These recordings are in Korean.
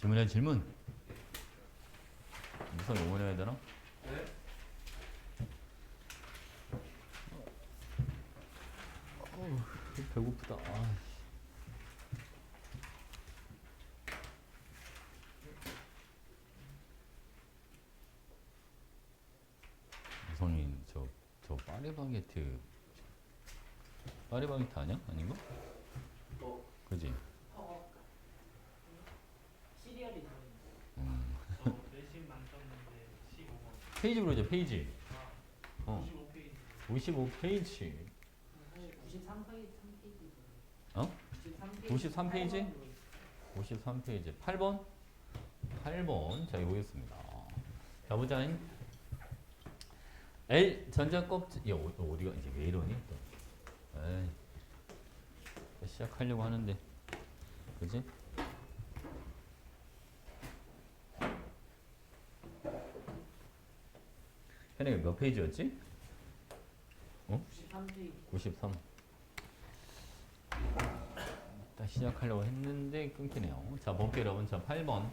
질문해 질문. 무슨 응원해야 되나? 네? 배고프다. 아. 우성이 저 파리바게트 아니야? 아닌가? 그지? 시리얼이 들어있는 저 내신 만점인데 15번. 페이지 부르자 페이지. 어. 55페이지. 55페이지. 사실 93페이지 3페이지 어? 93페이지 53페이지 8번? 8번 자 이거 보겠습니다. 자 보자. L 전자 껍질 야 어디가 이제 왜 이러니 또. 에이. 시작하려고 하는데 그지? 현이가 몇 페이지였지? 93페이지 93. 딱 시작하려고 했는데 끊기네요. 자, 볼게요, 여러분. 자, 8번.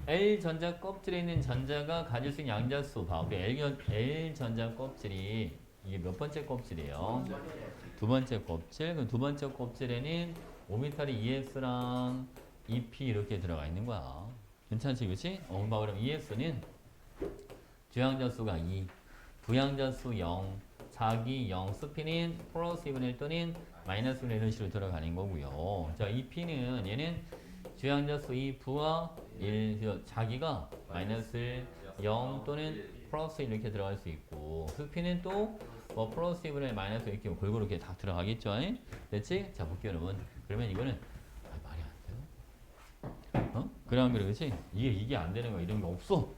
L 전자 껍질에 있는 전자가 가질 수 있는 양자수 봐. 우리 L 전자 껍질이 이게 몇 번째 껍질이에요? 두 번째 껍질. 그럼 두 번째 껍질에는 오미탈이 EX랑 EP 이렇게 들어가 있는 거야. 괜찮지, 그치? 그럼 EX는 주양자수가 2, 부양자수 0, 자기 0, 스피는 플러스 2분의 1 또는 마이너스 1 이런 식으로 들어가는 거고요. 자, EP는 얘는 주양자수 2, 부하 1, 자기가 마이너스 0 또는 플러스 1 이렇게 들어갈 수 있고 스피는 또 뭐 플러스 2분의 1, 마이너스 이렇게 골고루 이렇게 다 들어가겠죠. 됐지? 자, 볼게요, 여러분. 그러면 이거는 말이 안 돼요? 그러면 그렇지? 이게 안 되는 거 이런 거 없어.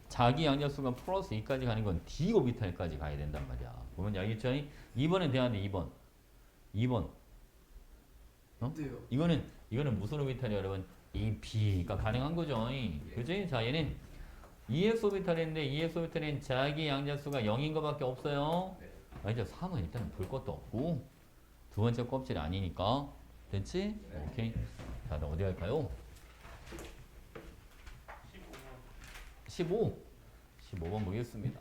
자기 양자수가 플러스 2까지 가는 건 D 오비탈까지 가야 된단 말이야. 보면 알겠죠? 2번은 돼야 돼, 2번. 2번. 이거는 무슨 오비탈이야, 여러분? EP가 가능한 거죠. 그지? 자, 얘는 EX 오비탈인데 EX 오비탈은 자기 양자수가 0인 것밖에 없어요. 이제 3은 일단 볼 것도 없고 두 번째 껍질 아니니까. 됐지? 오케이. 자, 나 어디 갈까요? 15. 15번 보겠습니다.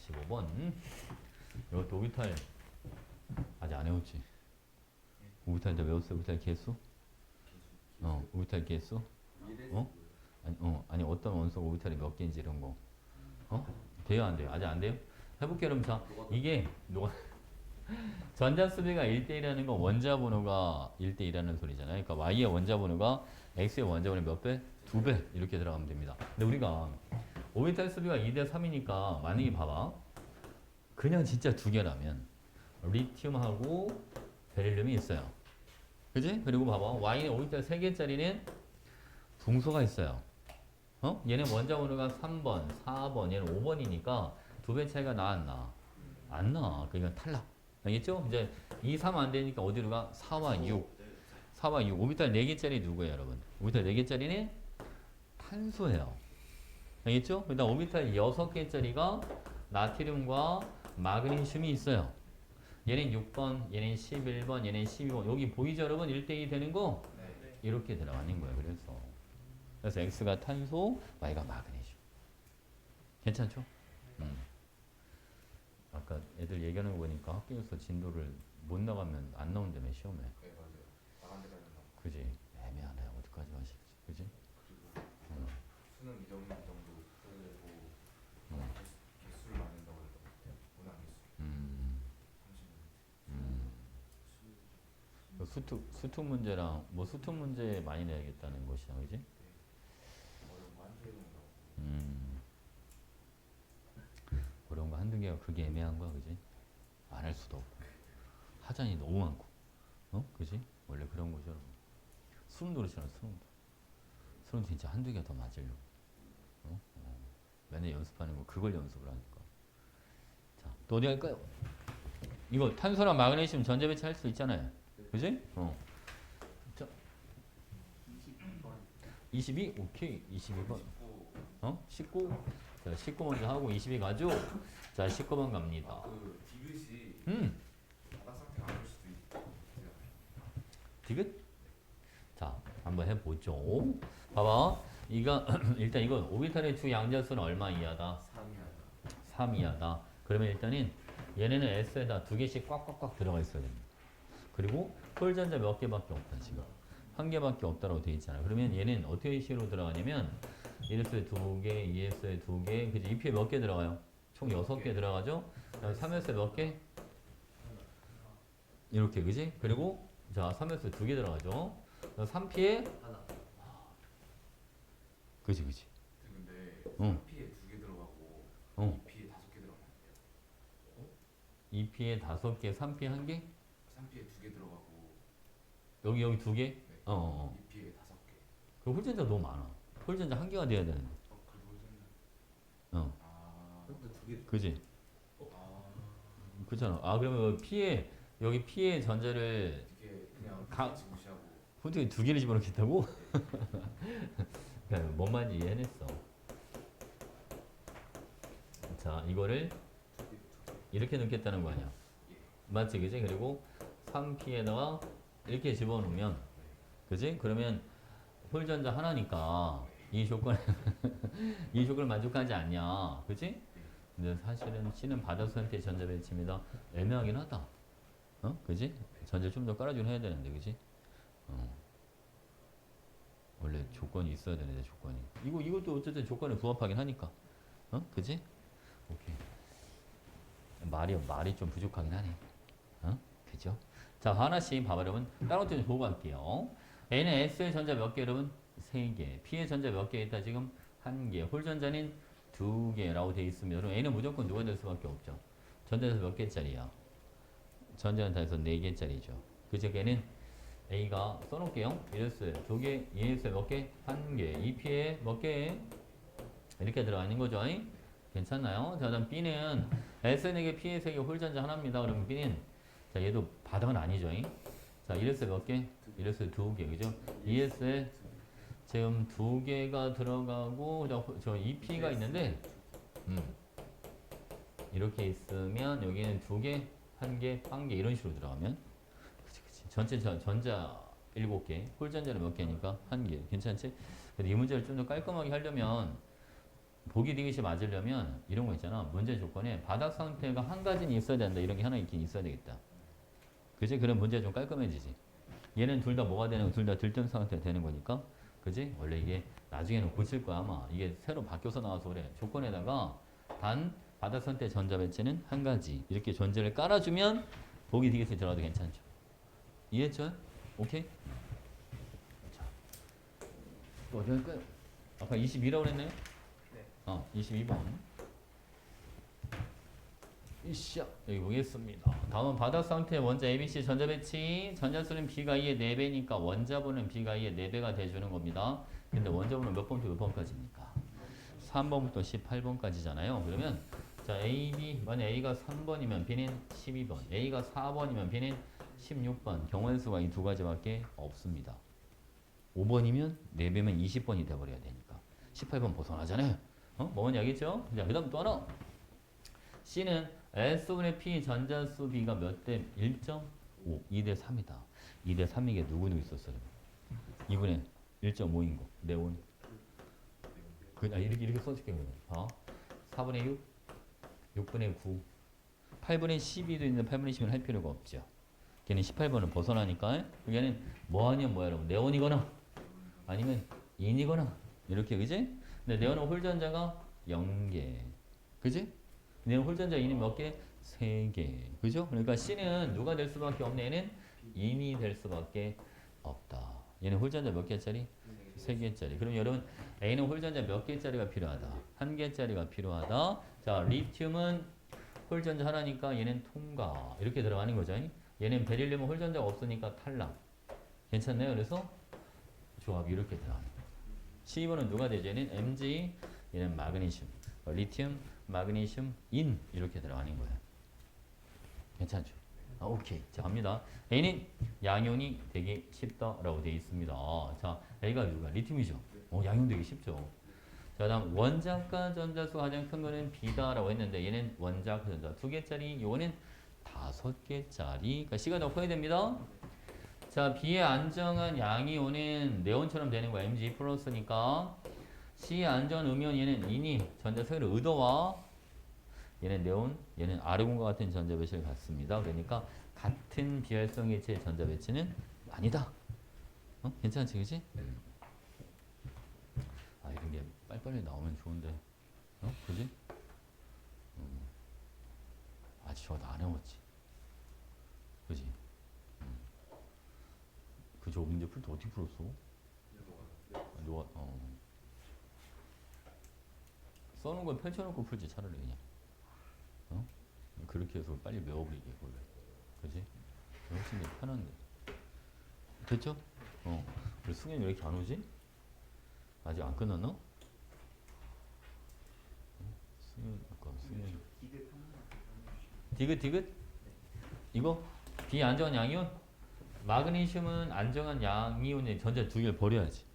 15번. 이것도 오비탈 아직 안 외웠지? 오비탈 다 외웠어? 오비탈 개수? 오비탈 개수? 아니 어떤 원소가 오비탈이 몇 개인지 이런 거. 돼요 안 돼요? 아직 안 돼요? 해볼게요. 그럼 자 이게 전자 수비가 1대1이라는 건 원자 번호가 1대1이라는 소리잖아요. 그러니까 Y의 원자 번호가 X의 원자 번호 몇 배? 2배 이렇게 들어가면 됩니다. 근데 우리가 오비탈 수비가 2대3이니까 만약에 봐봐. 그냥 진짜 두 개라면 리튬하고 베릴륨이 있어요. 그지? 그리고 봐봐. Y는 오비탈 3개짜리는 붕소가 있어요. 얘는 원자 번호가 3번, 4번, 얘는 5번이니까 2배 차이가 나 안 나? 안 나. 그러니까 탈락. 알겠죠? 이제 2, 3 안 되니까 어디로 가? 4와 6. 4와 6. 오비탈 4개짜리 누구예요, 여러분? 오비탈 4개짜리는 탄소예요. 알겠죠? 그 다음 오비탈 6개짜리가 나트륨과 마그네슘이 있어요. 얘는 6번, 얘는 11번, 얘는 12번. 여기 보이죠, 여러분? 1대2 되는 거? 이렇게 들어가는 거예요. 그래서 X가 탄소, Y가 마그네슘. 괜찮죠? 아까 애들 얘기하는 거 보니까 학교에서 진도를 못 나가면 안 나온다며 시험에. 네 맞아요. 나간 데까지 나. 그지? 애매하네. 어디까지 가시지? 그지? 그리고 수능 이 정도 되고 개수를 맞는다고 그랬던 문항 개수. 30분. 수특 문제랑 뭐 수특 문제 많이 내야겠다는 것이야, 그지? 어려운 거 한두 개 정도. 어려운 거 한두 개가 그게 애매한 거야, 그지? 안 할 수도 없고 하자니 너무 많고, 그지? 원래 그런 거죠, 여러분. 수능도 그렇잖아, 수능 진짜 한두 개 더 맞으려고, 맨날 연습하는 거 그걸 연습을 하니까. 자, 또 어디 갈까요? 이거 탄소랑 마그네슘 전자 배치 할 수 있잖아요, 그지? 자, 22? 오케이. 22번. 19? 자, 19 먼저 하고 22 가죠? 자, 19번 갑니다. 그 디귿이 바닥 상태가 안 좋을 수도 있어요. 디귿? 자, 한번 해보죠. 봐봐. 이거 일단 이건 오비탈의 주 양자수는 얼마 이하다? 3이 3 이하다. 그러면 일단은 얘네는 S에다 두 개씩 꽉꽉꽉 들어가 있어야 됩니다. 그리고 홀전자 몇 개밖에 없다 지금. 한 개밖에 없다라고 돼 있잖아. 그러면 얘는 어떻게 식으로 들어가냐면 1S에 두 개, 2S에 두 개, 그지? 2P에 몇 개 들어가요? 총 6개 들어가죠? 3S에 몇 개? 이렇게, 그지? 그리고 자 3S에 두 개 들어가죠? 3P에 하나. 그지 그지. 근데 응. 3P에 2개 들어가고 어. 2P에 5개 들어가면 안 돼요. 2P에 5개, 3P 1개? 3P에 2개 들어가고 여기 두 개? 네. 어. 2P에 5개. 그 홀전자 너무 많아. 홀전자 한 개가 돼야 되는데. 그래도 홀전자. 어. 그것도 두 개. 그지? 아. 그렇잖아. 아 그러면 P에 여기 P의 전자를 이게 그냥 가- 지금 무시하고 혼자 두 개를 집어넣겠다고? 그러니까 뭔 말인지 이해했어. 자 이거를 이렇게 넣겠다는 거 아니야. 맞지 그지? 그리고 3P에다가 이렇게 집어넣으면 그지? 그러면 홀전자 하나니까 이 조건 이 조건을 만족하지 않냐. 그지? 근데 사실은 C는 바다수한테 전자 배치입니다. 애매하긴 하다. 어? 그지? 전자 좀 더 깔아주긴 해야 되는데 그지? 원래 조건이 있어야 되는데 조건이 이것도 어쨌든 조건에 부합하긴 하니까 어? 그지? 오케이 말이 좀 부족하긴 하네 어? 그죠? 자 하나씩 봐봐 여러분 다른 것도 좀 보고 갈게요 A는 S의 전자 몇 개 여러분? 3개 P의 전자 몇 개 있다 지금? 1개 홀전자는 2개라고 돼 있으면 여러분 A는 무조건 누가 될 수밖에 없죠 전자에서 몇 개짜리야? 전자는 다 해서 4개짜리죠 그죠? 걔는 A가 써놓을게요. 1S 2개, 2S 몇 개? 1개, 2P에 몇 개? 이렇게 들어가 있는 거죠. 괜찮나요? 자, 다음 B는 S에게 P의 세개 홀전자 하나입니다. 그러면 B는 자, 얘도 바닥은 아니죠. 자, 1S 몇 개? 1S 2개, 그죠? 2S에 지금 2개가 들어가고 저 2P가 있는데 이렇게 있으면 여기는 2개, 1개, 1개 이런 식으로 들어가면 전체 전자 7개, 홀전자는 몇 개니까 1개. 괜찮지? 근데 이 문제를 좀 더 깔끔하게 하려면 보기 되기시 맞으려면 이런 거 있잖아. 문제 조건에 바닥 상태가 한 가지는 있어야 된다. 이런 게 하나 있긴 있어야 되겠다. 그지? 그럼 문제가 좀 깔끔해지지. 얘는 둘 다 뭐가 되는 거? 둘 다 들뜬 상태가 되는 거니까. 그지? 원래 이게 나중에는 고칠 거야 아마. 이게 새로 바뀌어서 나와서 그래. 조건에다가 단 바닥 상태 전자 배치는 한 가지. 이렇게 전제를 깔아주면 보기 되기시 들어가도 괜찮죠. 이해했죠? 오케이? 자, 또 어디 할까요? 아까 22라고 그랬나요? 네. 22번. 이샤 여기 보겠습니다. 다음은 바닥 상태 원자 ABC 전자 배치. 전자수는 B가 2의 4배니까 원자분은 B가 2의 4배가 돼주는 겁니다. 근데 원자분은 몇 번부터 몇 번까지입니까? 3번부터 18번까지잖아요. 그러면 자 A, B 만약 A가 3번이면 B는 12번, A가 4번이면 B는 16번 경우의 수가 이 두 가지밖에 없습니다. 5번이면 4배면 20번이 돼버려야 되니까 18번 벗어나잖아요. 뭔 얘기죠? 자, 그 다음 또 하나 C는 S분의 P 전자수 B가 몇 대? 1.5 2대 3이다. 2대 3이게 누구 있었어요? 2분의 1.5인 거 네온 이렇게 써줄게 그러면 4분의 6 6분의 9 8분의 12도 있는데 8분의 10은 할 필요가 없죠. 걔는 18번을 벗어나니까 얘는 뭐 아니면 뭐야 여러분 네온이거나 아니면 인이거나 이렇게 그지? 근데 네온은 홀전자가 0개 그지? 네온 홀전자 인이 몇 개? 3개 그죠? 그러니까 C는 누가 될 수밖에 없네 얘는 인이 될 수밖에 없다. 얘는 홀전자 몇 개짜리? 3개짜리. 그럼 여러분 A는 홀전자 몇 개짜리가 필요하다? 1개짜리가 필요하다. 자 리튬은 홀전자 하나니까 얘는 통과 이렇게 들어가는 거죠. 얘는 베릴륨은 홀전자가 없으니까 탈락. 괜찮나요? 그래서 조합이 이렇게 들어가는 거예요. 12번은 누가 되죠? 얘는 Mg, 얘는 마그네슘, 리튬, 마그네슘, 인 이렇게 들어가는 거예요. 괜찮죠? 오케이. 자 갑니다. A는 양이온이 되기 쉽다라고 되어 있습니다. 자 A가 누가? 리튬이죠. 양이온 되기 쉽죠. 자 다음 원자과 전자수 가장 큰 거는 B다라고 했는데 얘는 원자과 전자 2개짜리 요거는 5개짜리 그러니까 C가 더 커야 됩니다. 자 B에 안정한 양이 오는 네온처럼 되는 거야. Mg 플러스니까 C 안전 음연 얘는 인이 전자석을 의도와 얘는 네온 얘는 아르곤과 같은 전자 배치를 갖습니다. 그러니까 같은 비활성 개체의 전자 배치는 아니다. 어? 괜찮지, 그지? 아 이런 게 빨리빨리 나오면 좋은데, 어? 그지? 아직 저거 안 해왔지, 그지? 그저 문제 풀 때 어떻게 풀었어? 누가 써놓은 걸 펼쳐놓고 풀지 차라리 그냥. 어? 그렇게 해서 빨리 외워버리게 원래. 그지? 훨씬 더 편한데. 됐죠? 우리 승현이 왜 이렇게 안 오지? 아직 안 끝났나? 승현 아까 승현이 디귿? 이거 비안정한 양이온? 마그네슘은 안정한 양이온의 전자 두 개를 버려야지.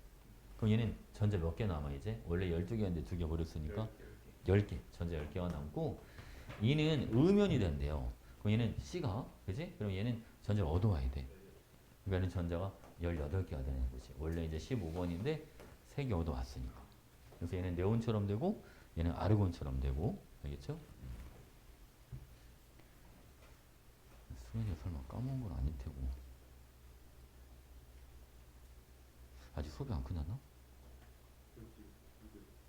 그럼 얘는 전자 몇 개 남아 이제? 원래 12개였는데 두 개 버렸으니까 10개. 전자 10개가 남고 이는 음연이 된대요. 그럼 얘는 C가, 그지? 그럼 얘는 전자를 얻어와야 돼. 그러니까 얘는 전자가 18개가 되는 거지. 원래 이제 15번인데 3개 얻어왔으니까. 그래서 얘는 네온처럼 되고 얘는 아르곤처럼 되고. 알겠죠? 승현이가 설마 까먹은 건 아닐 테고. 아직 수업이 안 끝났나?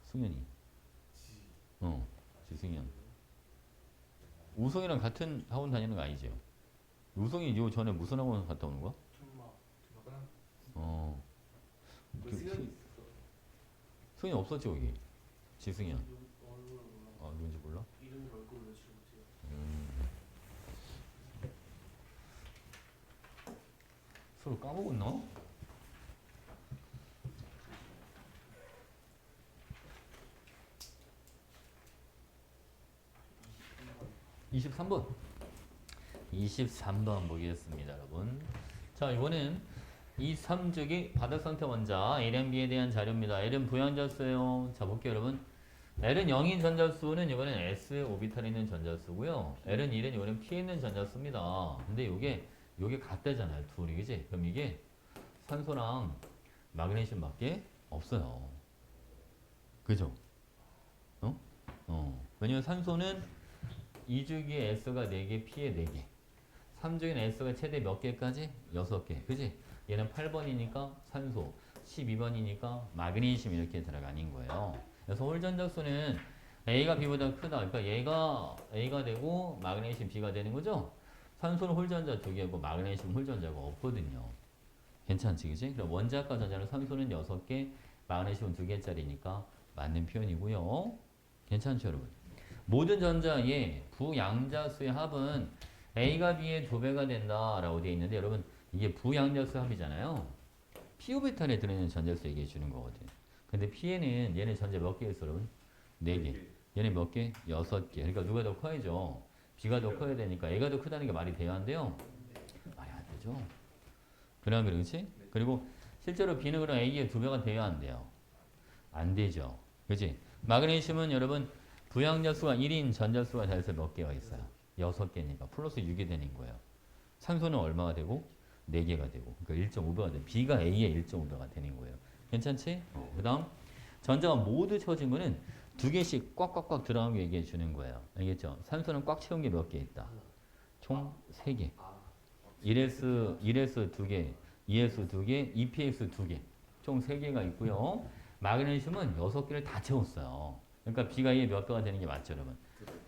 승현이. 지승현. 우성이랑 같은 학원 다니는 거 아니죠? 우성이 요 전에 무슨 학원 갔다 오는 거야? 승현이 없었지 여기. 지승현. 누군지 몰라? 서로 까먹었나? (23번) 23번 보겠습니다 여러분. 자 이번엔 이 3주기 바닥 상태 원자 LNB에 대한 자료입니다. L은 부양자수예요. 자 볼게요 여러분. L은 0인 전자수는 이번엔 S 오비탈에 있는 전자수고요. L은 1은 이번엔 P에 있는 전자수입니다. 근데 요게 같다잖아요 둘이, 그지? 그럼 이게 산소랑 마그네슘밖에 없어요. 그죠? 왜냐면 산소는 2주기에 S가 4개, P에 4개. 3주기는 S가 최대 몇 개까지? 6개. 그지? 얘는 8번이니까 산소, 12번이니까 마그네슘 이렇게 들어가는 거예요. 그래서 홀전자수는 A가 B보다 크다. 그러니까 얘가 A가 되고 마그네슘 B가 되는 거죠? 산소는 홀전자 2개고 마그네슘 홀전자가 없거든요. 괜찮지, 그지? 그럼 원자과 전자는 산소는 6개, 마그네슘은 2개짜리니까 맞는 표현이고요. 괜찮죠, 여러분? 모든 전자의 부양자수의 합은 A가 B의 2배가 된다라고 되어 있는데 여러분 이게 부양자수 합이잖아요. P 오비탈에 들어있는 전자수 얘기해 주는 거거든. 근데 P에는 얘는 전자 몇 개 있어, 여러분? 4개. 얘는 몇 개? 6개. 그러니까 누가 더 커야죠? B가 더 커야 되니까 A가 더 크다는 게 말이 돼야 안 돼요? 말이 안 되죠. 그러면 그렇지? 그리고 실제로 B는 그럼 A의 2배가 돼야 안 돼요? 안 되죠. 그렇지? 마그네슘은 여러분 부양자수가 1인 전자수가 달서 몇 개가 있어요? 6개니까 플러스 6이 되는 거예요. 산소는 얼마가 되고? 4개가 되고. 그러니까 1.5배가 돼. B가 A의 1.5배가 되는 거예요. 괜찮지? 그 다음 전자가 모두 채워진 거는 2개씩 꽉꽉꽉 들어간 게 얘기해 주는 거예요. 알겠죠? 산소는 꽉 채운 게 몇 개 있다? 총 3개. 1S 2개, 2S 2개, EPS 2개. 총 3개가 있고요. 마그네슘은 6개를 다 채웠어요. 그러니까 B가 A의 몇 배가 되는 게 맞죠, 여러분?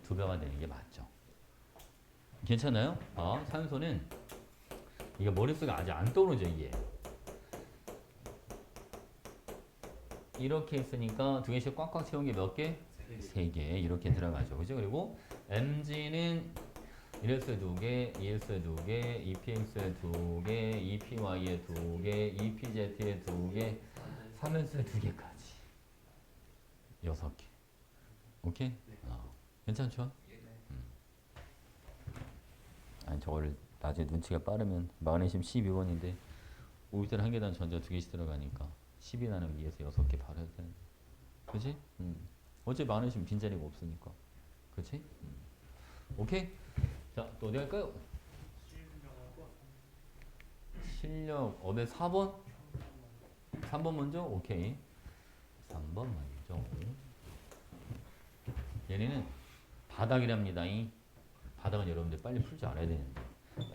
2배가 되는 게 맞죠. 괜찮아요? 산소는 이게 머릿속에 아직 안 떠오르죠, 이게. 이렇게 있으니까 2개씩 꽉꽉 채운 게 몇 개? 3개. 이렇게 들어가죠. 그죠? 그리고 MG는 1S 2개, 2S 2개, EPX 2개, EPY에 2개, EPZ에 2개, 3S 2개까지. 6개. 오케이? 괜찮죠? 아니 저거를 나중에 눈치가 빠르면 마그네슘 12번인데 오비탈 한 계단 전자 2개씩 들어가니까 10이 나는 위에서 6개 바로 해야 되는데. 그치? 어차피 마그네슘 빈자리가 없으니까. 그치? 오케이? 자, 또 어디 갈까요? 실력 업의 4번? 3번 먼저? 오케이. 3번 먼저. 0.5. 얘네는 바닥이랍니다. 이 바닥은 여러분들 빨리 풀 줄 알아야 되는데.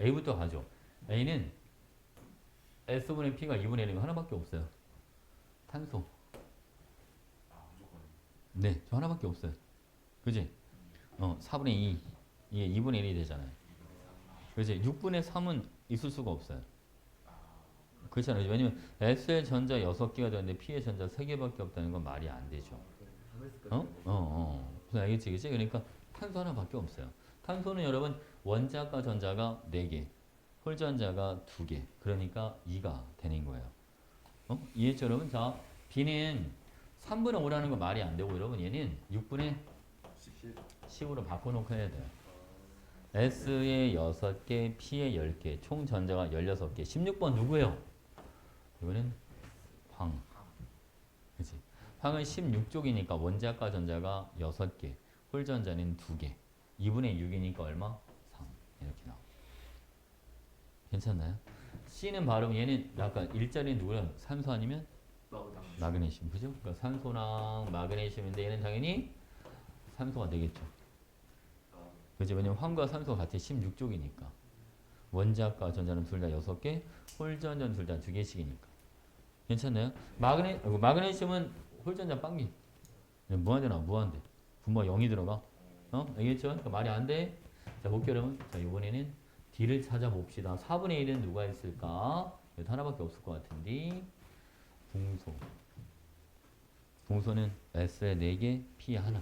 A부터 가죠. A는 S분의 P가 2분의 1이면 하나밖에 없어요. 탄소. 아 무조건. 네, 저 하나밖에 없어요. 그지? 4분의 2. 이게 2분의 1이 되잖아요. 그지? 6분의 3은 있을 수가 없어요. 그렇잖아요. 왜냐면 S의 전자 6개가 되는데 P의 전자 3개밖에 없다는 건 말이 안 되죠. 무슨 알겠지? 그치? 그러니까 탄소 하나밖에 없어요. 탄소는 여러분 원자과 전자가 4개, 홀전자가 2개. 그러니까 2가 되는 거예요. 이해했죠, 여러분? 자, B는 3분의 5라는 건 말이 안 되고 여러분 얘는 6분의 10으로 바꿔놓고 해야 돼요. S의 6개, P의 10개, 총 전자가 16개. 16번 누구예요? 이거는 황. 그치? 황은 16쪽이니까 원자과 전자가 6개, 홀전자는 2개. 2분의 6이니까 얼마? 3. 이렇게 나와. 괜찮나요? C는 바로 얘는 약간 일자리는 누구야? 산소 아니면? 마그네슘. 그죠? 그러니까 산소랑 마그네슘인데 얘는 당연히 산소가 되겠죠. 그죠? 왜냐면 황과 산소가 같이 16쪽이니까. 원자과 전자는 둘 다 6개, 홀전자는 둘 다 2개씩이니까. 괜찮나요? 마그네슘은 홀전자 빵기. 무한대나 무한대. 분모가 0이 들어가. 알겠죠? 그러니까 말이 안 돼. 자, 볼게요, 여러분. 자, 이번에는 D를 찾아봅시다. 4분의 1은 누가 있을까? 여기 하나밖에 없을 것 같은데. 붕소. 붕소는 S에 4개, P에 하나.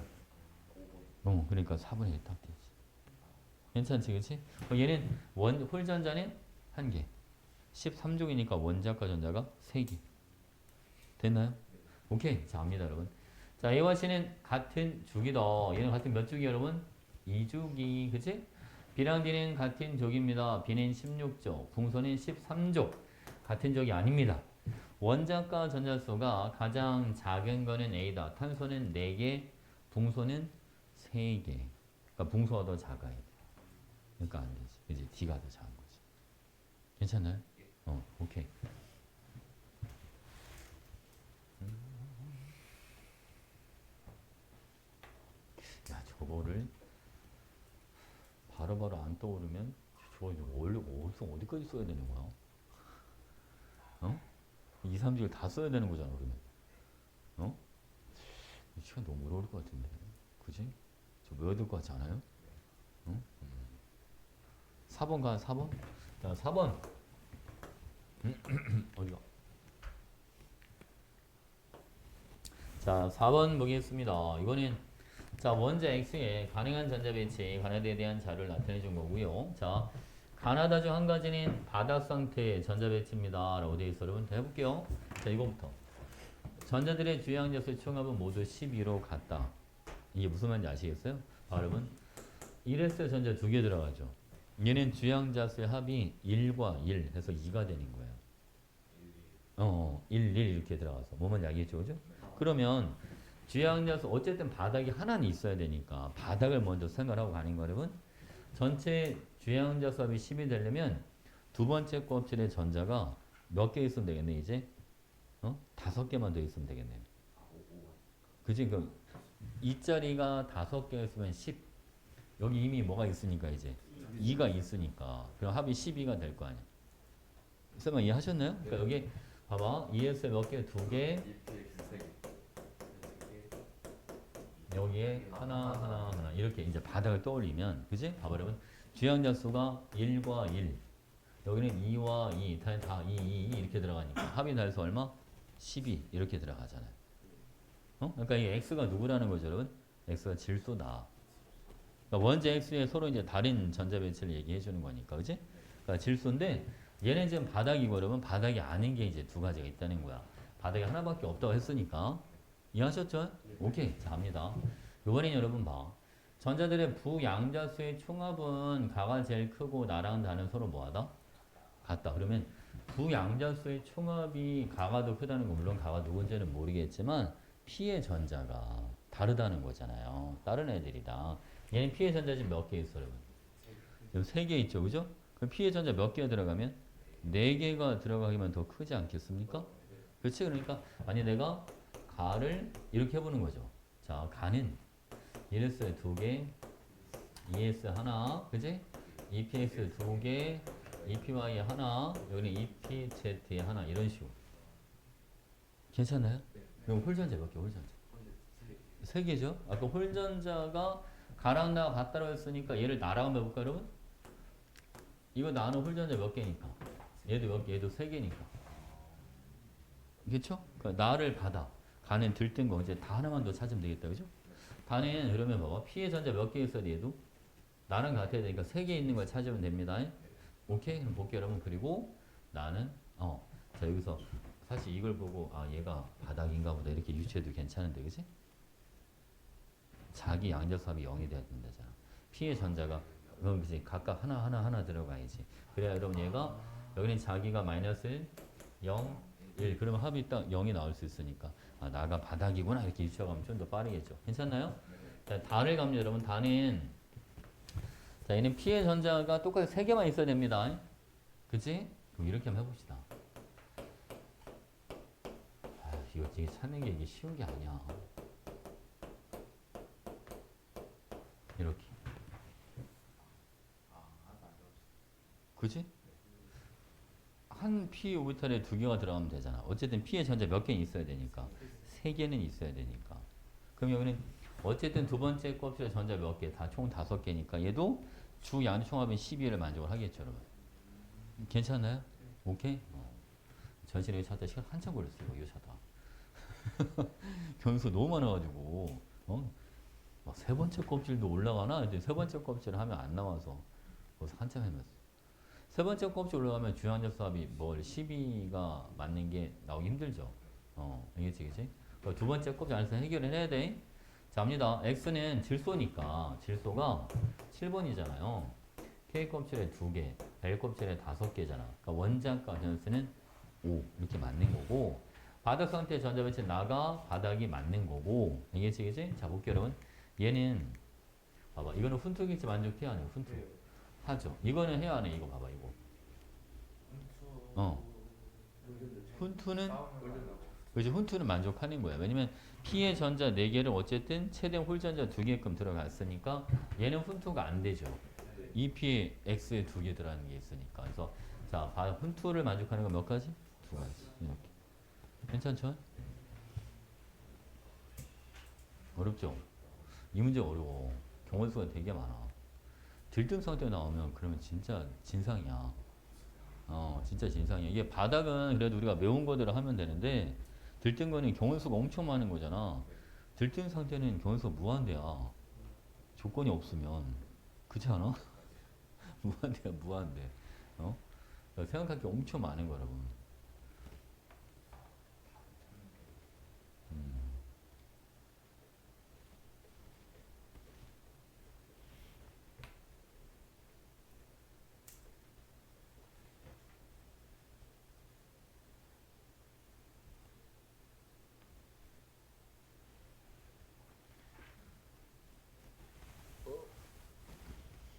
그러니까 4분의 1 딱 되지. 괜찮지, 그치? 얘는 홀전자는 1개. 13족이니까 원자과 전자가 3개. 됐나요? 오케이. 자, 압니다, 여러분. 자, A와 C는 같은 주기다. 얘는 같은 몇 주기, 여러분? 2주기. 그치? B랑 D는 같은 족입니다. B는 16족, 붕소는 13족. 같은 족이 아닙니다. 원자과 전자수가 가장 작은 거는 A다. 탄소는 4개, 붕소는 3개. 그러니까 붕소가 더 작아야 돼. 그러니까 안 되지. 그치? D가 더 작은 거지. 괜찮나요? 오케이. 야, 저거를 바로바로 안 떠오르면 저거 어디까지 써야 되는 거야? 2, 3주를 다 써야 되는 거잖아, 그러면. 이 시간 너무 어려울 것 같은데. 그지? 저 외워야 될 것 같지 않아요? 4번 가, 4번? 자, 4번. 어디가? 자, 4번 보겠습니다. 이거는 자, 원자 X에 가능한 전자 배치에 가나다에 대한 자료를 나타내 준 거고요. 자, 가나다 중 한 가지는 바닥 상태의 전자 배치입니다. 라고 되어 있어. 여러분, 해볼게요. 자, 이거부터. 전자들의 주양자수 총합은 모두 12로 같다. 이게 무슨 말인지 아시겠어요? 여러분, 1s 전자 2개 들어가죠. 얘는 주양자수의 합이 1과 1 해서 2가 되는 거예요. 1, 1 이렇게 들어가서. 뭐만 알겠죠, 그죠? 그러면 주양자수 어쨌든 바닥이 하나는 있어야 되니까 바닥을 먼저 생각하고 가는 거 여러분. 전체 주양자수 합이 10이 되려면 두 번째 껍질의 전자가 몇 개 있으면 되겠네 이제? 5개만 더 있으면 되겠네. 그치? 그럼 이 자리가 5개 있으면 10. 여기 이미 뭐가 있으니까 이제 2가 있으니까 그럼 합이 12가 될 거 아니야. 설마 이해하셨나요? 그러니까 여기 봐봐. ES에 몇 개? 2개. 여기에 하나 이렇게 이제 바닥을 떠올리면 그지? 봐봐 여러분. 주양자수가 1과 1 여기는 2와 2 다 2 이렇게 들어가니까 합이 달수 얼마? 12 이렇게 들어가잖아요. 그러니까 이 X가 누구라는 거죠 여러분? X가 질소다. 그러니까 원자 X에 서로 이제 다른 전자 배치를 얘기해 주는 거니까 그지? 그러니까 질소인데 얘는 지금 바닥이고 여러분 바닥이 아닌 게 이제 두 가지가 있다는 거야. 바닥이 하나밖에 없다고 했으니까 이해하셨죠? 오케이. 자, 갑니다. 이번엔 여러분 봐. 전자들의 부양자수의 총합은 가가 제일 크고 나랑 나는 서로 뭐하다? 같다. 그러면 부양자수의 총합이 가가 더 크다는 건 물론 가가 누군지는 모르겠지만 P의 전자가 다르다는 거잖아요. 다른 애들이다. 얘는 P의 전자 지금 몇 개 있어, 여러분? 여기 3개 있죠, 그죠? 그럼 P의 전자 몇 개가 들어가면? 4개가 들어가기만 더 크지 않겠습니까? 그렇지? 그러니까 만약 내가 가를 이렇게 해보는 거죠. 자, 가는 ES 2개, ES 하나, 그지? EPS 2개, EPY 하나, 여기는 EPZ 하나 이런 식으로. 괜찮나요? 그럼 홀전자 몇 개? 홀전자. 세 개죠? 아까 홀전자가 가랑 나 같다고 했으니까 얘를 나라고 해볼까 여러분? 이거 나는 홀전자 몇 개니까? 얘도 몇 개? 얘도 세 개니까. 그쵸? 그러니까 나를 받아. 가는 들뜬 거 이제 다 하나만 더 찾으면 되겠다. 그죠? 다는 그러면 봐봐. P의 전자 몇 개 있어야 돼 얘도? 나랑 같아야 되니까 세 개 있는 걸 찾으면 됩니다. 오케이? 그럼 볼게요 여러분. 그리고 나는 자 여기서 사실 이걸 보고 아 얘가 바닥인가 보다 이렇게 유추해도 괜찮은데 그치? 자기 양자수합이 0이 돼야 된다잖아. P의 전자가 그럼 이제 각각 하나 들어가야지. 그래야 여러분 얘가 여기는 자기가 마이너스 0, 1 그러면 합이 딱 0이 나올 수 있으니까 아 나가 바닥이구나 이렇게 유추하면 좀 더 빠르겠죠. 괜찮나요? 자, 다를 갑니다 여러분. 다는 자 얘는 P의 전자가 똑같이 3개만 있어야 됩니다. 그치? 그럼 이렇게 한번 해봅시다. 아, 이거 되게 찾는 게 이게 쉬운 게 아니야. 이렇게. 그지? 한 P 오비탈에 2개가 들어가면 되잖아. 어쨌든 P의 전자 몇 개는 있어야 되니까. 3개는 있어야 되니까. 그럼 여기는 어쨌든 두 번째 껍질의 전자 몇 개? 다 총 5개니까 얘도 주 양총합은 12를 만족을 하겠죠, 여러분. 괜찮나요? 오케이? 전신에 찾다 시간 한참 걸렸어요, 이거 찾다. 변수 너무 많아가지고, 막 세 번째 껍질도 올라가나? 이제 세 번째 껍질을 하면 안 나와서 그래서 한참 헤맸어. 세 번째 껍질 올라가면 주양적 수합이 뭘 12가 맞는 게 나오기 힘들죠. 알겠지, 그치? 두 번째 껍질 안에서 해결을 해야 돼. 자, 갑니다. X는 질소니까, 질소가 7번이잖아요. K 껍질에 2개, L 껍질에 5개잖아. 그러니까 원자과 전수는 5, 이렇게 맞는 거고, 바닥 상태 전자 배치 나가 바닥이 맞는 거고, 알겠지, 그치? 자, 볼게요, 여러분. 얘는, 봐봐. 이거는 훈투겠지 만족해야 하네, 훈투. 하죠. 이거는 해야 하네, 이거 봐봐, 이거. 훈투는 그렇지 훈투는 만족하는 거야. 왜냐면 P의 전자 4개를 어쨌든 최대 홀전자 2개끔 들어갔으니까 얘는 훈투가 안 되죠. EP에 X에 2개 들어가는 게 있으니까. 그래서 자, 훈투를 만족하는 건 몇 가지? 2가지. 이렇게. 괜찮죠? 어렵죠? 이 문제 어려워. 경우수가 되게 많아. 들뜬 상태 나오면 그러면 진짜 진상이야. 진짜 진상이야. 이게 바닥은 그래도 우리가 매운 거대로 하면 되는데 들뜬 거는 경우수가 엄청 많은 거잖아. 들뜬 상태는 경우수가 무한대야. 조건이 없으면. 그렇지 않아? 무한대야 무한대. 생각할 게 엄청 많은 거라고.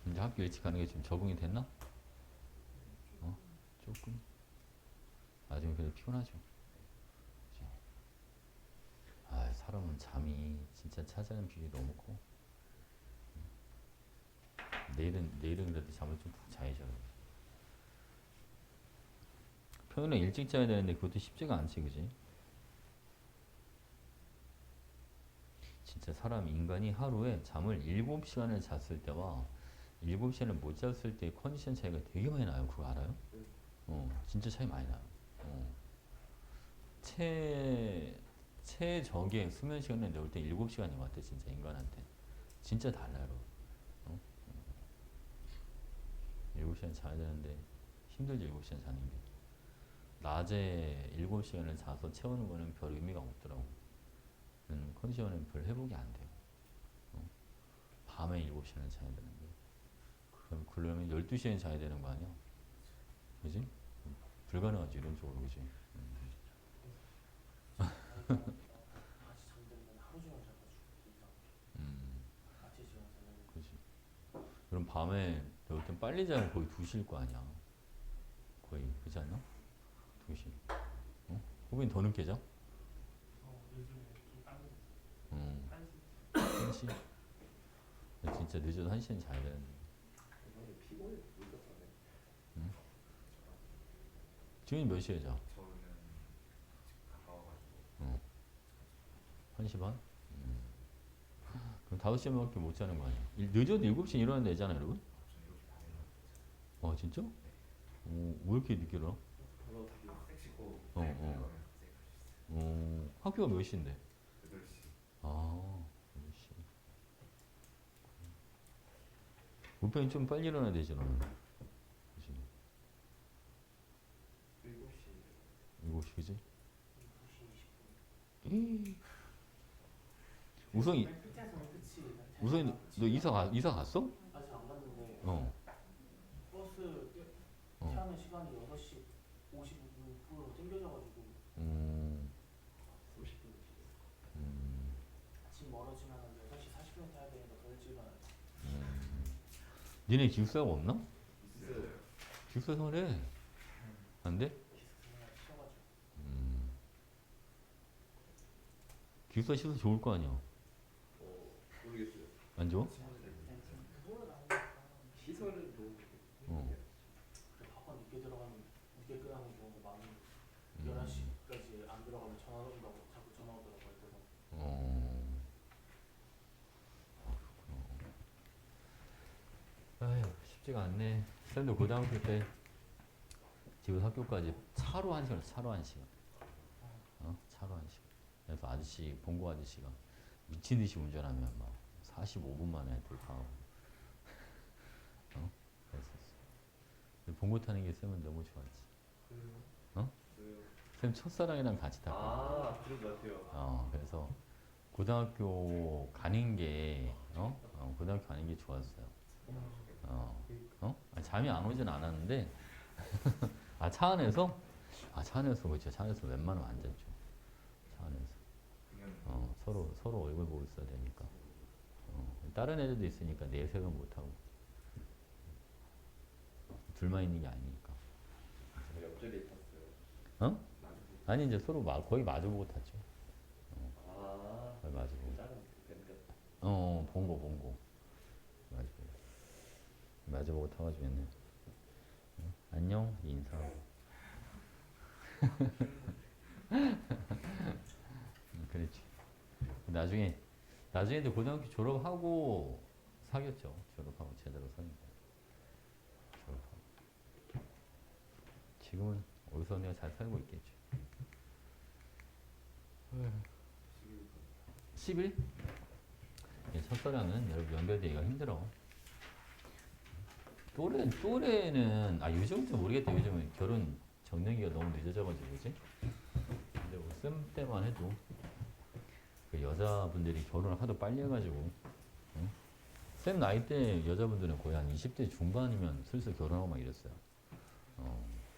이제 학교 일찍 가는 게 좀 적응이 됐나? 조금. 나중에 그래도 피곤하죠. 그치? 아, 사람은 잠이 진짜 차지하는 비율이 너무 커. 내일은 그래도 잠을 좀 푹 자야죠. 평일에 일찍 자야 되는데 그것도 쉽지가 않지, 그지? 진짜 인간이 하루에 잠을 7시간을 잤을 때와 7시간을 못 잤을 때 컨디션 차이가 되게 많이 나요. 그거 알아요? 진짜 차이 많이 나요. 최적의 수면 시간을 내올 때 7시간인 것 같아, 진짜 인간한테. 진짜 달라요. 7시간 자야 되는데 힘들죠, 7시간 자는 게. 낮에 7시간을 자서 채우는 거는 별 의미가 없더라고. 컨디션은 별 회복이 안 돼요. 밤에 7시간을 자야 되는데. 그러면 12시간 자야 되는 거 아니야? 그지? 불가능하지, 이런 쪽으로, 그지? 같이 잠들면 하루 종일 자가지고 같이 지어서는 그지? 그럼 밤에 여땐 빨리 자면 거의 2시일 거 아니야? 거의, 그지 않나? 2시. 혹은 더 늦게 자? 요즘에 좀 다른 음, 1시 1시? 진짜 늦어도 1시는 자야 되는데. 형님 피곤해 못 잤다네. 응? 지금 몇 시에 자? 저는 가까워가지고. 1시 반? 그럼 5시간밖에 못 자는 거 아니야? 늦어도 7시에 일어나야 되잖아요, 여러분? 저는 7시 반에 일어났어요. 아, 진짜? 왜 이렇게 늦게 일어나? 저도 학생 씻고 어, 네, 어. 들어가면 갑자기 갈수 있어요. 학교가 몇 시인데? 8시. 아, 8시. 우편이 좀 빨리 일어나야 되지, 너는. 그치? 7시. 7시, 그지? 2시 20분. 우성이, 끝에서는 끝이. 우성이, 너 이사 갔어? 아직 안 갔는데 어. 버스 어. 태하는 시간이 6시 56분으로 땡겨져가지고 30분. 아침 멀어지면 6시 40분 타야 되니까 더 일찍 일어나요. 니네 기숙사가 없나? 있어요. 기숙사 생활해. 안 돼? 기숙사가 쉬어가지고. 기숙사 시설 좋을 거 아니야. 모르겠어요. 안 좋아? 그걸로 나오니까 시설은 너무 어. 학원 늦게 들어가면 늦게 끝나는 경우가 많이 11시까지 안 들어가면 전화 온다고 자꾸 전화 오더라고요. 그래서 어. 아휴, 쉽지가 않네. 쌤도 고등학교 때 집에서 학교까지 차로 1시간, 차로 1시간. 차로 1시간. 그래서 아저씨, 봉고 아저씨가 미친 듯이 운전하면 막 45분 만에 돌파하고. 그랬었어. 근데 봉고 타는 게 쌤은 너무 좋았지. 왜요? 쌤 첫사랑이랑 같이 탔거든. 그런 것 같아요. 그래서 고등학교 가는 게, 고등학교 가는 게 좋았어요. 잠이 안 오진 않았는데, 차 안에서? 차 안에서, 그렇죠. 차 안에서 웬만하면 안 잤죠. 차 안에서. 그냥 서로 얼굴 보고 있어야 되니까. 다른 애들도 있으니까 내색은 못하고. 둘만 있는 게 아니니까. 옆자리에 탔어요. 어? 아니, 이제 서로 거의 마주보고 탔죠. 거의 마주보고. 다른 밴드. 봉고. 마주보고 타가지고 했네. 안녕? 인사하고. 그랬지. 나중에도 고등학교 졸업하고 사귀었죠. 졸업하고 제대로 사귄 거. 졸업하고. 지금은 어디서 내가 잘 살고 있겠죠. 10일? 첫사랑은 여러분 연결되기가 힘들어. 또래는 요즘은 모르겠다. 요즘은 결혼 정년기가 너무 늦어져가지고 그지? 근데 쌤 때만 해도 그 여자분들이 결혼을 하도 빨리 해가지고 쌤 나이 때 여자분들은 거의 한 20대 중반이면 슬슬 결혼하고 막 이랬어요.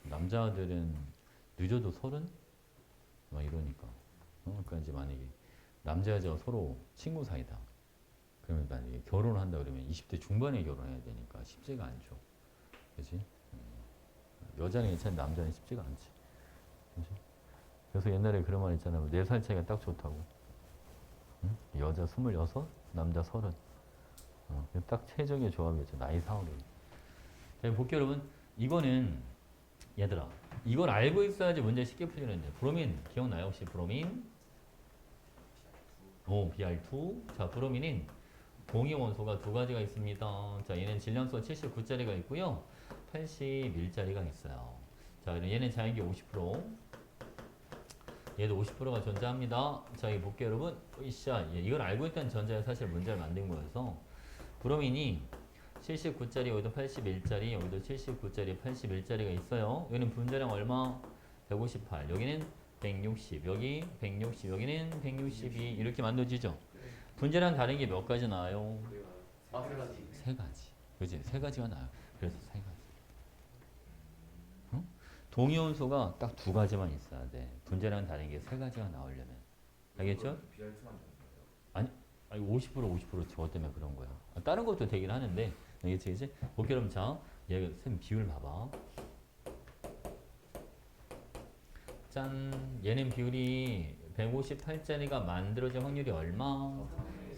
남자들은 늦어도 30? 막 이러니까. 그러니까 이제 만약에 남자 여자가 서로 친구 사이다. 그러면 만약에 결혼을 한다 그러면 20대 중반에 결혼해야 되니까 쉽지가 않죠. 그치? 여자는 괜찮은데 남자는 쉽지가 않지. 그치? 그래서 옛날에 그런 말 있잖아요. 4살 차이가 딱 좋다고. 응? 여자 26, 남자 30. 딱 최적의 조합이었죠. 나이 상으로. 자, 볼게요, 여러분. 이거는, 얘들아. 이걸 알고 있어야지 문제 쉽게 풀리는데. 브로민, 기억나요? 혹시 브로민? BR2. 자, 브로민인 동위 원소가 두 가지가 있습니다. 자, 얘는 질량수가 79짜리가 있고요. 81짜리가 있어요. 자, 얘는 자연기 50%. 얘도 50%가 존재합니다. 자, 여기 볼게요, 여러분. 으쌰. 이걸 알고 있던 전자에 사실 문제를 만든 거여서 브로민이 79짜리, 여기도 81짜리, 여기도 79짜리, 81짜리가 있어요. 여기는 분자량 얼마? 158. 여기는 160. 여기 160. 여기는 162. 이렇게 만들어지죠. 분자량 다른 게 몇 가지 나와요? 4가지. 세 가지. 그지? 세 가지가 나요. 그래서 세 가지. 응? 동위원소가 딱 두 가지만 있어야 돼. 분자량 다른 게 세 가지가 나오려면. 알겠죠? BR2만 아니 50% 저것 때문에 그런 거야. 다른 것도 되긴 하는데. 알겠지? 그지? 볼게요, 그럼 자, 얘 쌤 비율 봐봐. 짠, 얘는 비율이 158짜리가 만들어질 확률이 얼마?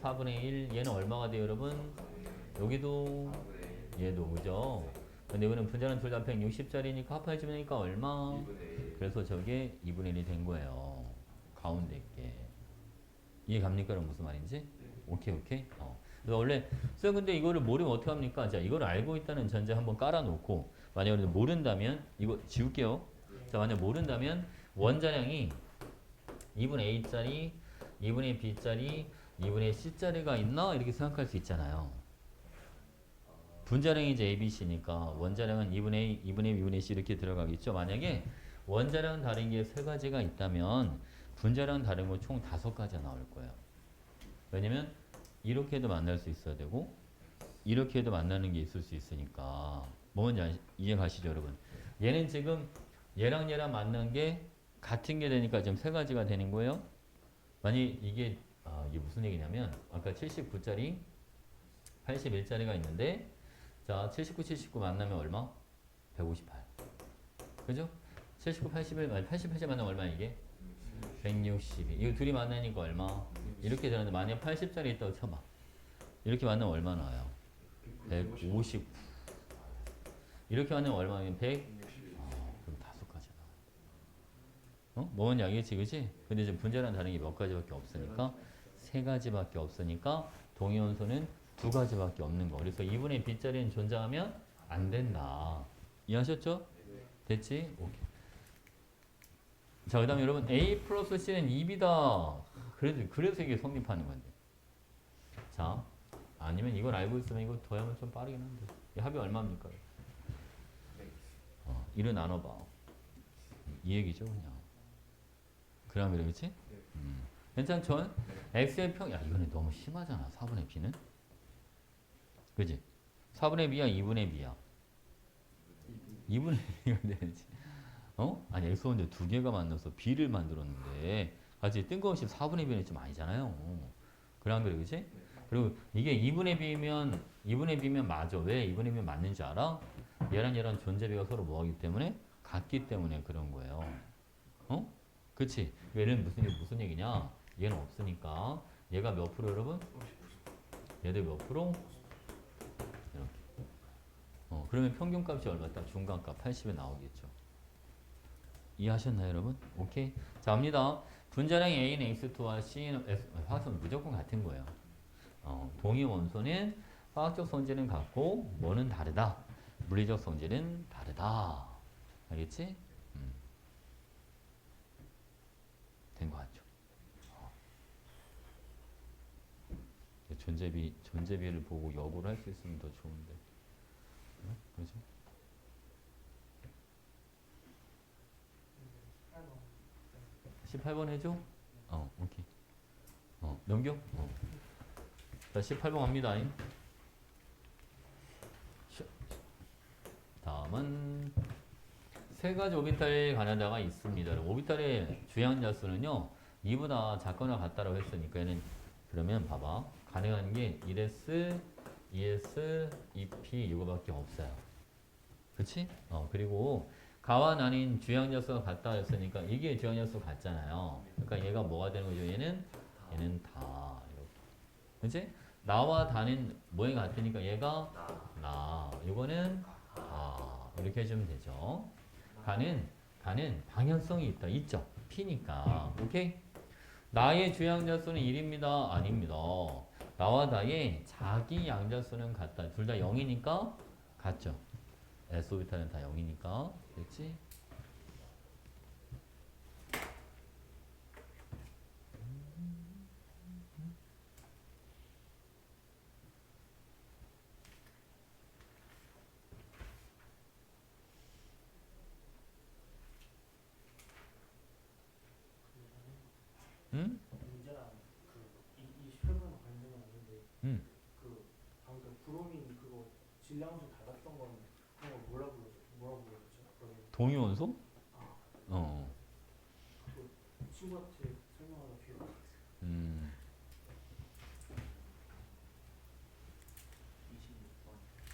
4분의 1. 얘는 얼마가 돼요, 여러분? 여기도 얘도 그죠? 근데 이거는 분자는 둘 다 160짜리니까 합해주니까 얼마? 2분의 1. 그래서 저게 2분의 1이 된 거예요. 가운데 있게. 이해 갑니까? 그럼 무슨 말인지? 오케이, 오케이. 그래서 원래, 쌤 근데 이거를 모르면 어떻게 합니까? 자, 이걸 알고 있다는 전제 한번 깔아놓고, 만약에 모른다면, 이거 지울게요. 자, 만약 모른다면, 원자량이 2분의 A짜리, 2분의 B짜리, 2분의 C짜리가 있나? 이렇게 생각할 수 있잖아요. 분자량이 이제 ABC니까 원자량은 2분의 A, 2분의 B, 2분의 C 이렇게 들어가겠죠. 만약에 원자량은 다른 게 세 가지가 있다면 분자량은 다른 거 총 5가지가 나올 거예요. 왜냐면 이렇게 해도 만날 수 있어야 되고 이렇게 해도 만나는 게 있을 수 있으니까 뭔지 이해 가시죠, 여러분? 얘는 지금 얘랑 만난 게 같은 게 되니까 지금 세 가지가 되는 거예요. 만약 이게 이게 무슨 얘기냐면 아까 79짜리, 81짜리가 있는데 자, 79, 79 만나면 얼마? 158. 그죠? 79, 81, 88째 만나면 얼마 이게? 162. 이거 둘이 만나니까 얼마? 이렇게 되는데 만약 80짜리 있다고 쳐봐. 이렇게 만나면 얼마 나와요? 159. 이렇게 만나면 얼마면 100? 그럼 5가지 나와요. 뭔 이야기지, 그지? 근데 지금 분자랑 다른 게 몇 가지밖에 없으니까 3가지밖에 없으니까 동위원소는 2가지밖에 없는 거. 그래서 2분의 B자리는 존재하면 안 된다. 이해하셨죠? 됐지? 오케이. 자, 그 다음에 여러분 A 플러스 C는 2B다. 그래서 이게 성립하는 건데. 자, 아니면 이걸 알고 있으면 이거 더하면 좀 빠르긴 한데. 이 합이 얼마입니까? 1을 나눠봐. 이 얘기죠, 그냥. 그러면 그렇지? 괜찮죠? X의 평, 야, 이거는 너무 심하잖아. 4분의 B는. 그지? 4분의 B야, 2분의 B야. 2분의 B가 되지. 아니, X원데 2개가 만나서 B를 만들었는데, 같이 뜬금없이 4분의 B는 좀 아니잖아요. 그래, 안 그래, 그치? 그리고 이게 2분의 B면 맞아. 왜 2분의 B면 맞는지 알아? 얘랑 존재비가 서로 뭐하기 때문에? 같기 때문에 그런 거예요. 그치? 얘는 무슨 얘기냐? 얘는 없으니까. 얘가 몇 프로, 여러분? 얘들 몇 프로? 이렇게. 그러면 평균값이 얼마? 딱 중간값 80에 나오겠죠. 이해하셨나요, 여러분? 오케이. 자, 갑니다. 분자량이 A는 X2와 C는 화학성은 무조건 같은 거예요. 동위 원소는 화학적 성질은 같고 뭐는 다르다. 물리적 성질은 다르다. 알겠지? 된 거 같죠? 존재비를 보고 역으로 할 수 있으면 더 좋은데. 그죠? 18번 해줘? 오케이. 넘겨? 자, 18번 갑니다. 다음은 세 가지 오비탈 가나다가 있습니다. 오비탈의 주양자수는요, 2보다 작거나 같다라고 했으니까 얘는 그러면 봐봐. 가능한 게 1s, 2s, 2p 이거밖에 없어요. 그치? 그리고 가와 난인 주양자수가 같다 했으니까 이게 주양자수 같잖아요. 그러니까 얘가 뭐가 되는 거죠? 얘는 다 이렇게. 그치? 나와 다는 뭐에 같으니까 얘가 나. 이거는 이렇게 해주면 되죠. 가는 방향성이 있죠. p니까. 오케이? 나의 주양자수는 1입니다. 아닙니다. 나와 나의 자기 양자수는 같다. 둘 다 0이니까 같죠. S 오비탈은 다 0이니까. 됐지? 응? 문제랑 이 18번은 관련은 없는데 응. 그 방금 브로민 그거 질량수 닮았던 거는 그거 뭐라 불렀죠? 그러면 동위원소? 어. 그 친구한테 설명하다 기억.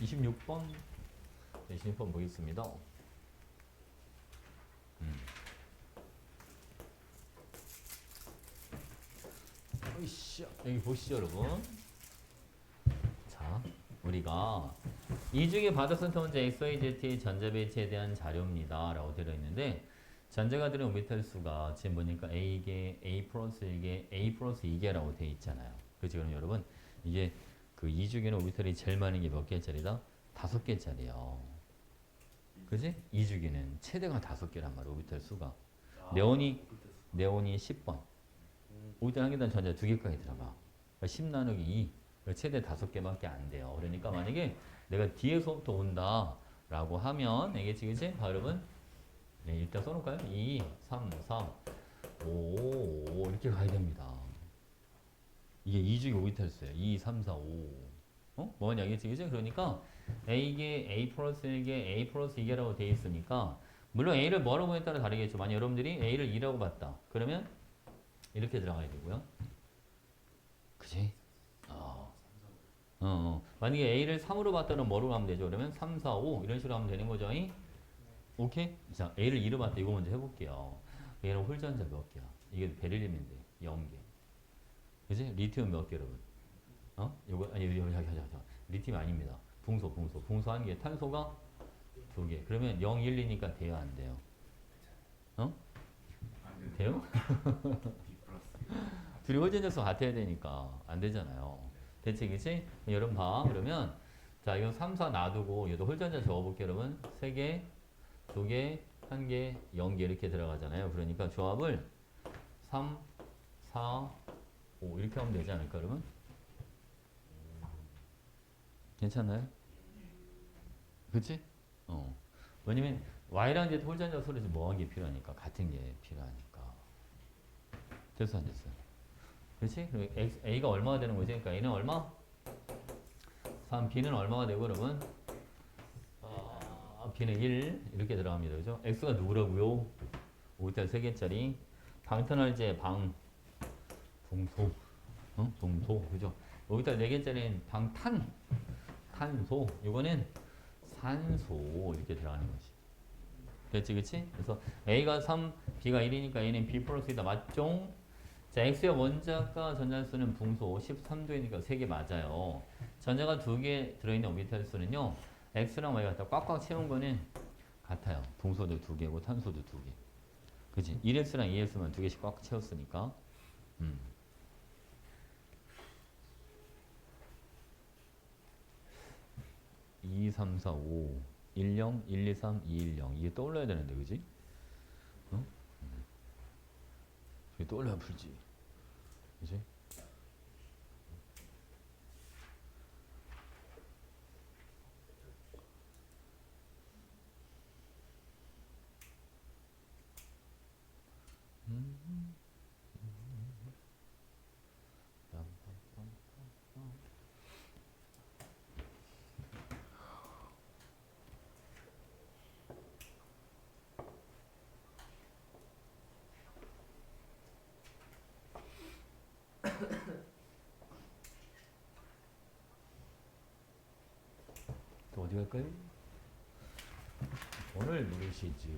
26번. 26번 보겠습니다. 으쌰. 여기 보시죠, 여러분. 자, 우리가 이 중에 받았던 문제 XYZ의 전자 배치에 대한 자료입니다. 라고 되어 있는데 전자가 들은 오비탈 수가 지금 보니까 A개, A 플러스 1개, A 플러스 2개라고 되어 있잖아요. 그렇지? 그럼 여러분 이게 그 2주기는 오비탈이 제일 많은 게 몇 개짜리다? 5개짜리요. 그지? 2주기는 최대가 5개란 말이야. 오비탈 수가. 네온이 10번. 오비탈 한 개당 전자 2개까지 들어가. 그러니까 10 나누기 2. 최대 5개밖에 안 돼요. 그러니까 만약에 내가 뒤에서부터 온다 라고 하면 알겠지? 그치? 자, 여러분 네, 일단 써놓을까요? 2, 3, 4, 5 이렇게 가야 됩니다. 이게 2주기 오비탈수예요. 2, 3, 4, 5 뭐냐 알겠지? 그치? 그러니까 A개, A 플러스 1개, A 플러스 2개라고 돼 있으니까 물론 A를 뭐라고 보냐에 따라 다르겠죠. 만약 여러분들이 A를 2라고 봤다. 그러면 이렇게 들어가야 되고요. 그치? 만약에 A를 3으로 봤다면 뭐로 하면 되죠? 그러면 3, 4, 5 이런 식으로 하면 되는 거죠. 오케이? 자, A를 2로 봤다. 이거 먼저 해볼게요. 얘는 홀전자 몇 개야? 이게 베릴륨인데 0개. 그치? 리튬은 몇 개, 여러분? 요거 아니 리튬이 아닙니다. 붕소 1개, 탄소가 2개. 그러면 0, 1, 2니까 돼요, 안 돼요? 안 돼요? B 플러스. 둘이 홀전자수 같아야 되니까 안 되잖아요. 대체 그치? 여러분 봐. 그러면 자 이건 3, 4 놔두고 얘도 홀전자 적어볼게요. 여러분 3개, 2개, 1개, 0개 이렇게 들어가잖아요. 그러니까 조합을 3, 4, 5 이렇게 하면 되지 않을까 여러분? 괜찮나요? 그치? 왜냐면 Y랑 Z 홀전자 소리에서 뭐한 게 필요하니까 같은 게 필요하니까. 됐어 안 됐어? 그렇지? 그럼 A가 얼마가 되는 거지? 그러니까 A는 얼마? 3, B는 얼마가 되고 여러분? B는 1 이렇게 들어갑니다. 그죠? X가 누구라고요? 오비탈 3개짜리 방탄할제 봉소 봉소 그죠? 오비탈 4개짜리는 탄소 이거는 산소 이렇게 들어가는 거지. 됐지 그치? 그래서 A가 3, B가 1이니까 A는 B 플러스이다. 맞죠? 자, X의 원자가 전자수는 붕소 13도이니까 3개 맞아요. 전자가 2개 들어있는 오비탈 수는요. X랑 Y가 다 꽉꽉 채운 거는 같아요. 붕소도 2개고 탄소도 2개. 그치? 1X랑 2X만 2개씩 꽉 채웠으니까. 2, 3, 4, 5, 1, 0, 1, 2, 3, 2, 1, 0 이게 떠올라야 되는데 그지? 이게 떠올려야 풀지 그지? 또 어디 갈까요? 오늘 누르시지요.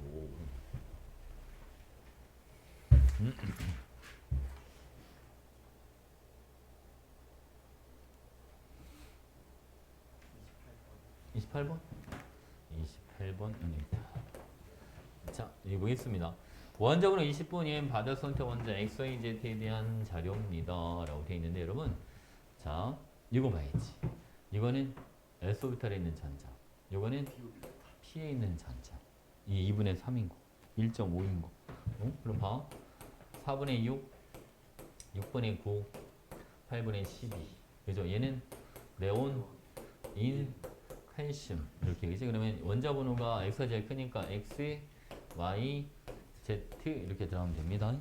28번? 28번입니다. 자, 여기 보겠습니다. 원자번호 20번이 받아 선택 원자 XYZ에 대한 자료입니다. 라고 되어 있는데 여러분 자, 이거 봐야지. 이거는 S오비탈에 있는 전자. 이거는 P에 있는 전자. 이 2분의 3인 거. 1.5인 거. 그럼 봐. 4분의 6, 6분의 9, 8분의 12. 그죠? 얘는 네온, 인, 칼슘. 이렇게. 그지? 그러면 원자 번호가 X가 제일 크니까 X, Y, Z 이렇게 들어가면 됩니다.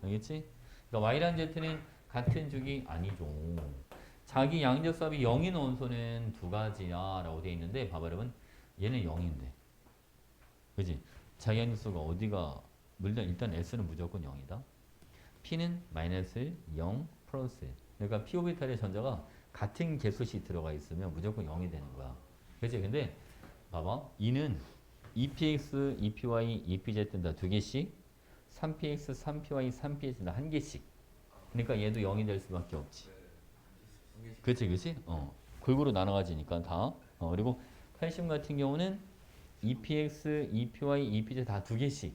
알겠지? 그러니까 Y랑 Z는 같은 주기 아니죠. 자기 양적수합이 0인 원소는 2가지야 라고 되어 있는데 봐봐 여러분 얘는 0인데 그지? 자기 양적수가 어디가 일단 S는 무조건 0이다. P는 마이너스 1, 0, 플러스 1. 그러니까 P 오비탈의 전자가 같은 개수씩 들어가 있으면 무조건 0이 되는 거야. 그치? 근데 봐봐 2는 EPX, EPY, EPZ는 다 2개씩 3PX, 3PY, 3PZ 다 1개씩 그러니까 얘도 0이 될 수밖에 없지. 네. 그치, 그치? 골고루 나눠가지니까 다. 그리고 칼슘 같은 경우는 EPX, EPY, EPZ 다 두 개씩.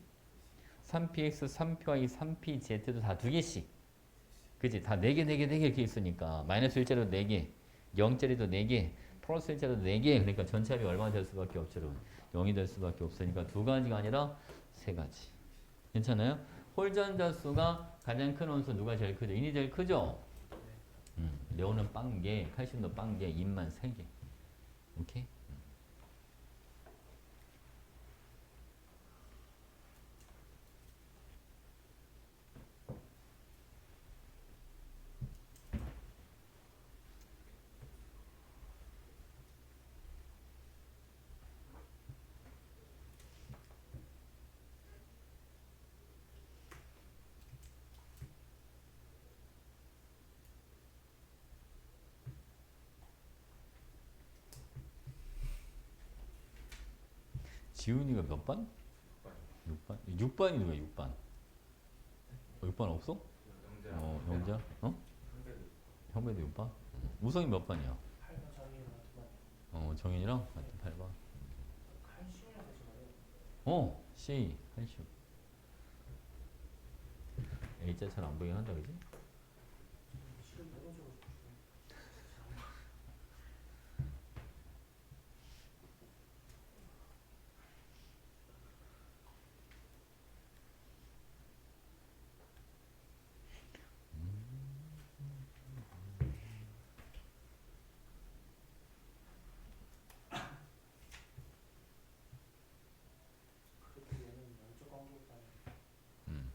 3PX, 3PY, 3PZ도 다 두 개씩. 그치? 다 4개, 4개, 4개 이렇게 있으니까. 마이너스 1자리도 4개, 0자리도 4개, 플러스 1자리도 4개. 그러니까 전체 합이 얼마 될 수밖에 없죠, 여러분? 0이 될 수밖에 없으니까 두 가지가 아니라 세 가지. 괜찮아요? 홀전자 수가 가장 큰 원소 누가 제일 크죠? 인이 제일 크죠? 레오는 빵개, 칼슘도 빵개, 인만 3개. 오케이? 지훈이가 몇 반? 6반? 6반이 누가 6반? 6반 없어? 영재. 영자? 형배도 6반? 우성이 몇 반이야? 8번 정의는 같은 반. 정현이랑 같은 8반. 칼슘이라서 제가 C, 칼슘. A자 잘 안 보이긴 한다, 그지? 실험 해가지고 그래도 얘는 양쪽 관계가 음,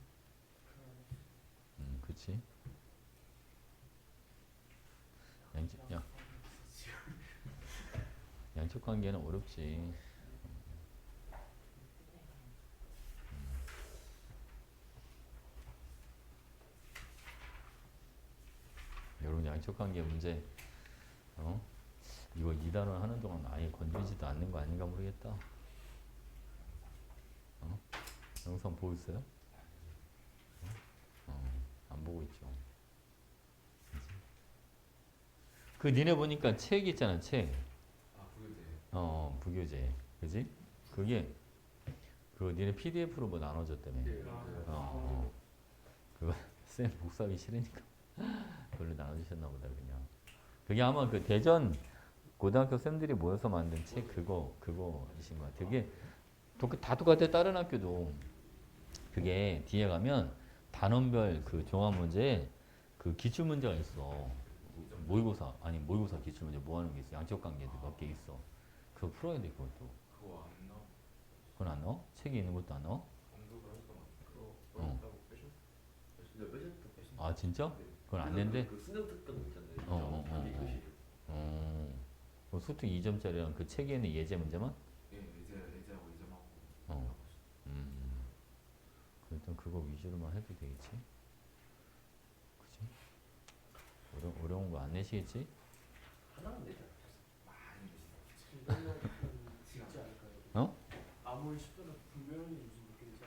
그치. 양쪽 관계는 어렵지. 여러분 양쪽 관계 문제, 이거 2단원 하는 동안 아예 건드리지도 않는 거 아닌가 모르겠다. 영상 보고 있어요? 안 보고 있죠. 그치? 그 니네 보니까 책 있잖아, 책. 부교재. 부교재. 그지? 그게 그거 니네 PDF로 뭐 나눠줬다며. 네. 그거 쌤 복사하기 싫으니까 그걸로 나눠주셨나 보다 그냥. 그게 아마 그 대전 고등학교 쌤들이 모여서 만든 책 그거이신 것 같아. 그게 다 똑같아. 다른 학교도 그게 뒤에 가면 단원별 그 종합 문제에 그 기출 문제가 있어. 모의고사 기출 문제 뭐 하는 게 있어. 양적 관계도 몇 개 있어. 그거 풀어야 돼 그것도. 그거 안 나와. 그건 안 넣어? 책에 있는 것도 안 넣어? 공부를 하니까 막 그거 어렵다고 빼셨? 근데 빼셨다 빼셨. 아 진짜? 그건 안 낸대? 그 수능 특강 있잖아요. 어. 이것이 그 수특 2점짜리랑 그 책에 있는 예제 문제만? 예, 예제하고 이점하고. 어. 일단 그거 위주로만 해도 되겠지? 그치? 어려운 거 안 내시겠지? 하나는 내자. 많이 드시다. 분별력은 있지 않을까요? 어? 아무리 10분은 분별력이 무슨 느끼지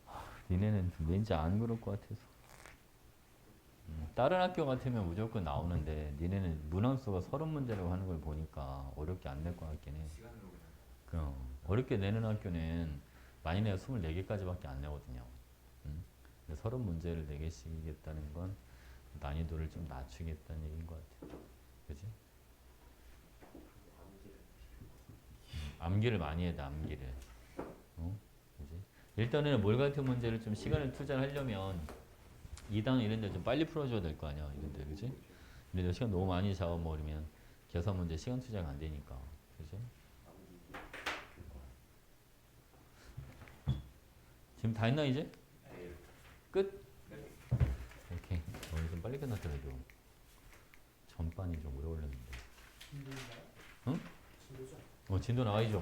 않을까요? 니네는 좀 왠지 안 그럴 것 같아서. 다른 학교 같으면 무조건 나오는데 니네는 문항수가 30문제라고 하는 걸 보니까 어렵게 안 낼 것 같긴 해. 시간으로 그냥. 어렵게 내는 학교는 많이 내야 24개까지밖에 안 내거든요. 근데 30문제를 4개씩 이겠다는 건 난이도를 좀 낮추겠다는 얘기인 것 같아. 그지? 암기를 많이 해야 돼, 암기를. 그지? 일단은 뭘 같은 문제를 좀 시간을 투자하려면 2단 이런 데 좀 빨리 풀어줘야 될 거 아니야, 이런 데, 그지? 이런 데 시간 너무 많이 잡아먹으면 계산 문제 시간 투자가 안 되니까. 그지? 지금 다 했나, 이제? 끝? 오케이. 오늘 좀 빨리 끝났더라도. 전반이 좀 오래 걸렸는데. 진도인가요? 응? 진도죠? 진도 나와야죠.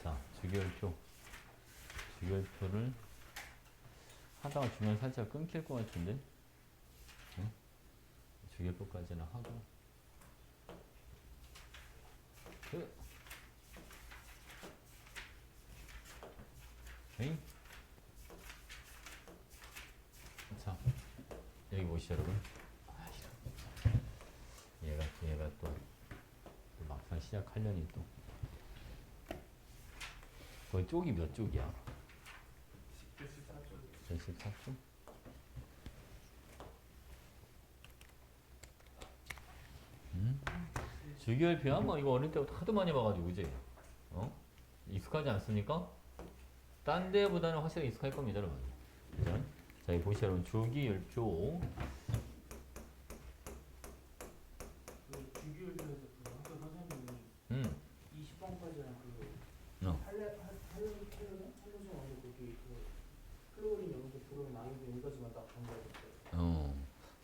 자, 주기율표. 주기율표를 하다가 중간에 살짝 끊길 것 같은데. 응? 주기율표까지는 하고. 오케이. 알겠죠, 여러분? 아, 얘가 또 막상 시작하려니 또. 거기 쪽이 몇 쪽이야? 14초. 14쪽? 주기율표야? 뭐 이거 어릴 때부터 하도 많이 봐가지고 그지? 어? 익숙하지 않습니까? 딴 데보다는 확실히 익숙할 겁니다, 여러분. 그죠? 자, 여기 보시죠, 여러분. 주기율표. 그 주기율표에서 그 학교 선생님이 음. 20번까지랑 그 어. 할로전 어느 거기 그 클로린 연구 프로그램 아이디 여기까지만 딱 간거였어요.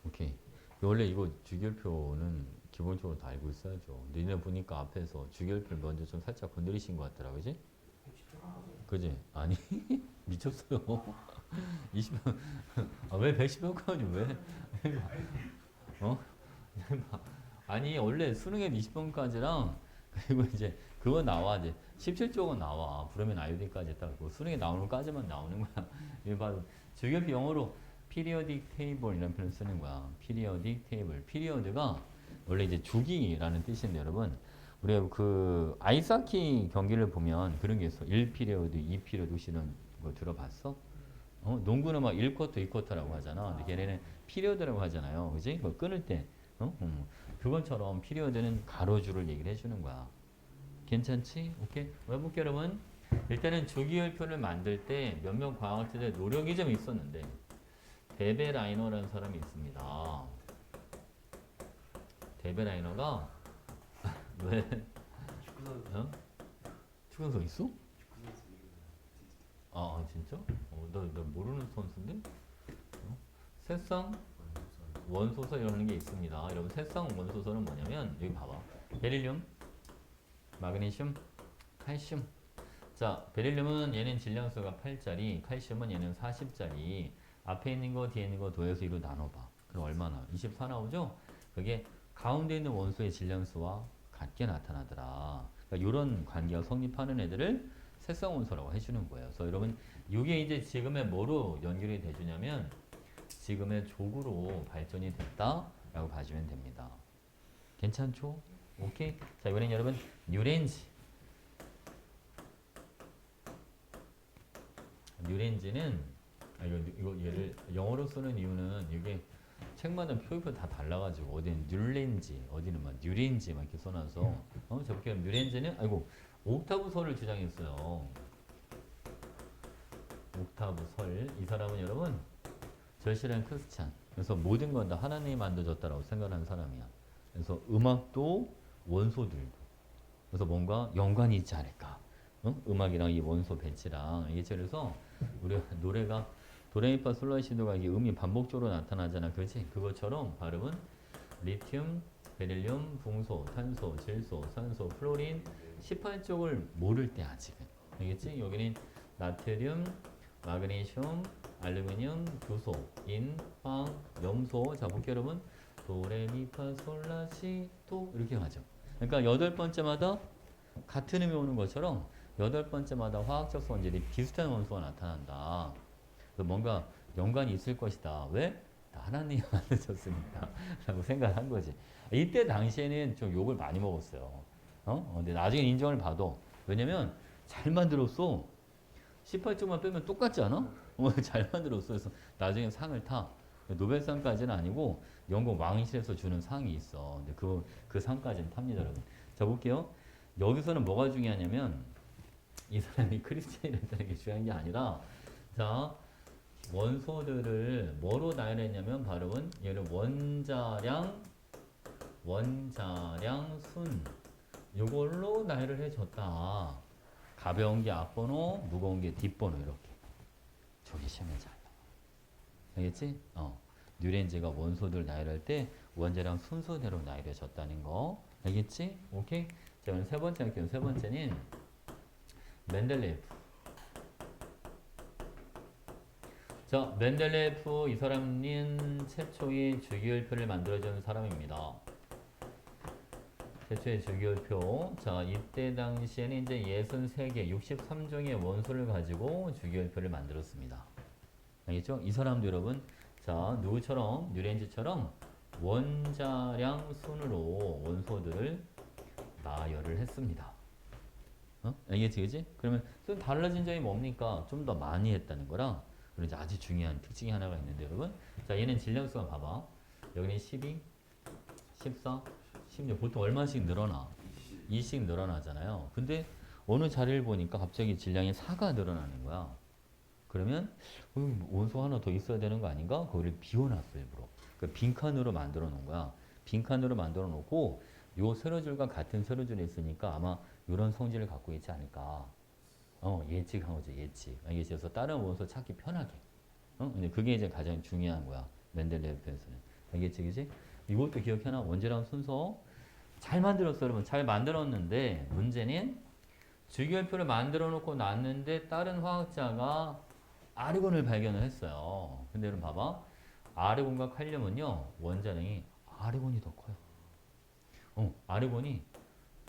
오케이. 원래 이거 주기율표는 기본적으로 다 알고 있어야죠. 니네 보니까 앞에서 주기율표를 먼저 좀 살짝 건드리신 것 같더라, 그지? 110번까지. 그지? 아니, 미쳤어요. 20번, 왜 110번까지 왜? 어? 아니, 원래 수능에 20번까지랑, 그리고 이제, 그거 나와, 이제, 17쪽은 나와. 부르면 아이오딘까지 딱, 뭐 수능에 나오는 것까지만 나오는 거야. 이거 바로, 주기율표 영어로 periodic table 이라는 표현을 쓰는 거야. periodic table. period가 원래 이제 주기라는 뜻인데, 여러분. 우리가 그 아이스하키 경기를 보면 그런 게 있어. 1피리어드, 2피리어드 혹시 이런 거 들어봤어? 농구는 막 1쿼터, 2쿼터라고 하잖아. 근데 걔네는 피리어드라고 하잖아요. 그지? 그거 끊을 때. 그것처럼 피리어드는 가로줄을 얘기를 해주는 거야. 괜찮지? 오케이? 해볼게요, 여러분. 일단은 주기율표를 만들 때 몇몇 과학자들의 노력이 좀 있었는데 데베라이너라는 사람이 있습니다. 데베라이너가 왜? 축구 선수. 어? 축구 선수 있어? 축구 선수 이름은 아 진짜? 나 모르는 선수인데? 새쌍 원소설 이라는 게 있습니다. 여러분 새쌍 원소설은 뭐냐면 여기 봐봐. 베릴륨, 마그네슘, 칼슘. 자, 베릴륨은 얘는 질량수가 8짜리, 칼슘은 얘는 40짜리. 앞에 있는 거 뒤에 있는 거 더해서 2로 나눠봐. 그럼 얼마나? 24 나오죠? 그게 가운데 있는 원소의 질량수와 같게 나타나더라. 그러니까 이런 관계가 성립하는 애들을 새쌍원소라고 해주는 거예요. 그래서 여러분 이게 이제 지금의 뭐로 연결이 돼주냐면 지금의 족으로 발전이 됐다라고 봐주면 됩니다. 괜찮죠? 오케이. 자 이번엔 여러분 뉴렌지. 뉴렌지는 이거 얘를 영어로 쓰는 이유는 이게 책마다 표기표 다 달라가지고 어디는 뉴렌지, 어디는 막 뉴렌지 막 이렇게 써놔서 저렇게 뉴렌지는 옥타브설을 주장했어요. 옥타브설. 이 사람은 여러분 절실한 크리스찬. 그래서 모든 건 다 하나님이 만들어졌다라고 생각하는 사람이야. 그래서 음악도 원소들도. 그래서 뭔가 연관이 있지 않을까. 음악이랑 이 원소 배치랑 이게 그래서 우리가 노래가 도레미파 솔라시도가 이게 음이 반복적으로 나타나잖아. 그렇지? 그것처럼 발음은 리튬, 베릴륨, 붕소, 탄소, 질소, 산소, 플로린 18쪽을 모를 때 아직은. 알겠지? 여기는 나트륨, 마그네슘, 알루미늄, 교소, 인, 황, 염소. 자, 볼게요, 여러분. 도레미파 솔라시도 이렇게 가죠. 그러니까 8번째마다 같은 음이 오는 것처럼 8번째마다 화학적 성질이 비슷한 원소가 나타난다. 뭔가 연관이 있을 것이다. 왜? 하나님이 만드셨으니까 라고 생각한 거지. 이때 당시에는 좀 욕을 많이 먹었어요. 근데 나중에 인정을 봐도 왜냐면 잘 만들었어. 18쪽만 빼면 똑같지 않아? 잘 만들었어. 그래서 나중에 상을 타. 노벨상까지는 아니고 영국 왕실에서 주는 상이 있어. 근데 그 상까지는 탑니다, 여러분. 자, 볼게요. 여기서는 뭐가 중요하냐면 이 사람이 크리스찬이라는 게 중요한 게 아니라 자, 원소들을 뭐로 나열했냐면 발음은 얘를 원자량, 순 이걸로 나열을 해줬다. 가벼운 게 앞번호, 무거운 게 뒷번호 이렇게. 저게 시험에 잘 나와. 알겠지? 뉴렌지가 원소들 나열할 때 원자량 순서대로 나열해줬다는 거. 알겠지? 오케이? 자, 그럼 세 번째 할게요. 세 번째는 멘델레예프. 자, 멘델레예프 이 사람은 최초의 주기율표를 만들어준 사람입니다. 최초의 주기율표. 자, 이때 당시에는 이제 63개, 63종의 원소를 가지고 주기율표를 만들었습니다. 알겠죠? 이 사람도 여러분 자, 누구처럼? 뉴렌즈처럼 원자량 순으로 원소들을 나열을 했습니다. 알겠지, 그지? 그러면 좀 달라진 점이 뭡니까? 좀 더 많이 했다는 거라. 그리고 이제 아주 중요한 특징이 하나가 있는데, 여러분. 자, 얘는 질량수가 봐봐. 여기는 12, 14, 16. 보통 얼마씩 늘어나? 2씩 늘어나잖아요. 근데 어느 자리를 보니까 갑자기 질량이 4가 늘어나는 거야. 그러면 원소 하나 더 있어야 되는 거 아닌가? 거기를 비워놨어, 일부러. 그러니까 빈칸으로 만들어 놓은 거야. 빈칸으로 만들어 놓고 요 세로줄과 같은 세로줄에 있으니까 아마 이런 성질을 갖고 있지 않을까. 예측한 거죠, 예측. 알겠지? 그래서 다른 원소 찾기 편하게. 근데 그게 이제 가장 중요한 거야. 멘델레예프에서는. 알겠지, 그지? 이것도 기억해놔. 원자량 순서 잘 만들었어, 여러분. 잘 만들었는데 문제는 주기율표를 만들어 놓고 놨는데 다른 화학자가 아르곤을 발견을 했어요. 근데 여러분 봐봐. 아르곤과 칼륨은요, 원자량이 아르곤이 더 커요. 아르곤이,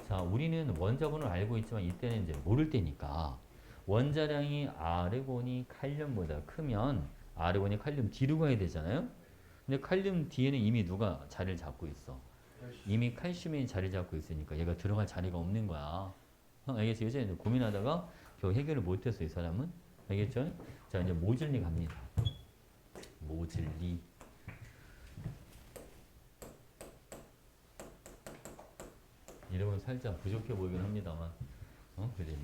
자, 우리는 원자번호를 알고 있지만 이때는 이제 모를 때니까 원자량이 아르곤이 칼륨보다 크면 아르곤이 칼륨 뒤로 가야 되잖아요. 근데 칼륨 뒤에는 이미 누가 자리를 잡고 있어. 이미 칼슘이 자리 잡고 있으니까 얘가 들어갈 자리가 없는 거야. 알겠지? 이제 고민하다가 겨우 해결을 못했어, 이 사람은. 알겠죠? 자, 이제 모즐리 갑니다. 모즐리. 이름은 살짝 부족해 보이긴 합니다만, 그래,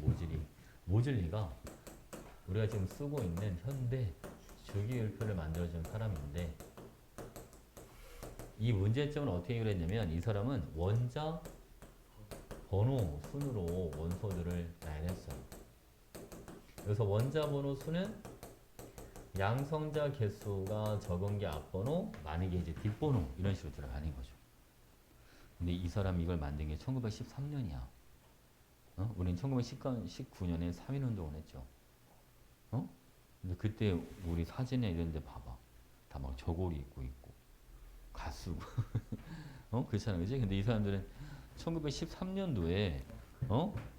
모즐리가 우리가 지금 쓰고 있는 현대 주기율표를 만들어준 사람인데, 이 문제점은 어떻게 해결했냐면, 이 사람은 원자 번호 순으로 원소들을 나열했어요. 그래서 원자 번호 수는 양성자 개수가 적은 게 앞번호, 많은 게 이제 뒷번호, 이런 식으로 들어가는 거죠. 근데 이 사람이 이걸 만든 게 1913년이야. 우리는 1919년에 3.1운동을 했죠. 근데 그때 우리 사진에 이런 데 봐봐. 다 막 저고리 입고 있고, 가수고. 그렇잖아, 그지? 근데 이 사람들은 1913년도에,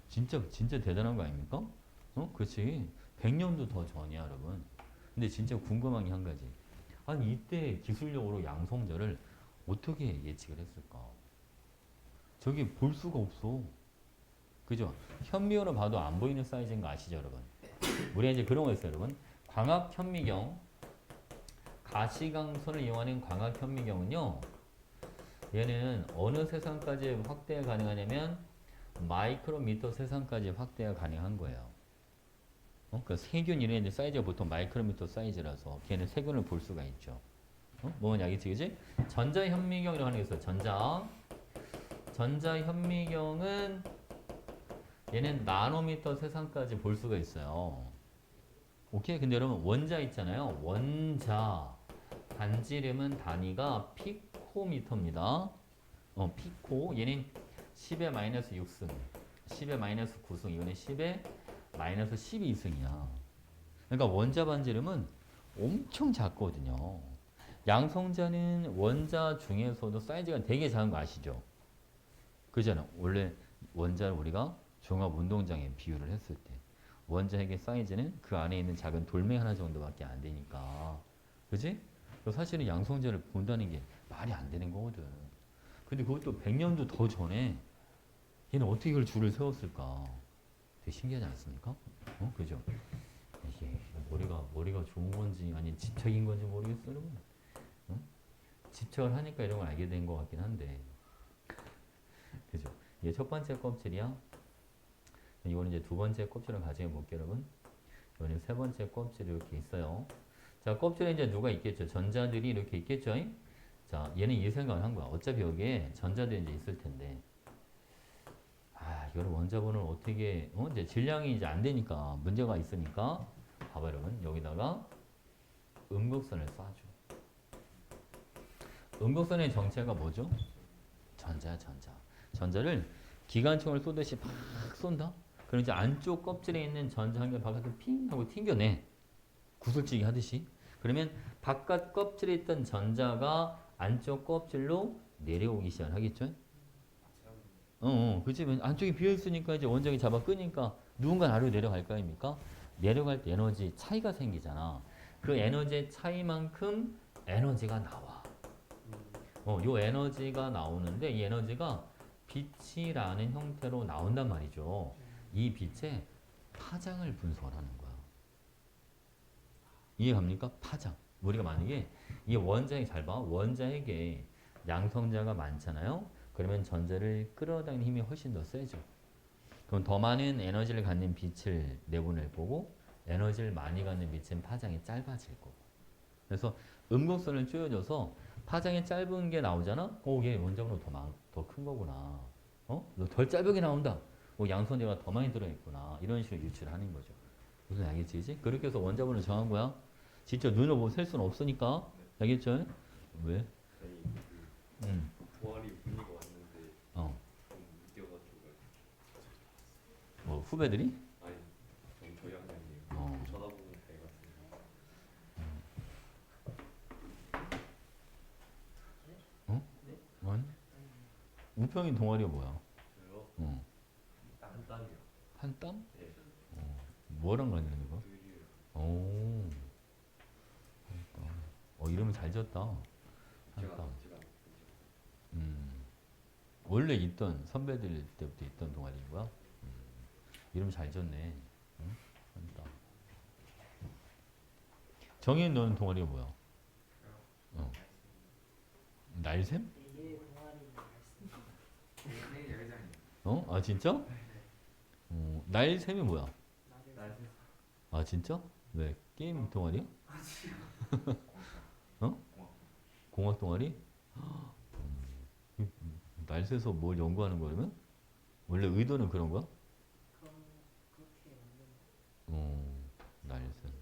진짜 대단한 거 아닙니까? 그렇지. 100년도 더 전이야, 여러분. 근데 진짜 궁금한 게 한 가지. 아니, 이때 기술력으로 양성자를 어떻게 예측을 했을까? 저게 볼 수가 없어. 그죠? 현미경으로 봐도 안 보이는 사이즈인 거 아시죠, 여러분? 우리가 이제 그런 거 있어요, 여러분. 광학 현미경, 가시광선을 이용하는 광학 현미경은요, 얘는 어느 세상까지 확대가 가능하냐면 마이크로미터 세상까지 확대가 가능한 거예요. 그 세균 이런 애들 사이즈가 보통 마이크로미터 사이즈라서 걔는 세균을 볼 수가 있죠. 뭐냐, 알겠지, 그지? 전자현미경이라고 하는 게 있어요. 전자현미경은 얘는 나노미터 세상까지 볼 수가 있어요. 오케이? 근데 여러분 원자 있잖아요. 원자 단지 이름은 단위가 피코미터입니다. 피코. 얘는 10의 마이너스 6승, 10의 마이너스 9승, 이거는 10의 마이너스 12승이야. 그러니까 원자 반지름은 엄청 작거든요. 양성자는 원자 중에서도 사이즈가 되게 작은 거 아시죠? 그잖아. 원래 원자를 우리가 종합운동장에 비유를 했을 때 원자핵의 사이즈는 그 안에 있는 작은 돌멩이 하나 정도밖에 안 되니까, 그지? 사실은 양성자를 본다는 게 말이 안 되는 거거든. 근데 그것도 100년도 더 전에 얘는 어떻게 이걸 줄을 세웠을까? 되게 신기하지 않습니까? 그죠? 이게 머리가 좋은 건지 아니면 집착인 건지 모르겠어요, 여러분. 집착을 하니까 이런 걸 알게 된 것 같긴 한데, 그죠? 이게 첫 번째 껍질이야. 이거는 이제 두 번째 껍질을 가지고 볼게요, 여러분. 이거는 세 번째 껍질이 이렇게 있어요. 자, 껍질에 이제 누가 있겠죠? 전자들이 이렇게 있겠죠? 자, 얘는 이 생각을 한 거야. 어차피 여기에 전자들이 이제 있을 텐데, 이걸 원자번호를 어떻게, 이제 질량이 이제 안 되니까, 문제가 있으니까, 봐봐, 여러분. 여기다가 음극선을 쏴줘. 음극선의 정체가 뭐죠? 전자야, 전자. 전자를 기관총을 쏘듯이 막 쏜다? 그럼 이제 안쪽 껍질에 있는 전자 한 개 바깥으로 핑 하고 튕겨내. 구슬치기 하듯이. 그러면 바깥 껍질에 있던 전자가 안쪽 껍질로 내려오기 시작하겠죠? 그치? 안쪽이 비어있으니까 이제 원자기 잡아 끄니까 누군가 아래로 내려갈 거 아닙니까? 내려갈 때 에너지 차이가 생기잖아. 그 에너지의 차이만큼 에너지가 나와. 요 에너지가 나오는데 이 에너지가 빛이라는 형태로 나온단 말이죠. 이 빛에 파장을 분석하는 거야. 이해갑니까? 파장. 우리가 만약에 이 원자핵 잘 봐. 원자핵에 양성자가 많잖아요. 그러면 전자를 끌어당기는 힘이 훨씬 더 세죠. 그럼 더 많은 에너지를 갖는 빛을 내보낼 거고 에너지를 많이 갖는 빛은 파장이 짧아질 거고. 그래서 음극선을 쪼여줘서 파장이 짧은 게 나오잖아? 얘 원자번호 더 큰 거구나. 덜 짧게 나온다. 양선자가 더 많이 들어있구나. 이런 식으로 유출하는 거죠. 무슨 알겠지? 그렇게 해서 원자번호를 정한 거야. 직접 눈으로 보고 셀 수는 없으니까. 알겠죠? 왜? 아니 응. 동아리 분위기가 왔는데 어. 좀 느껴가지고 뭐 후배들이? 아니 좀 저희 학년이 쳐다보는 애 같은. 아니? 우평이 동아리가 뭐야? 저요? 한 땀이요. 한 땀? 네. 뭐랑 관련된 거? 의류. 오. 한 땀. 이름을 잘 지었다. 한 제가 땀. 제가 원래 있던 선배들 때부터 있던 동아리인 거야? 이름 잘 지었네. 응? 한 땀. 정인 너는 동아리가 뭐야? 날샘? 이게 동아리 말씀. 네, 야외장님. 아 진짜? 날샘이 뭐야? 나를 아 진짜? 왜? 게임 동아리야? 공학 동아리? 날새서 뭘 연구하는 거라면? 원래 의도는 그런 거야? 그렇게 만든. 날샘.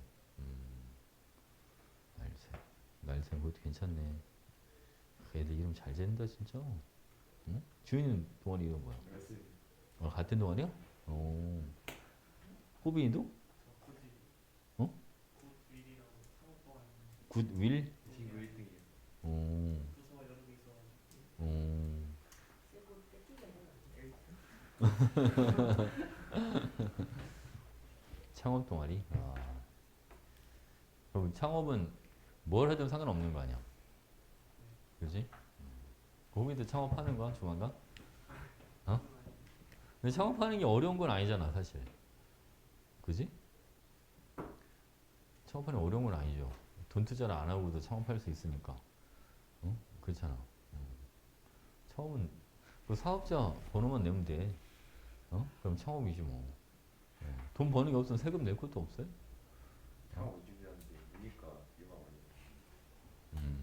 날샘. 날샘 그것도 괜찮네. 애들 이름 잘 짓는다 진짜. 응? 주인은 동아리 이름 뭐야? 같은 동아리야? 호빈이도? 저 어? 굿윌이라고 창업동아리 굿윌? 친구 1등이에요. 부서 여러 개 있어가지고. 세고 뺏기면 창업 동아리? 그럼 창업은 뭘 하든 상관없는 거 아니야? 그지? 거기도 창업하는 거야, 조만간? 근데 창업하는 게 어려운 건 아니잖아, 사실. 그지? 창업하는 게 어려운 건 아니죠. 돈 투자를 안 하고도 창업할 수 있으니까. 그렇잖아. 창업은 그 사업자 번호만 내면 돼. 그럼 창업이지 뭐. 돈 버는 게 없으면 세금 낼 것도 없어요? 창업 준비하는데 보니까 이거 많이.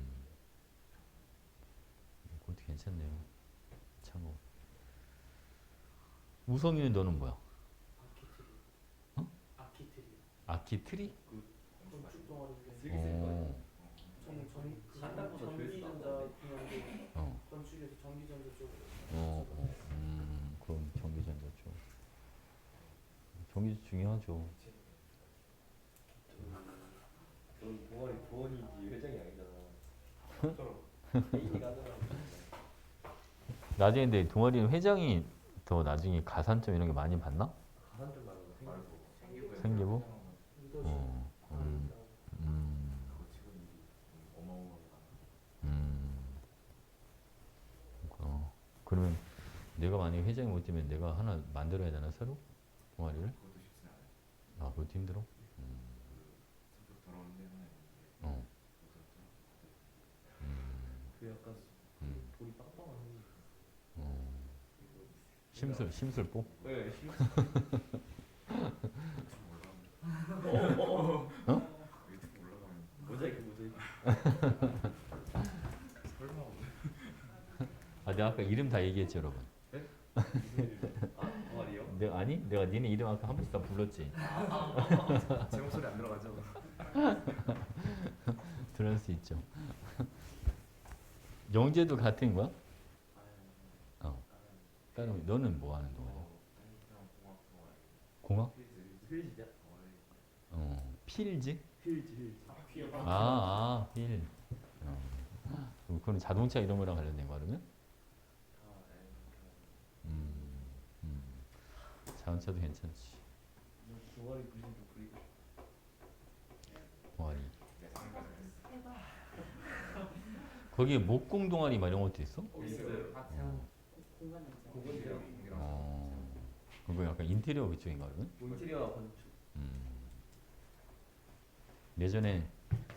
그것도 괜찮네요. 창업. 우성이는 너는 뭐야? 아키트리. 아키트리? 건축 동아리인데. 쓰기 센 전기전자 분야인데 어. 건축에서 전기전자 쪽으로. 그럼 전기전자 쪽. 전기 중요하죠. 넌 동아리 부원이지 회장이 아니잖아. 개인이 가능한. 나중에 근데 동아리는 회장이 더 나중에 가산점 이런 게 많이 받나? 가산점 말고 생기고. 생기부? 리더십. 그거 치고 일이 어마어마하게 많아. 그러면 내가 만약에 회장이 못 되면 내가 하나 만들어야 되나 새로? 동아리를? 그것도 쉽진 않아요. 그것도 힘들어? 성격 더러운 데는 어. 그 약간 돌이 빵빵한. 심술보? 네. 유튜브 올라가면 모자이크. 설마 내가 아까 이름 다 얘기했지 여러분. 동아리요? 내가 니네 이름 아까 한 번씩 다 불렀지. 제 목소리 안 들어가죠? 들을 수 있죠. 영재도 같은 거야? 다른 너는 뭐 하는 동아리야? 그냥 공학 동아리. 공학? 필지야? 필즈? 필지. 필. 필. 그건 자동차 이런 거랑 관련된 거 그러면? 자동차도 괜찮지. 동아리 그림 좀 그리고. 동아리. 네, 상까지 했어. 거기에 목공 동아리 막 이런 것도 있어? 있어요. 다 태양 공간 있죠. 공군이랑 그거 약간 인테리어 그쪽인가 그러면? 인테리어 건축. 예전에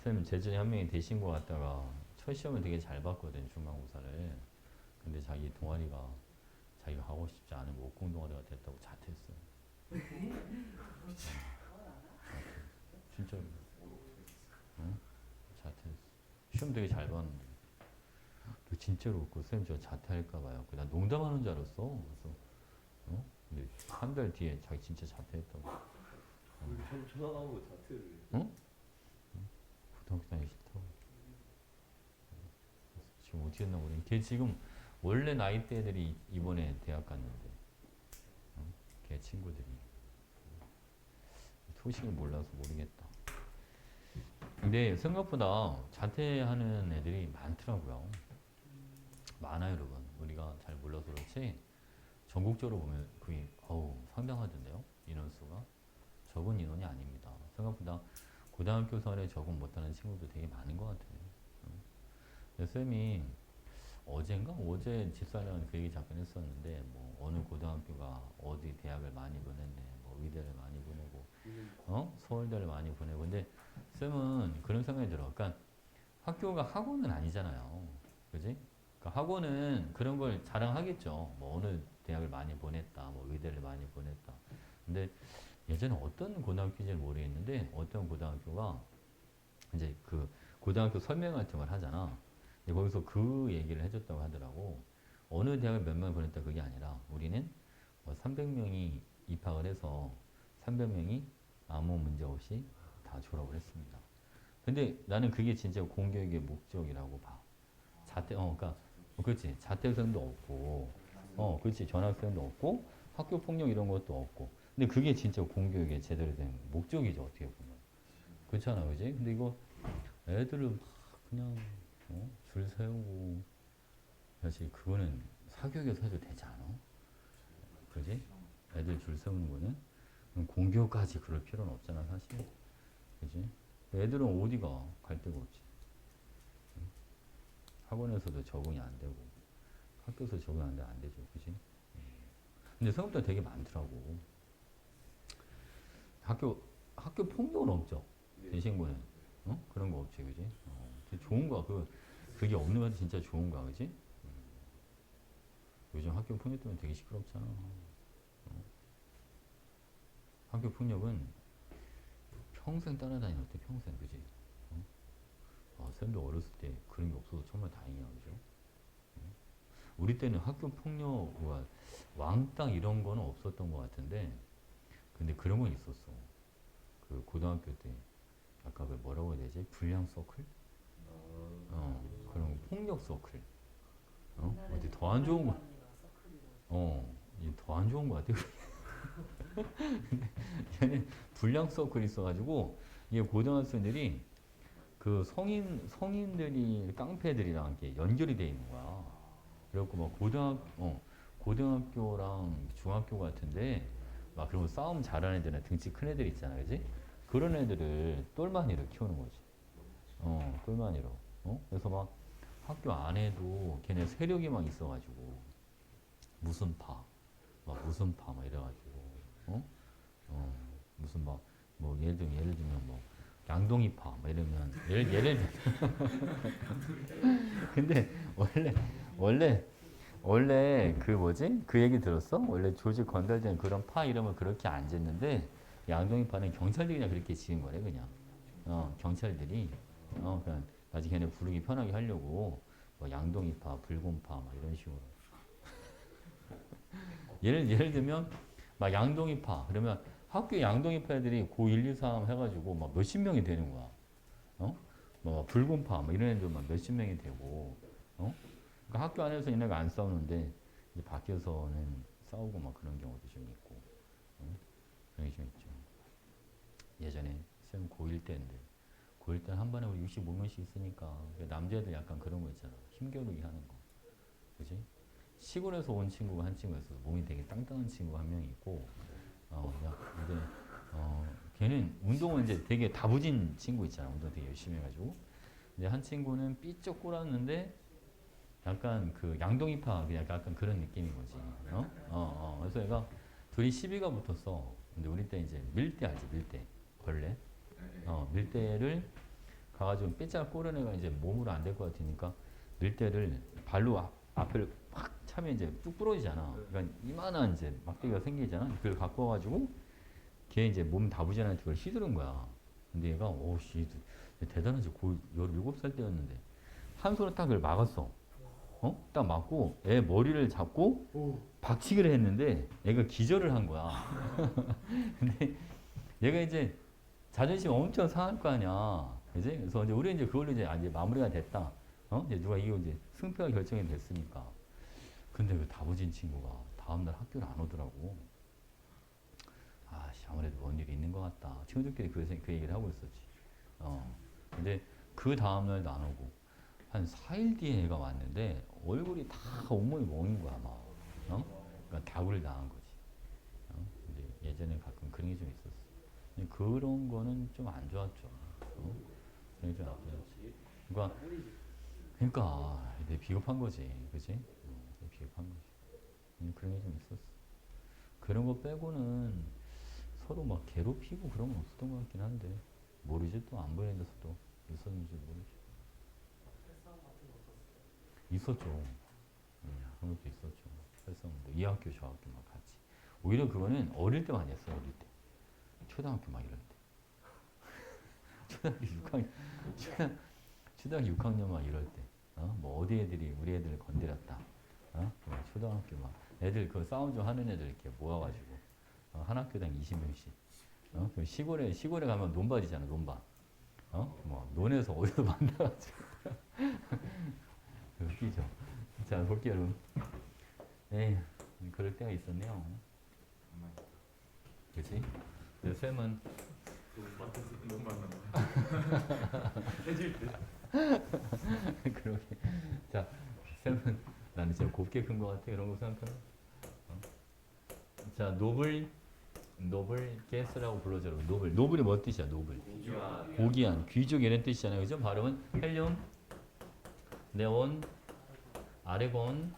선생님 제전에 한 명이 대신고 갔다가 첫 시험을 되게 잘 봤거든 중간고사를. 근데 자기 동아리가 자기가 하고 싶지 않은 목공 동아리가 됐다고 자퇴했어. 진짜 응? 자퇴했어. 시험 되게 잘 봤는데. 너 진짜로 웃고 선생님 저 자퇴할까 봐요. 난 농담하는 줄 알았어. 그래서 근데 한 달 뒤에 자기 진짜 자퇴했다고. 전화 나오고 자퇴를. 고등학교 다니기 싫다고. 그래서 지금 어떻게 했나 모르겠네. 걔 지금 원래 나이대 애들이 이번에 대학 갔는데 걔 친구들이 소식을 몰라서 모르겠다. 근데 생각보다 자퇴하는 애들이 많더라고요. 많아요 여러분. 우리가 잘 몰라서 그렇지 전국적으로 보면 거의 상당하던데요. 인원수가 적은 인원이 아닙니다. 생각보다 고등학교 생활에 적응 못하는 친구도 되게 많은 것 같아요. 근데 쌤이 어제 집사람은 그 얘기 잠깐 했었는데 뭐 어느 고등학교가 어디 대학을 많이 보냈네, 뭐 의대를 많이 보내고 서울대를 많이 보내고. 근데 쌤은 그런 생각이 들어. 그러니까 학교가 학원은 아니잖아요, 그지? 그러니까 학원은 그런 걸 자랑하겠죠. 뭐 어느 대학을 많이 보냈다, 뭐 의대를 많이 보냈다. 근데 예전에 어떤 고등학교인지 모르겠는데 어떤 고등학교가 이제 그 고등학교 설명 같은 걸 하잖아. 근데 거기서 그 얘기를 해줬다고 하더라고. 어느 대학을 몇 명 보냈다 그게 아니라 우리는 뭐 300명이 입학을 해서 300명이 아무 문제 없이 다 졸업을 했습니다. 근데 나는 그게 진짜 공교육의 목적이라고 봐. 그러니까 그렇지. 자퇴생도 없고, 그렇지. 전학생도 없고, 학교 폭력 이런 것도 없고. 근데 그게 진짜 공교육의 제대로 된 목적이죠, 어떻게 보면. 그렇잖아, 그지? 근데 이거 애들을 막 그냥 줄 세우고, 사실 그거는 사교육에서 해도 되지 않아? 그지? 애들 줄 세우는 거는 공교까지 그럴 필요는 없잖아, 사실. 그지? 애들은 어디가 갈 데가 없지. 학원에서도 적응이 안 되고, 학교에서 적응 안 되죠, 그지? 근데 생각보다 되게 많더라고. 학교 폭력은 없죠. 대신고는 그런 거 없지, 그지? 되게 좋은 거야. 그게 없는 건 진짜 좋은 거야, 그지? 요즘 학교 폭력 때문에 되게 시끄럽잖아. 학교 폭력은 평생 따라다니는데 평생, 그지? 쌤도 어렸을 때 그런 게 없어서 정말 다행이야, 그죠? 우리 때는 학교 폭력, 왕따 이런 거는 없었던 것 같은데, 근데 그런 건 있었어. 그 고등학교 때, 아까 그 뭐라고 해야 되지? 불량 서클? 그런 폭력 서클. 어디 더 안 좋은 거, 더 안 좋은 거 같아. 근데 얘는 불량 서클이 있어가지고, 이게 고등학생들이 그 성인들이 깡패들이랑 이렇게 연결이 돼 있는 거야. 그래갖고 막 고등학교랑 중학교 같은데 막 그런 거 싸움 잘하는 애들이나 등치 큰 애들 있잖아, 그지? 그런 애들을 똘마니로 키우는 거지. 똘마니로. 그래서 막 학교 안에도 걔네 세력이 막 있어가지고 무슨 파, 막 이래가지고, 무슨 뭐 예를 들면 뭐 양동이파 뭐 이러면 예를 들면 근데 원래 그 뭐지? 그 얘기 들었어? 원래 조직 건달된 그런 파 이름을 그렇게 안 짓는데 양동이파는 경찰들이 그냥 그렇게 지은 거래 그냥. 경찰들이 그냥 나중에 걔네 부르기 편하게 하려고 뭐 양동이파, 붉은파 막 이런 식으로. 예를 들면 막 양동이파 그러면 학교 양동이파 애들이 고 1, 2, 3 해가지고 막 몇십 명이 되는 거야. 뭐 붉은파 뭐 이런 애들 막 몇십 명이 되고, 그러니까 학교 안에서 얘네가 안 싸우는데 이제 밖에서는 싸우고 막 그런 경우도 좀 있고, 그런 게 좀 있죠. 예전에 쌤 고1 때인데 고1 때는 한 반에 우리 65명씩 있으니까 남자애들 약간 그런 거 있잖아. 힘겨루기 하는 거, 그지? 시골에서 온 친구가 한 친구가 있어서 몸이 되게 땅땅한 친구가 한 명이 있고, 근데 걔는 운동은 이제 되게 다부진 친구 있잖아. 운동 되게 열심히 해가지고. 근데 한 친구는 삐쩍 꿇었는데 약간 그 양동이파 약간 그런 느낌인 거지. 그래서 얘가 둘이 시비가 붙었어. 근데 우리 때 이제 밀대 알지? 밀대. 벌레. 밀대를 가가지고 삐짝 꿇은 애가 이제 몸으로 안 될 것 같으니까 밀대를 발로 앞을 확 차면 이제 뚝 부러지잖아. 그러니까 이만한 이제 막대기가 생기잖아. 그걸 갖고 와가지고 걔 이제 몸 다부지한테 그걸 휘두른 거야. 근데 얘가 오씨 대단하지. 17살 때였는데 한 손으로 딱 그걸 막았어. 딱 맞고 애 머리를 잡고 박치기를 했는데 애가 기절을 한 거야. 근데 얘가 이제 자존심 엄청 상할 거 아니야. 그지? 그래서 이제 우리 이제 그걸로 이제 마무리가 됐다. 이제 누가 이거 이제 승패가 결정이 됐으니까. 근데 그 다부진 친구가 다음날 학교를 안 오더라고. 아무래도 뭔 일이 있는 것 같다. 친구들끼리 그 얘기를 하고 있었지. 근데 그 다음날도 안 오고 한 4일 뒤에 애가 왔는데 얼굴이 다 온몸이 멍인 거야 아마. 그러니까 다구를 당한 거지. 근데 예전에 가끔 그런 게 좀 있었어. 근데 그런 거는 좀 안 좋았죠. 그런 게 좀 안 좋았지. 그러니까 내 비겁한 거지, 그렇지? 내 비겁한 거지. 그런 게 좀 있었어. 그런 거 빼고는 서로 막 괴롭히고 그런 건 없었던 것 같긴 한데 모르지 또 안 보이는 데서도 있었는지 모르지. 패싸움 같은 거 없었어요? 있었죠. 그런 것도 있었죠. 그래서 뭐 이 학교 저 학교 막 같이. 오히려 그거는 어릴 때만 했어. 어릴 때. 초등학교 막 이럴 때. 초등학교 6학년 막 이럴 때. 뭐 어디 애들이 우리 애들을 건드렸다. 뭐 초등학교 막 애들 그 싸움 좀 하는 애들 이렇게 모아가지고 한 학교당 20명씩. 그 시골에 가면 논밭이잖아. 논밭. 뭐 논에서 어디서 만나가지고. 웃기죠. 자 볼게요 여러분. 에이 그럴 때가 있었네요. 그치? 그래서 쌤은 너무 만난다. 해질 때. 그러게. 자 쌤은 나는 진짜 곱게 큰 것 같아. 이런 거 생각하면. 자 노블 게스라고 불러줘. 노블이 뭐 뜻이야? 노블. 고귀한 귀족 이런 뜻이잖아요. 그죠? 발음은 헬륨, 네온, 아르곤,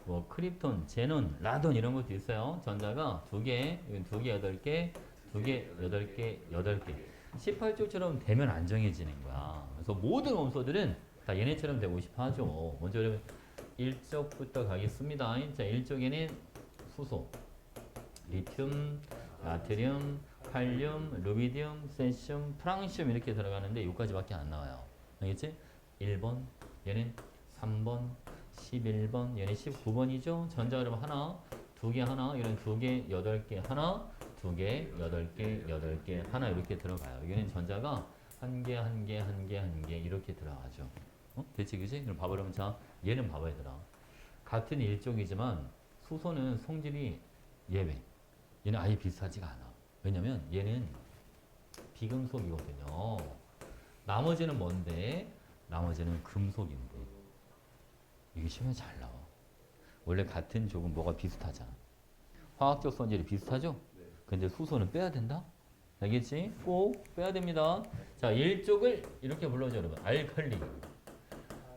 뭐 크립톤, 제논, 라돈 이런 것도 있어요. 전자가 2개, 2개 8개, 2개 8개, 8개. 18쪽처럼 되면 안 정해지는 거야. 그래서 모든 원소들은 다 얘네처럼 되고 싶어 하죠. 먼저 그러면 1쪽부터 가겠습니다. 자, 1쪽에는 수소, 리튬, 나트륨, 칼륨, 루비디움, 세슘, 프랑시움 이렇게 들어가는데 여기까지밖에 안 나와요. 알겠지? 1번, 얘는 3번, 11번, 얘는 19번이죠. 전자 그러면 하나, 2개 하나, 이런 2개, 8개 하나, 2개, 8개, 8개 하나 이렇게 들어가요. 여기는 전자가 1개, 1개, 1개, 1개 이렇게 들어가죠. 됐지, 그지? 그럼 봐봐, 그러면 자, 얘는 봐봐, 얘들아. 같은 일종이지만 수소는 성질이 예외. 얘는 아예 비슷하지가 않아. 왜냐면 얘는 비금속이거든요. 나머지는 뭔데? 나머지는 금속인데. 이게 시험에 잘 나와. 원래 같은 쪽은 뭐가 비슷하잖아. 화학적 성질이 비슷하죠? 근데 수소는 빼야 된다? 알겠지? 꼭 빼야 됩니다. 자, 1쪽을 이렇게 불러줘, 여러분. 알칼리.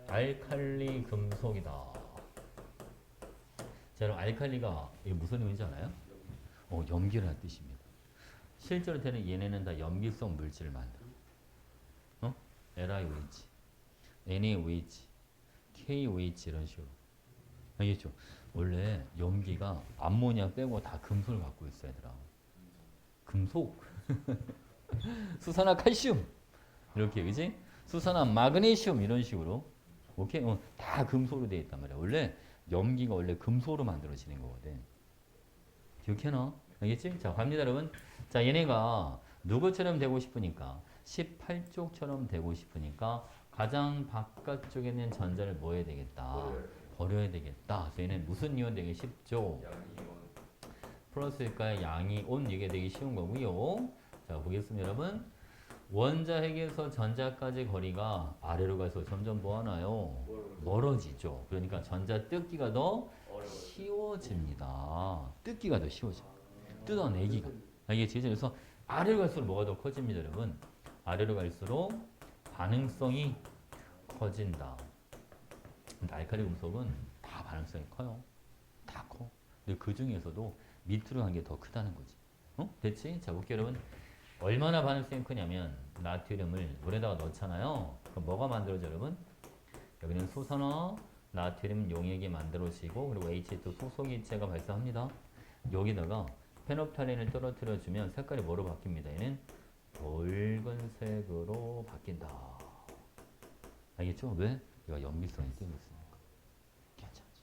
알칼리 금속이다. 자, 그럼 알칼리가 이게 무슨 의미인지 알아요? 염기라는 뜻입니다. 실제로 되는 얘네는 다 염기성 물질을 만들어. LiOH, NaOH, KOH 이런 식으로. 알겠죠? 원래 염기가 암모니아 빼고 다 금속을 갖고 있어, 얘들아. 금속. 수산화 칼슘. 이렇게, 그지? 수산화 마그네슘 이런 식으로. 오케이? 다 금속으로 되어 있단 말이야. 원래 염기가 원래 금속으로 만들어지는 거거든. 기억해놔. 알겠지? 자, 갑니다, 여러분. 자, 얘네가 누구처럼 되고 싶으니까 18쪽처럼 되고 싶으니까 가장 바깥쪽에 있는 전자를 뭐 해야 되겠다? 버려야 되겠다. 그래서 얘는 무슨 이온 되기 쉽죠? 플러스일까요? 양이온 이게 되기 쉬운 거고요. 자, 보겠습니다, 여러분. 원자핵에서 전자까지 거리가 아래로 가서 점점 뭐 하나요? 멀어지죠. 그러니까 전자 뜯기가 더 쉬워집니다. 뜯기가 더 쉬워져. 뜯어내기가. 알겠지? 그래서 아래로 갈수록 뭐가 더 커집니다, 여러분? 아래로 갈수록 반응성이 커진다. 근데 알칼리 금속은 다 반응성이 커요. 다 커. 근데 그 중에서도 밑으로 한 게 더 크다는 거지. 어? 됐지? 자, 볼게요, 여러분. 얼마나 반응성이 크냐면 나트륨을 물에다가 넣잖아요. 그럼 뭐가 만들어져, 여러분? 여기는 수산화 나트륨 용액이 만들어지고 그리고 H2 소속이체가 발생합니다. 여기다가 페놉탈린을 떨어뜨려주면 색깔이 뭐로 바뀝니다. 얘는 붉은색으로 바뀐다. 알겠죠? 왜? 얘가 염기성이 띄고 있으니까. 괜찮지?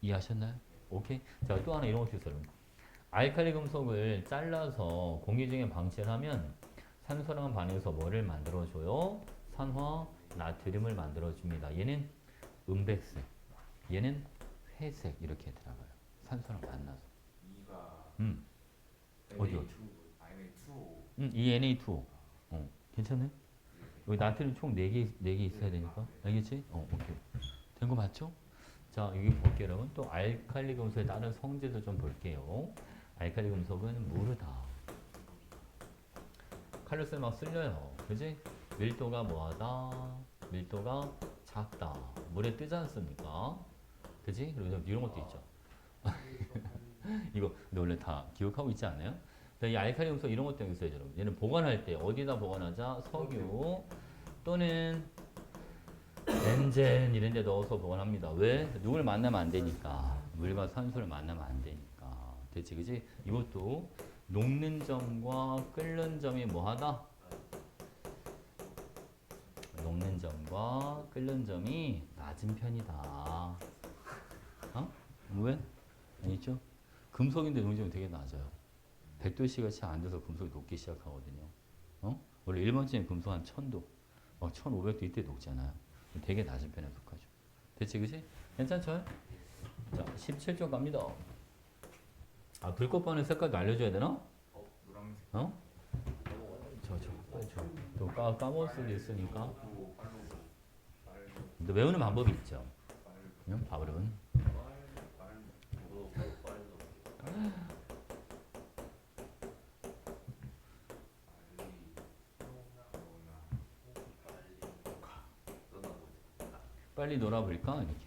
이해하셨나요? 오케이? 자, 또 하나 이런 것도 있어요. 알칼리 금속을 잘라서 공기 중에 방치를 하면 산소랑 반응해서 뭐를 만들어줘요? 산화 나트륨을 만들어줍니다. 얘는 은백색, 얘는 회색 이렇게 들어가요. 산소랑 만나서. 이가 어디요? Na2 이 Na2O. 괜찮네? 여기 나트륨 총 4개 있어야 되니까. 알겠지? 오케이. 된 거 맞죠? 자, 여기 볼게요, 여러분. 또 알칼리 금속의 다른 성질도 좀 볼게요. 알칼리 금속은 무르다. 칼로 쓰면 막 쓸려요. 그지? 밀도가 뭐하다? 밀도가 작다. 물에 뜨지 않습니까? 그지? 그리고 이런 것도 있죠. 이거 근데 원래 다 기억하고 있지 않나요? 이 알칼리 금속 이런 것도 있어요, 여러분. 얘는 보관할 때 어디다 보관하자? 석유 또는 벤젠 이런 데 넣어서 보관합니다. 왜? 누굴 만나면 안 되니까. 물과 산소를 만나면 안 되니까. 됐지, 그지? 이것도 녹는 점과 끓는 점이 뭐하다? 녹는 점과 끓는 점이 낮은 편이다. 어? 왜? 아니죠? 금속인데 녹는 점이 되게 낮아요. 100도씨가 채 안 돼서 금속이 녹기 시작하거든요. 원래 일반적인 금속 한 1000도, 막 1500도 이때 녹잖아요. 되게 낮은 편에 속하죠. 됐지, 그지? 괜찮죠? 자, 17쪽 갑니다. 아, 불꽃 반응 색깔도 알려줘야 되나? 노란색 저, 빨리 줘. 또 까먹을 수도 있으니까. 근데 외우는 방법이 있죠. 그냥 밥은. 빨리 놀아볼까? 이렇게.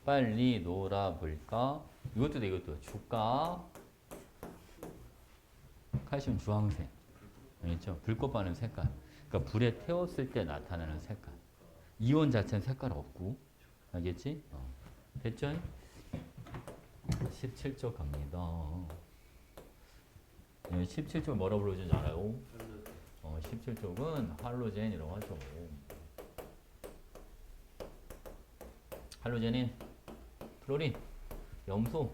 빨리 놀아볼까? 이것도 돼, 이것도. 주가, 칼슘 주황색. 알겠죠? 불꽃 반응 색깔. 그러니까 불에 태웠을 때 나타나는 색깔. 이온 자체는 색깔 없고. 알겠지? 됐죠? 17쪽 갑니다. 17쪽 뭐라고 부르는지 알아요? 17쪽은 할로젠이라고 하죠. 할로젠은 플로린, 염소,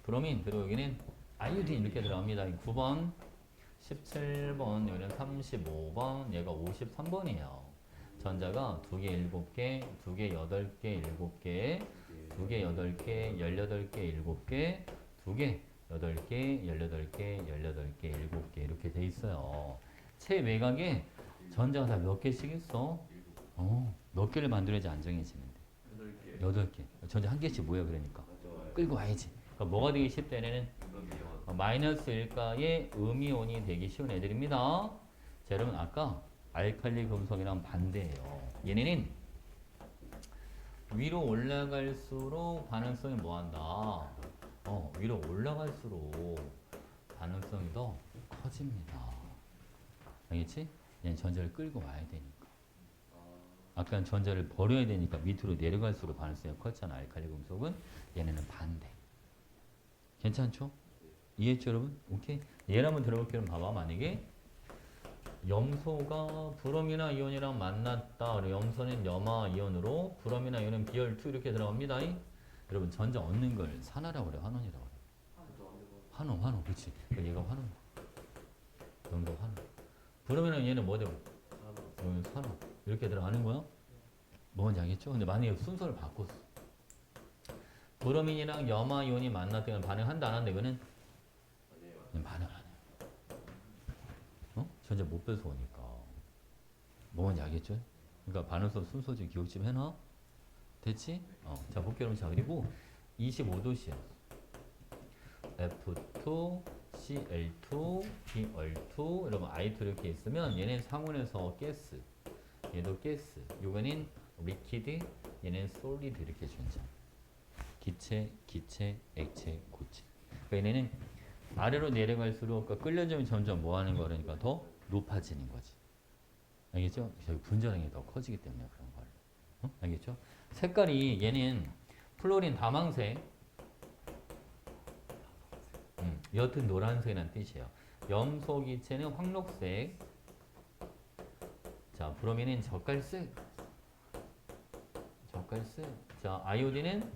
브로민, 그리고 여기는 아이오딘 이렇게 들어갑니다. 9번, 17번, 여기는 35번, 얘가 53번이에요. 전자가 2개, 7개, 2개, 8개, 7개, 2개, 8개, 18개, 7개, 2개, 8개, 18개, 18개, 7개 이렇게 돼 있어요. 최외곽에 전자가 다 몇 개씩 있어? 몇 개를 만들어야지 안정해지는데. 8개. 전자 한 개씩 모여 그러니까. 끌고 와야지. 그러니까 뭐가 되기 쉽다 얘네는? 마이너스 1가의 음이온이 되기 쉬운 애들입니다. 자, 여러분 아까 알칼리 금속이랑 반대예요. 얘네는 위로 올라갈수록 반응성이 뭐한다? 위로 올라갈수록 반응성이 더 커집니다. 알겠지? 얘는 전자를 끌고 와야 되니까. 아까 전자를 버려야 되니까 밑으로 내려갈수록 반응성이 컸잖아. 알칼리 금속은. 얘네는 반대. 괜찮죠? 이해했죠, 여러분? 오케이? 얘를 한번 들어볼게요. 봐봐. 만약에 염소가 브롬이나 이온이랑 만났다. 그리고 염소는 염화 이온으로, 브롬이나 이온은 Br2 이렇게 들어갑니다. 여러분 전자 얻는 걸 산화라고 그래, 환원이라고 그래. 환원, 그렇지. 얘가 환원. 염소 환원. 브롬이나 얘는 뭐 되고? 산화. 이렇게 들어가는 거야? 뭔지 알겠죠? 근데 만약에 순서를 바꿨어. 브로민이랑 염화 이온이 만났다면 반응한다, 안 한다, 이거는? 반응 안 해요. 전자 못 뺏어오니까. 뭔지 알겠죠? 그러니까 반응성 순서 좀 기억 좀 해놔. 됐지? 자, 볼게요. 자, 그리고 25도씨야. F2, Cl2, Br2, 여러분 I2 이렇게 있으면 얘는 상온에서 가스. 얘도 가스. 요거는 리퀴드, 얘는 솔리드 이렇게 준다. 기체, 액체, 고체. 그러니까 얘네는 아래로 내려갈수록 그러니까 끓여주면 점점 뭐 하는 거라니까 더 높아지는 거지. 알겠죠? 저기 분자량이 더 커지기 때문에 그런 걸. 알겠죠? 색깔이 얘는 플로린 다망색, 옅은 노란색이라는 뜻이에요. 염소 기체는 황록색, 자 브로민은 젓갈색, 자 아이오딘은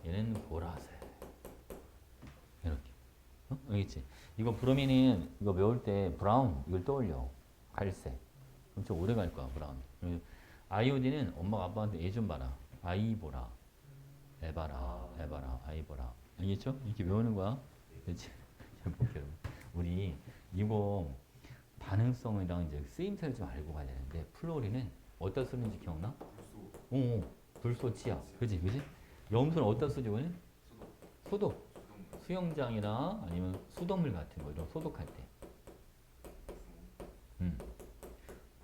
얘는 보라색. 이렇게. 알겠지? 이거 브로민은 이거 외울 때 브라운 이걸 떠올려. 갈색. 그럼 좀 오래 갈 거야 브라운. 아이오딘은 엄마가 아빠한테 얘 좀 봐라. 아이보라, 에바라, 아이보라. 알겠죠? 이렇게 외우는 거야. 그렇지? 잘 볼게요. 우리 이거 반응성이랑 이제 쓰임새를 좀 알고 가야 되는데 플로린은 어디다 쓰는지 기억나? 불소치야. 그지? 염소는 어디다 쓰지? 이거는? 소독. 수영장이나 아니면 수돗물 같은 거 이런 소독할 때.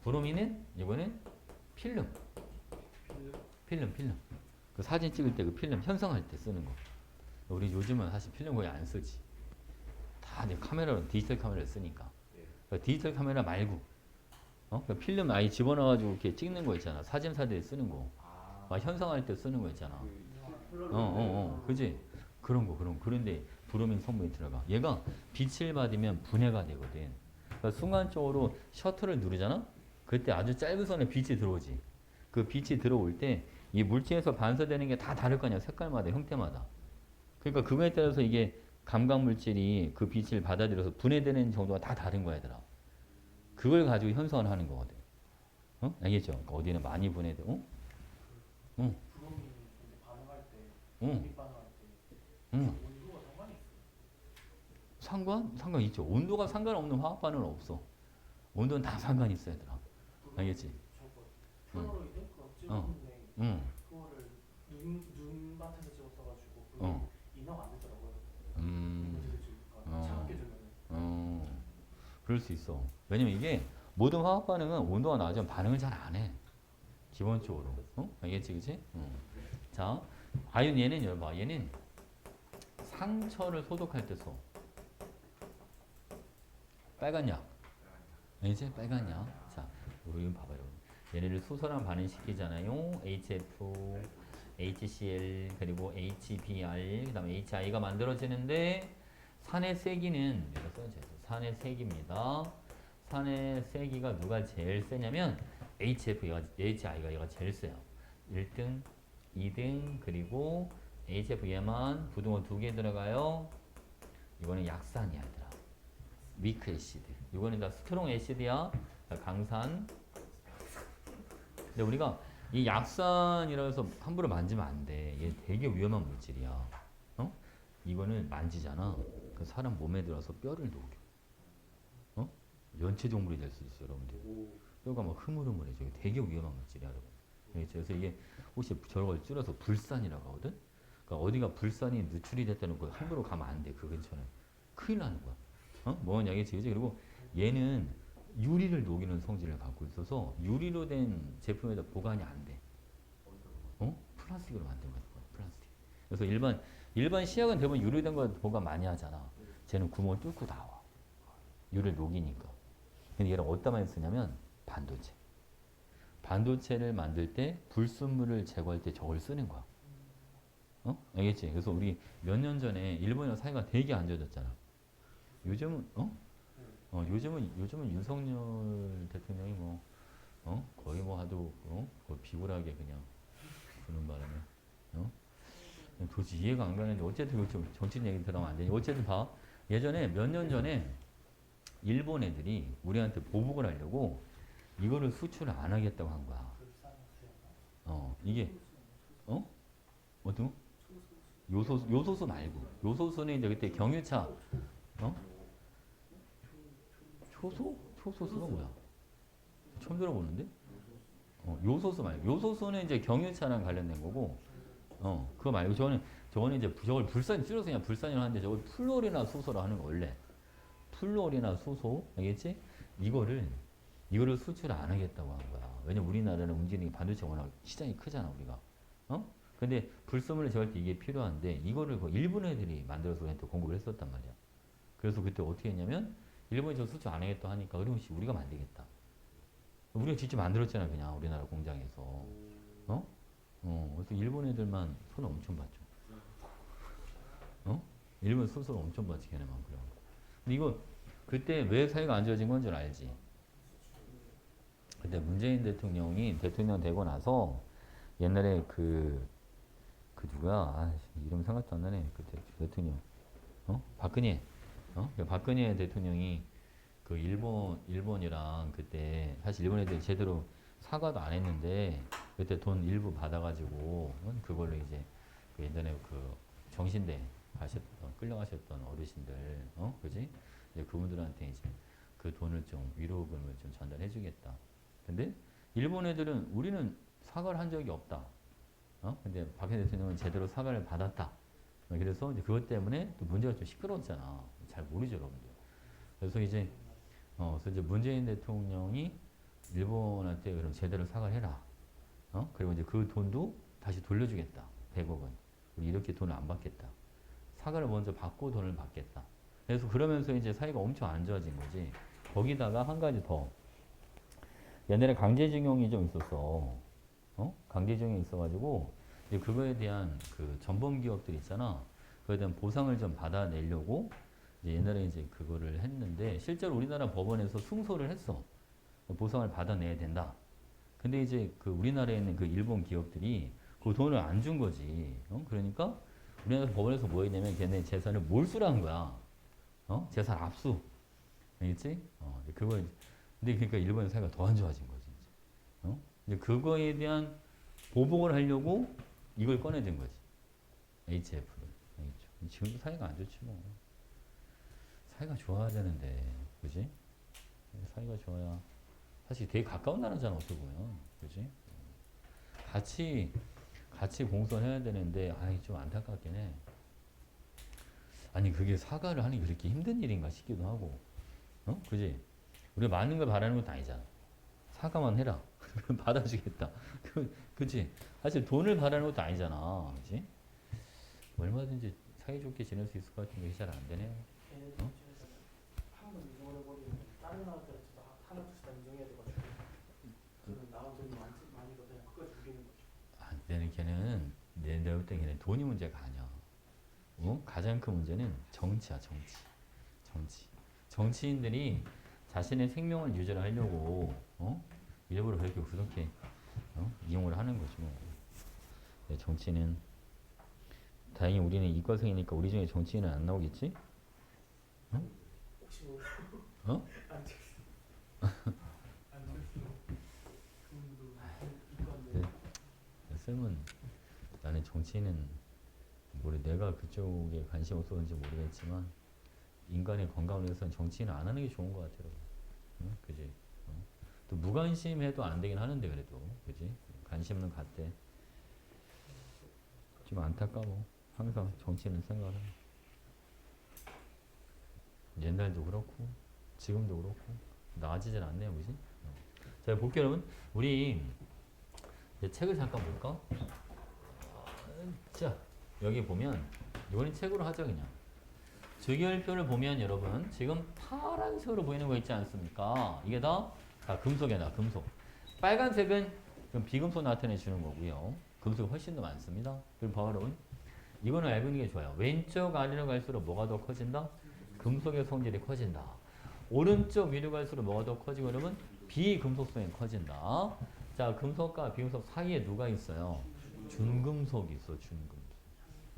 브로민은 이거는 필름. 그 사진 찍을 때 그 필름 현성할 때 쓰는 거. 우리 요즘은 사실 필름 거의 안 쓰지. 다 이제 카메라로 디지털 카메라를 쓰니까. 그러니까 디지털 카메라 말고, 그러니까 필름 아예 집어넣어가지고 이렇게 찍는 거 있잖아. 사진사들이 쓰는 거. 막 현성할 때 쓰는 거 있잖아. 그지? 그런 거. 그런데 브로민 성분이 들어가. 얘가 빛을 받으면 분해가 되거든. 그러니까 순간적으로 셔터를 누르잖아? 그때 아주 짧은 선에 빛이 들어오지. 그 빛이 들어올 때 이 물질에서 반사되는 게 다 다를 거 아니야. 색깔마다, 형태마다. 그러니까 그거에 따라서 이게 감각 물질이 그 빛을 받아들여서 분해되는 정도가 다 다른 거야, 얘들아. 그걸 가지고 현상을 하는 거거든. 알겠죠? 그러니까 어디는 많이 분해되고, 브로민이 근데 반응할 때, 독립 반응할 때 온도가 상관이 있어요? 상관 있죠. 온도가 상관없는 화학 반응은 없어. 온도는 다 상관이 있어, 얘들아. 알겠지? 저거 플로로이드 그거 찍었는데 그거를 눈밭에서 찍었어가지고 그게 인화가 안 되더라고요. 차갑게 되면은. 그럴 수 있어. 왜냐면 이게 모든 화학 반응은 온도가 낮으면 반응을 잘 안 해. 기본적으로. 알겠지, 그치? 자, 아이온 얘는 열봐. 얘는 상처를 소독할 때 써. 빨간 약. 알겠지? 빨간 약. 자, 우리 봐봐요. 얘네를 수소랑 반응시키잖아요. HF, HCl, 그리고 HBr, 그 다음에 HI가 만들어지는데 산의 세기는 얘가 써져 있어. 산의 세기입니다. 산의 세기가 누가 제일 세냐면 HI가 얘가 제일 세요. 1등, 2등, 그리고 HF 얘만 부등호 2개 들어가요. 이거는 약산이야, 얘들아. 위크 애시드. 이거는 다 스트롱 애시드야. 강산. 근데 우리가 이 약산이라 해서 함부로 만지면 안 돼. 얘 되게 위험한 물질이야. 이거는 만지잖아. 그 사람 몸에 들어서 뼈를 녹여. 연체 동물이 될 수 있어, 여러분들. 뼈가 막 흐물흐물해져. 되게 위험한 물질이야, 여러분. 그래서 이게 혹시 저걸 줄여서 불산이라고 하거든? 그러니까 어디가 불산이 누출이 됐다는 거 함부로 가면 안 돼, 그 근처는. 큰일 나는 거야. 뭐냐, 이게 그지? 그리고 얘는 유리를 녹이는 성질을 갖고 있어서 유리로 된 제품에다 보관이 안 돼. 플라스틱으로 만든 거야, 플라스틱. 그래서 일반 시약은 대부분 유리된 거 보관 많이 하잖아. 쟤는 구멍을 뚫고 나와. 유리를 녹이니까. 근데 얘를 어디다 많이 쓰냐면 반도체. 반도체를 만들 때 불순물을 제거할 때 저걸 쓰는 거야. 알겠지? 그래서 우리 몇 년 전에 일본이랑 사이가 되게 안 좋아졌잖아. 요즘은 요즘은 윤석열 대통령이 거의 하도 거의 비굴하게 그냥 그런 바람에 도대체 이해가 안 가는데 어쨌든 좀 정치 얘기 들어가면 안 되니 어쨌든 봐. 예전에 몇 년 전에 일본 애들이 우리한테 보복을 하려고 이거를 수출을 안 하겠다고 한 거야. 이게 어떤 거? 요소수 말고 요소수는 이제 그때 경유차 초소수가 뭐야? 처음 들어보는데? 요소수 말고 요소수는 이제 경유차랑 관련된 거고 그거 말고 저거는 이제 저걸 불산 줄여서 그냥 불산이라고 하는데 저걸 플로리나 수소라 하는 거 원래 플로리나 수소 알겠지? 이거를 수출 안 하겠다고 한 거야. 왜냐면 우리나라는 움직이는 게 반도체 워낙 시장이 크잖아 우리가. 어? 근데 불순물을 제거할 때 이게 필요한데 이거를 그 일본 애들이 만들어서 우리한테 공급을 했었단 말이야. 그래서 그때 어떻게 했냐면 일본이 저 수출 안 하겠다 하니까 그러면 우리가 만들겠다. 우리가 직접 만들었잖아 그냥 우리나라 공장에서. 어? 그래서 일본 애들만 손 엄청 봤죠. 어? 일본 수술 엄청 받지 걔네만 그래. 근데 이거 그때 왜 사이가 안 좋아진 건 줄 알지? 그때 문재인 대통령이 대통령 되고 나서 옛날에 그 누구야? 아, 이름 생각도 안 나네. 그때 대통령. 박근혜. 그 박근혜 대통령이 그 일본이랑 그때 사실 일본 애들이 제대로 사과도 안 했는데 그때 돈 일부 받아가지고 그걸로 이제 그 옛날에 그 정신대 끌려가셨던 어르신들, 그지? 이제 그분들한테 이제 그 돈을 좀 위로금을 좀 전달해주겠다. 근데 일본 애들은 우리는 사과를 한 적이 없다. 근데 박근혜 대통령은 제대로 사과를 받았다. 그래서 이제 그것 때문에 또 문제가 좀 시끄러웠잖아. 잘 모르죠, 여러분들. 그래서 이제 문재인 대통령이 일본한테 그럼 제대로 사과를 해라. 그리고 이제 그 돈도 다시 돌려주겠다. 100억 원. 우리 이렇게 돈을 안 받겠다. 사과를 먼저 받고 돈을 받겠다. 그래서 그러면서 이제 사이가 엄청 안 좋아진 거지. 거기다가 한 가지 더. 옛날에 강제징용이 좀 있었어. 강제징용이 있어가지고, 이제 그거에 대한 그 전범 기업들 있잖아. 그거에 대한 보상을 좀 받아내려고, 이제 옛날에 이제 그거를 했는데, 실제로 우리나라 법원에서 승소를 했어. 보상을 받아내야 된다. 근데 이제 그 우리나라에 있는 그 일본 기업들이 그 돈을 안 준 거지. 그러니까 우리나라 법원에서 뭐 했냐면 걔네 재산을 몰수를 한 거야. 재산 압수. 알겠지? 그걸 근데 그러니까 일본의 사회가 더 안 좋아진 거지. 이제 그거에 대한 보복을 하려고 이걸 꺼내든 거지. HF를. 알겠죠? 지금도 사회가 안 좋지 뭐. 사회가 좋아야 되는데, 그지? 사회가 좋아야. 사실 되게 가까운 나라잖아, 어떻게 보면. 그지? 같이 공존해야 되는데, 아이, 좀 안타깝긴 해. 아니, 그게 사과를 하는 게 그렇게 힘든 일인가 싶기도 하고. 그지? 우리가 많은 걸 바라는 것도 아니잖아. 사과만 해라. 그럼 받아주겠다. 그지? 사실 돈을 바라는 것도 아니잖아. 그지? 얼마든지 사이좋게 지낼 수 있을 것 같은데, 그게 잘 안 되네요. 걔네들 입장에서는 한번 인정을 해버리면 다른 나라들한테도 하나 둘씩 다 인정해야 돼가지고 그러면 나간 돈이 많이도 그냥 끝까지 우기는 거죠. 안 되는 걔는, 내가 볼 때 걔는 돈이 문제가 아니야. 가장 큰 문제는 정치야, 정치. 정치인들이 자신의 생명을 유지하려고, 일부러 그렇게 그렇게, 이용을 하는 거지, 뭐. 네, 정치는, 다행히 우리는 이과생이니까 우리 중에 정치인은 안 나오겠지? 혹시 몰라. 어? 안철수 그분도 이과인데 네. 쌤은, 나는 정치인은, 내가 그쪽에 관심 없었는지 모르겠지만, 인간의 건강을 위해서는 정치인은 안 하는 게 좋은 것 같아요. 그지? 또 무관심해도 안 되긴 하는데 그래도, 그지? 관심은 갖대. 좀 안타까워. 항상 정치인을 생각을 하면. 옛날도 그렇고, 지금도 그렇고, 나아지질 않네요, 그지? 자, 볼게요, 여러분. 우리 이제 책을 잠깐 볼까? 자, 여기 보면, 이거는 책으로 하자, 그냥. 주기율표를 보면 여러분 지금 파란색으로 보이는 거 있지 않습니까? 이게 다 금속이다. 금속. 빨간색은 그럼 비금속 나타내 주는 거고요. 금속이 훨씬 더 많습니다. 그럼 봐봐 여러분. 이거는 알고 있는 게 좋아요. 왼쪽 아래로 갈수록 뭐가 더 커진다? 금속의 성질이 커진다. 오른쪽 위로 갈수록 뭐가 더 커지고 그러면 비금속성이 커진다. 자, 금속과 비금속 사이에 누가 있어요? 준금속이 있어. 준금속.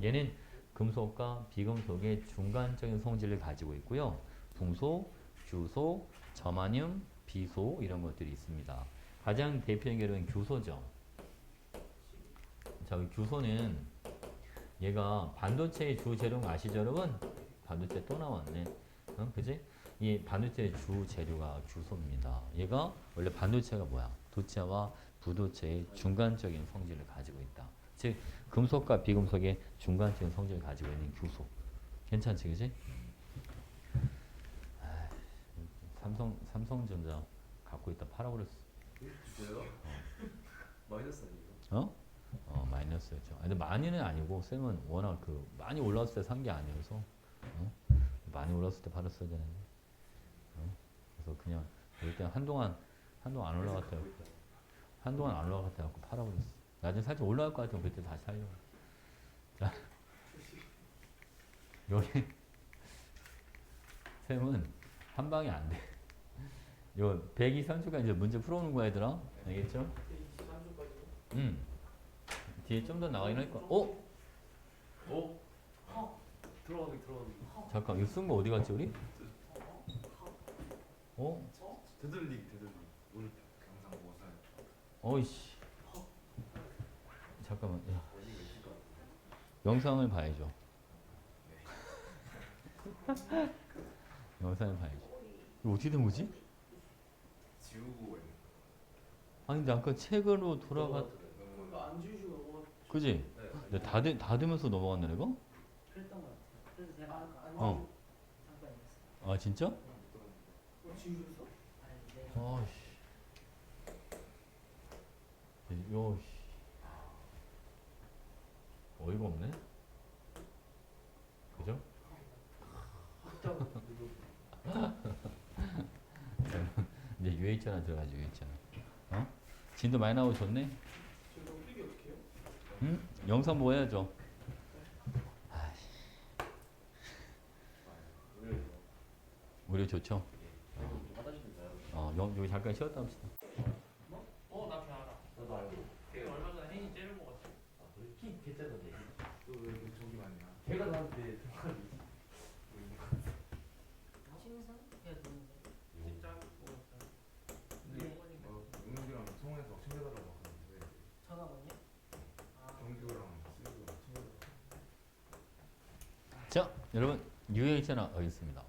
얘는 금속과 비금속의 중간적인 성질을 가지고 있고요. 동소, 규소, 저마늄, 비소 이런 것들이 있습니다. 가장 대표적인 게는 규소죠. 자, 규소는 얘가 반도체의 주 재료가 아시죠, 여러분? 반도체 또 나왔네. 그지? 이 반도체의 주 재료가 규소입니다. 얘가 원래 반도체가 뭐야? 도체와 부도체의 중간적인 성질을 가지고 있다. 즉 금속과 비금속의 중간적인 성질을 가지고 있는 규소. 괜찮지, 그지? 삼성전자 갖고 있다 팔아버렸어. 진짜요? 마이너스 아니에요? 마이너스였죠. 근데 많이는 아니고 쌤은 워낙 그 많이 올랐을 때 산 게 아니어서 많이 올랐을 때 팔았어야 되는데 그래서 그냥 그럴 때 한동안 안 올라갔다 한동안 안 올라갔다 갖고 팔아버렸어. 나중에 살짝 올라갈 것 같으면 그때 다시 살려고. 자 여기 쌤은 한 방에 안 돼. 요 123주가 이제 문제 풀어오는 거야 얘들아. 알겠죠? 23주까지. 뒤에 좀 더 나가긴 할 거야. 어? 오? 들어가기. 잠깐 이거 쓴 거 어디 갔지 우리? 어? 되돌리기. 오늘 영상 보고 써요. 어이씨. 잠깐만. 야. 원이 왜 있을 것 같아? 영상을 봐야죠. 영상을 봐야죠. 이거 어떻게 된 거지? 지우고 있는 아니 근데 아까 책으로 돌아가. 그거 안 지우시고 뭐 그지? 네. 근데 다 되면서 넘어갔네 내가? 그랬던 것 같아요. 그래서 제가 안 어. 잠깐 있었어요. 아 진짜? 지우셨어? 아니, 네. 아씨. 요 씨. 어이가 없네. 그죠? 이제 유해있잖아 들어가지 유해있잖아. 진도 많이 나오고 좋네. 지금 너무 필기 어떻게 해요? 응? 영상 뭐 해야죠. 우리 좋죠. 화장실 좀 가요. 여기 잠깐 쉬었다 합시다. 나 걔 알아. 나도 알고. 걔 얼마 전에 혜인이 째는 거 같아. 아, 그래? 키 개짜던데. 또왜 저기 많냐? 걔가 나한테 생각이 신상? 해야 되는데. 진짜 먹었어요. 네. 용욱이랑 성원에서 챙겨달라고 하는데 전화번요? 아, 정규랑 수혁이랑 챙겨달라고. 자, 여러분 유해있잖아 하겠습니다.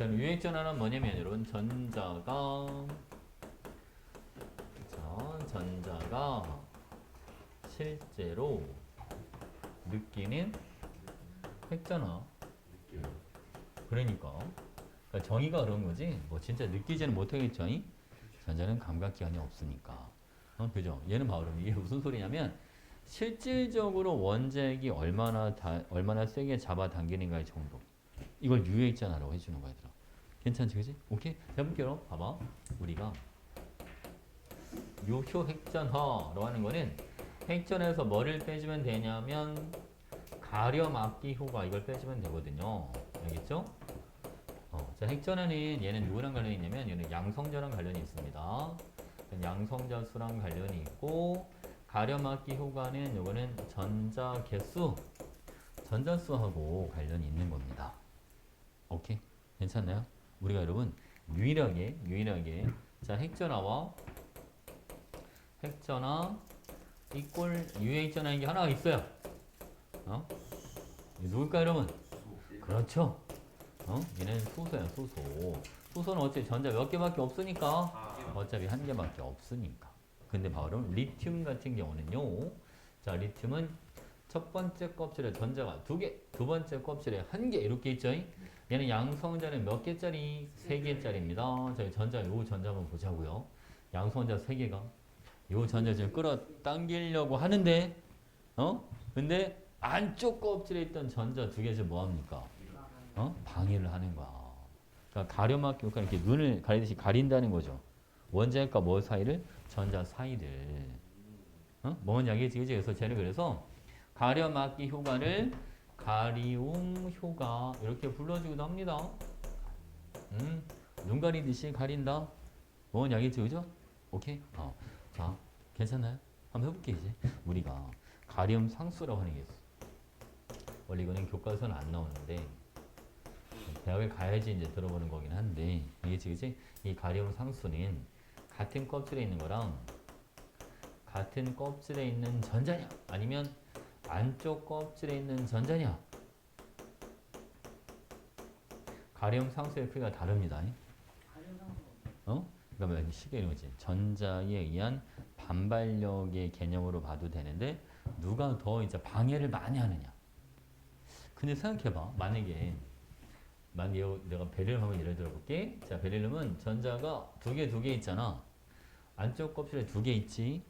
유해있잖아는 뭐냐면 여러분 전자가 실제로 느끼는 핵전화. 그러니까 정의가 그런 거지. 뭐 진짜 느끼지는 못하겠죠. 전자는 감각기관이 없으니까. 그죠? 얘는 바로 이게 무슨 소리냐면 실질적으로 원자핵이 얼마나 세게 잡아당기는가의 정도. 이걸 유해있잖아라고 해주는 거야, 얘들아. 괜찮지, 그지? 오케이? 해볼게요. 봐봐. 우리가 요효 핵전화라고 하는 거는 핵전에서 뭐를 빼주면 되냐면 가렴압기 효과 이걸 빼주면 되거든요. 알겠죠? 자, 핵전화는 얘는 누구랑 관련이 있냐면 얘는 양성자랑 관련이 있습니다. 양성자 수랑 관련이 있고 가렴압기 효과는 요거는 전자 개수, 전자수하고 관련이 있는 겁니다. 오케이? 괜찮나요? 우리가 여러분 유일하게 자 핵전화와 핵전화 이꼴 유해핵전화인 게 하나가 있어요. 누굴까 여러분? 그렇죠. 얘는 수소야 수소. 수소는 어차피 전자 몇 개밖에 없으니까 어차피 한 개밖에 없으니까. 근데 바로 리튬 같은 경우는요. 자 리튬은 첫 번째 껍질에 전자가 2개, 두 번째 껍질에 1개 이렇게 있죠. 얘는 양성자는 몇 개짜리? 3개짜리입니다. 저희 전자 요 전자 한번 보자고요. 양성자 3개가 요 전자 지금 끌어당기려고 하는데 근데 안쪽 껍질에 있던 전자 2개 지금 뭐합니까? 방해를 하는 거야. 그러니까 가렴압기 효과는 이렇게 눈을 가리듯이 가린다는 거죠. 원자핵과 뭐 사이를? 전자 사이를. 뭔 이야기지? 그래서 쟤는 그래서 가렴압기 효과를 가리움 효과 이렇게 불러주기도 합니다. 눈 가리듯이 가린다. 뭔 이야기지? 그죠? 오케이? 자, 괜찮나요? 한번 해볼게 이제. 우리가 가렴 상수라고 하는 게 있어. 원래 이거는 교과서는 안 나오는데 대학에 가야지 이제 들어보는 거긴 한데 이게 그지? 이 가렴 상수는 같은 껍질에 있는 거랑 같은 껍질에 있는 전자냐 아니면 안쪽 껍질에 있는 전자냐 가렴 상수의 크기가 다릅니다. 그러면 쉽게 이런 거지. 전자에 의한 반발력의 개념으로 봐도 되는데 누가 더 이제 방해를 많이 하느냐. 근데 생각해봐. 만약에 내가 베릴륨 한번 예를 들어볼게. 자, 베릴륨은 전자가 두 개 있잖아. 안쪽 껍질에 두 개 있지.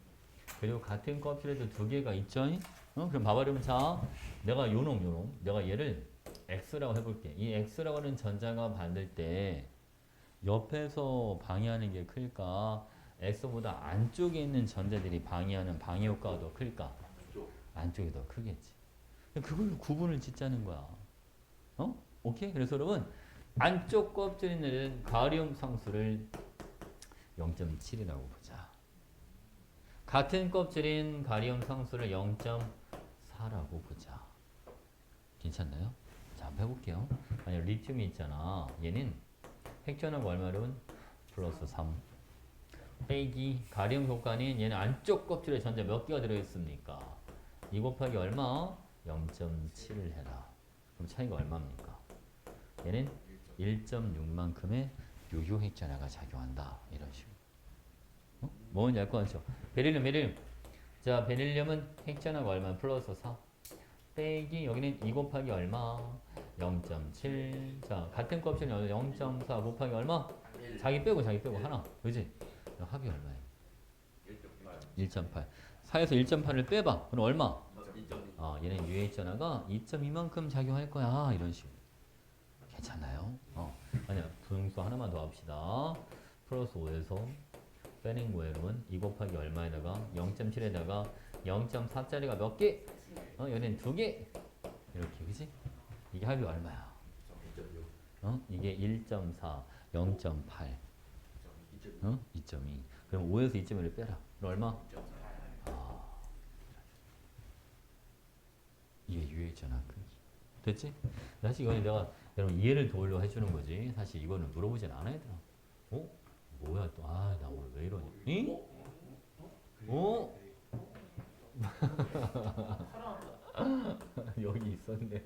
그리고 같은 껍질에도 두 개가 있죠. 그럼 봐봐. 그러면 자, 내가 요놈. 내가 얘를 X라고 해볼게. 이 X라고 하는 전자가 받을 때 옆에서 방해하는 게 클까? X보다 안쪽에 있는 전자들이 방해하는 방해 효과가 더 클까? 안쪽이 더 크겠지. 그걸 구분을 짓자는 거야. 오케이? 그래서 여러분, 안쪽 껍질에 있는 가리움 상수를 0.7이라고 보자. 같은 껍질인 가리움 상수를 0.4라고 보자. 괜찮나요? 자, 한번 해볼게요. 만약 리튬이 있잖아. 얘는 핵전하고 얼마로는 플러스 3 빼기 가리움 효과는 얘는 안쪽 껍질에 전자 몇 개가 들어있습니까? 2 곱하기 얼마? 0.7을 해라. 그럼 차이가 얼마입니까? 얘는 1.6만큼의 요요 핵전화가 작용한다. 이런 식으로. 뭔지 알 것 같죠? 베릴륨. 자, 베릴륨은 핵전화가 얼마? 플러스 4 빼기 여기는 2 곱하기 얼마? 0.7. 자, 같은 껍질은 0.4 곱하기 얼마? 자기 빼고 하나. 그지? 합이 얼마예요? 1.8. 4에서 1.8을 빼봐. 그럼 얼마? 얘는 UH 전화가 2.2만큼 작용할 거야. 이런 식으로. 괜찮나요? 아니야. 분수 하나만 더 합시다. 플러스 5에서 빼는 거예요. 여러분. 2 곱하기 얼마에다가 0.7에다가 0.4짜리가 몇 개? 얘는 2개. 이렇게. 그지? 이게 합이 얼마야? 이게 1.4, 0.8, 2.2. 그럼 5에서 2.1을 빼라. 그럼 얼마? 이게 유해있잖아. 됐지? 사실 이거는 내가 여러분 이해를 도우려고 해주는 거지. 사실 이거는 물어보진 않아 얘들아. 뭐야 또. 나 오늘 왜 이러니? 응? 여기 있었네.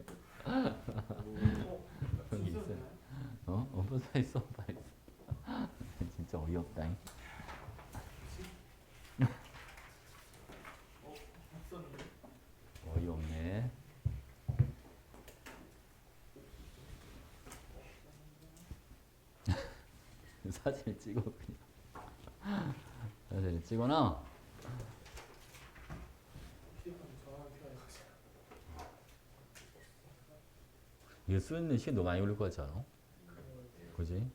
여기 있어. 어디서 있어? 빨리. 진짜 어이없다. 어이없네. 사진을 찍어 그냥. 사진을 찍어놔. 이거 쓰는 시간 너무 많이 걸릴 것 같지 않아? 그지?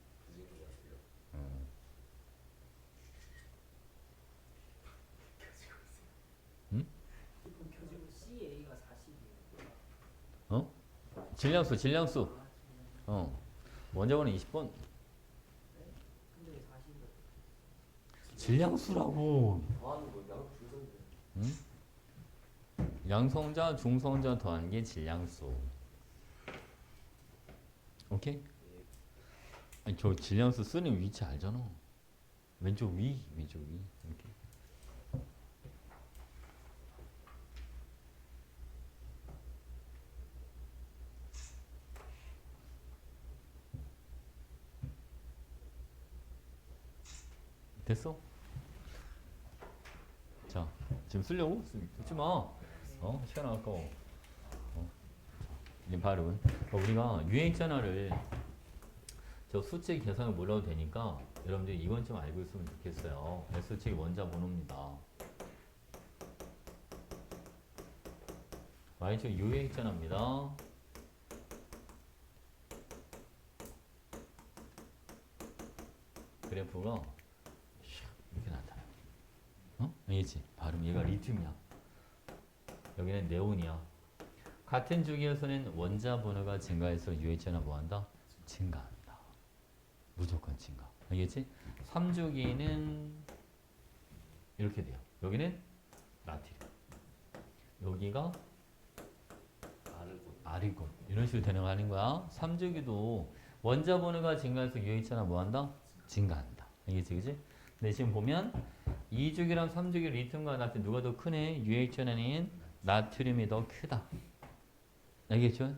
CA가 40이에요. 질량수. 원자번호 20번. 근데 40이요. 질량수라고. 더하는 거 양중성인데. 양성자, 중성자 더한 게 질량수. 오케이? 아니, 저 질량수 쓰는 위치 알잖아. 왼쪽 위. 이렇게. 됐어? 자, 지금 쓰려고? 쓰지 마. 시간 아까워. 이제 발음. 우리가 유행전화를 저 수칙 계산을 몰라도 되니까 여러분들이 이건 좀 알고 있으면 좋겠어요. S축이 원자 번호입니다. Y축 유행전화입니다. 그래프가 이렇게 나타나요. 알겠지? 발음. 얘가 리튬이야. 여기는 네온이야. 같은 주기에서는 원자 번호가 증가해서 UH나 뭐한다? 증가한다. 무조건 증가. 알겠지? 3주기는 이렇게 돼요. 여기는 나트륨. 여기가 아르곤. 이런 식으로 되는 거야. 3주기도 원자 번호가 증가해서 UH나 뭐한다? 증가한다. 알겠지? 그치? 근데 지금 보면 2주기랑 3주기 리튬과 나트륨 누가 더 크네? UHN은 나트륨이 더 크다. 알겠죠?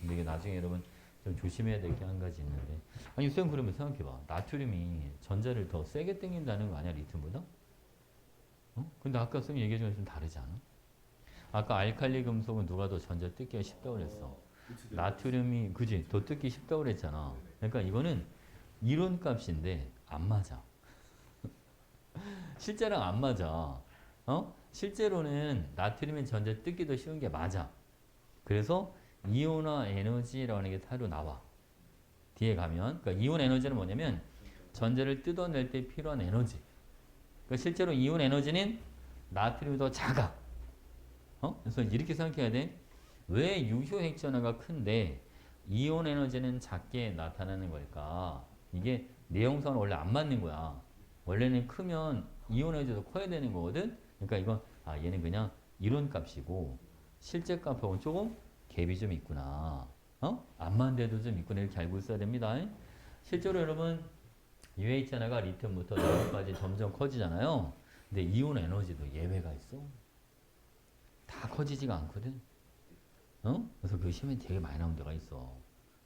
근데 이게 나중에 여러분 좀 조심해야 될 게 한 가지 있는데. 아니, 쌤 그러면 생각해봐. 나트륨이 전자를 더 세게 당긴다는 거 아니야, 리튬보다? 근데 아까 쌤 얘기해 준 좀 다르지 않아? 아까 알칼리 금속은 누가 더 전자 뜯기가 쉽다고 그랬어. 나트륨이 그지 더 뜯기 쉽다고 그랬잖아. 그러니까 이거는 이론 값인데 안 맞아. 실제랑 안 맞아. 실제로는 나트륨의 전자 뜯기 더 쉬운 게 맞아. 그래서 이온화 에너지라고 하는 게 따로 나와. 뒤에 가면 그러니까 이온 에너지는 뭐냐면 전자를 뜯어낼 때 필요한 에너지. 그러니까 실제로 이온 에너지는 나트륨이 더 작아. 그래서 이렇게 생각해야 돼. 왜 유효 핵전화가 큰데 이온 에너지는 작게 나타나는 걸까? 이게 내용상은 원래 안 맞는 거야. 원래는 크면 이온 에너지도 커야 되는 거거든. 그러니까 이건 얘는 그냥 이론 값이고 실제 값하고는 조금 갭이 좀 있구나. 안 맞는 데도 좀 있구나. 이렇게 알고 있어야 됩니다. 실제로 여러분 UH전화가 리튬부터 네온까지 점점 커지잖아요. 근데 이온 에너지도 예외가 있어. 다 커지지가 않거든. 그래서 그 시험에 되게 많이 나온 데가 있어.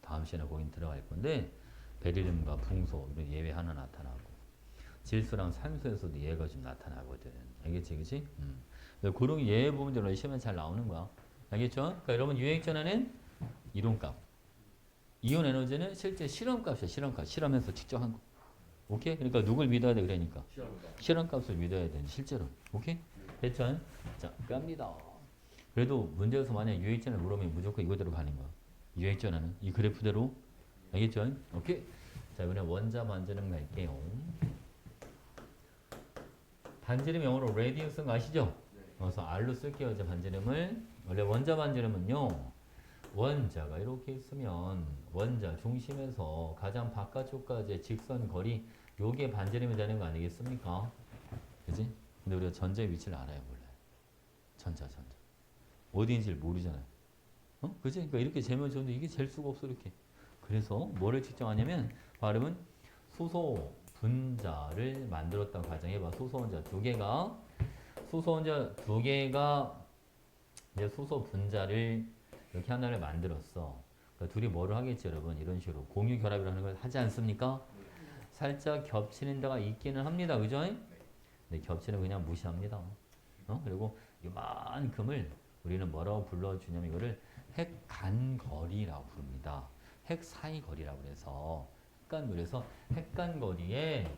다음 시간에 거긴 들어갈 건데 베릴륨과 붕소 이런 예외 하나 나타나고 질소랑 산소에서도 예외가 좀 나타나거든. 알겠지, 그치? 그런 예외 부분들로 시험에 잘 나오는 거야. 알겠죠? 그러니까 여러분 유액전화는 이론값, 이온 에너지는 실제 실험값이야. 실험값, 실험해서 직접 한 거. 오케이? 그러니까 누굴 믿어야 돼? 그러니까 실험값을 믿어야 돼. 실제로. 오케이? 됐죠? 자, 깝니다. 그래도 문제에서 만약 유액전을 물으면 무조건 이거대로 가는 거야. 유액전화는 이 그래프대로. 알겠죠? 오케이? 자, 이번에 원자 반지름 갈게요. 반지름 영어로 레디우스인 거 아시죠? 그래서 R로 쓸게요. 이제 반지름을. 원래 원자 반지름은요. 원자가 이렇게 있으면 원자 중심에서 가장 바깥쪽까지의 직선 거리 요게 반지름이 되는 거 아니겠습니까? 그지? 근데 우리가 전자의 위치를 알아요, 몰라요? 전자. 어디인지를 모르잖아요. 그지? 그러니까 이렇게 재면 좋은데 이게 잴 수가 없어, 이렇게. 그래서 뭐를 측정하냐면 발음은 수소 분자를 만들었다고 가정해봐. 수소 원자 두 개가 이제 수소 분자를 이렇게 하나를 만들었어. 그러니까 둘이 뭐를 하겠지, 여러분? 이런 식으로 공유 결합이라는 걸 하지 않습니까? 살짝 겹치는 데가 있기는 합니다, 그죠? 근데 겹치는 그냥 무시합니다. 그리고 이만큼을 우리는 뭐라고 불러주냐면 이거를 핵간거리라고 부릅니다. 핵사이거리라고 그래서 그래서 핵간거리의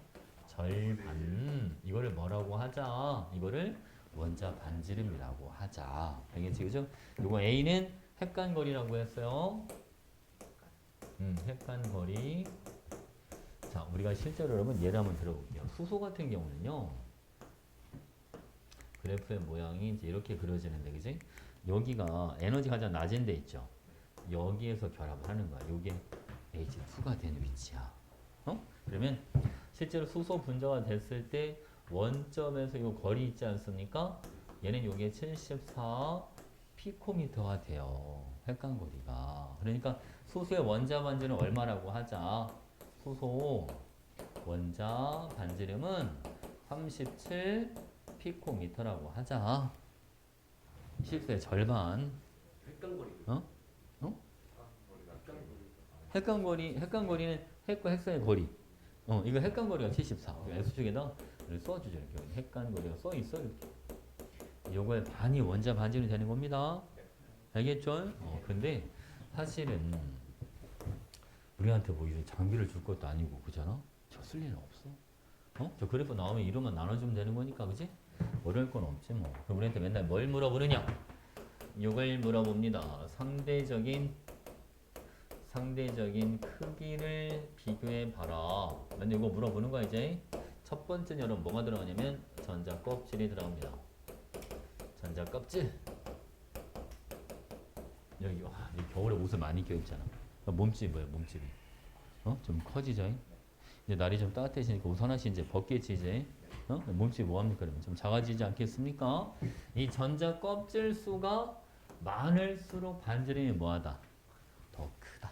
절반 이거를 뭐라고 하자? 이거를 원자 반지름이라고 하자. 알겠지? 그죠? 요거 A는 핵간거리라고 했어요. 핵간거리. 자, 우리가 실제로 여러분 예를 한번 들어볼게요. 수소 같은 경우는요. 그래프의 모양이 이제 이렇게 그려지는데, 그지? 여기가 에너지가 가장 낮은 데 있죠. 여기에서 결합을 하는 거야. 요게 H2가 되는 위치야. 그러면 실제로 수소 분자가 됐을 때 원점에서 요 거리 있지 않습니까? 얘는 요게 74 피코미터가 돼요. 핵간거리가. 그러니까 수소의 원자 반지름은 얼마라고 하자. 수소 원자 반지름은 37 피코미터라고 하자. 실수의 절반. 핵간거리. 핵간거리는 핵과 핵사의 거리. 이거 핵간거리가 74. X축에다 써주죠. 이렇게 핵간거리가 써있어. 이렇게. 요거의 반이 원자 반지름이 되는 겁니다. 알겠죠? 근데 사실은 우리한테 뭐 이런 장비를 줄 것도 아니고, 그잖아? 저 쓸 일은 없어. 저 그래프 나오면 이름만 나눠주면 되는 거니까, 그지? 어려울 건 없지 뭐. 그럼 우리한테 맨날 뭘 물어보느냐? 이걸 물어봅니다. 상대적인 크기를 비교해 봐라. 근데 이거 물어보는 거야 이제. 첫 번째 여러분 뭐가 들어가냐면 전자 껍질이 들어갑니다. 전자 껍질. 여기 와, 이 겨울에 옷을 많이 껴입잖아. 몸집이 뭐야, 몸집이? 좀 커지죠? 이제 날이 좀 따뜻해지니까 옷 하나씩 이제 벗겠지 이제. 몸집이 뭐합니까 그러면? 좀 작아지지 않겠습니까? 이 전자 껍질 수가 많을수록 반지름이 뭐하다? 더 크다.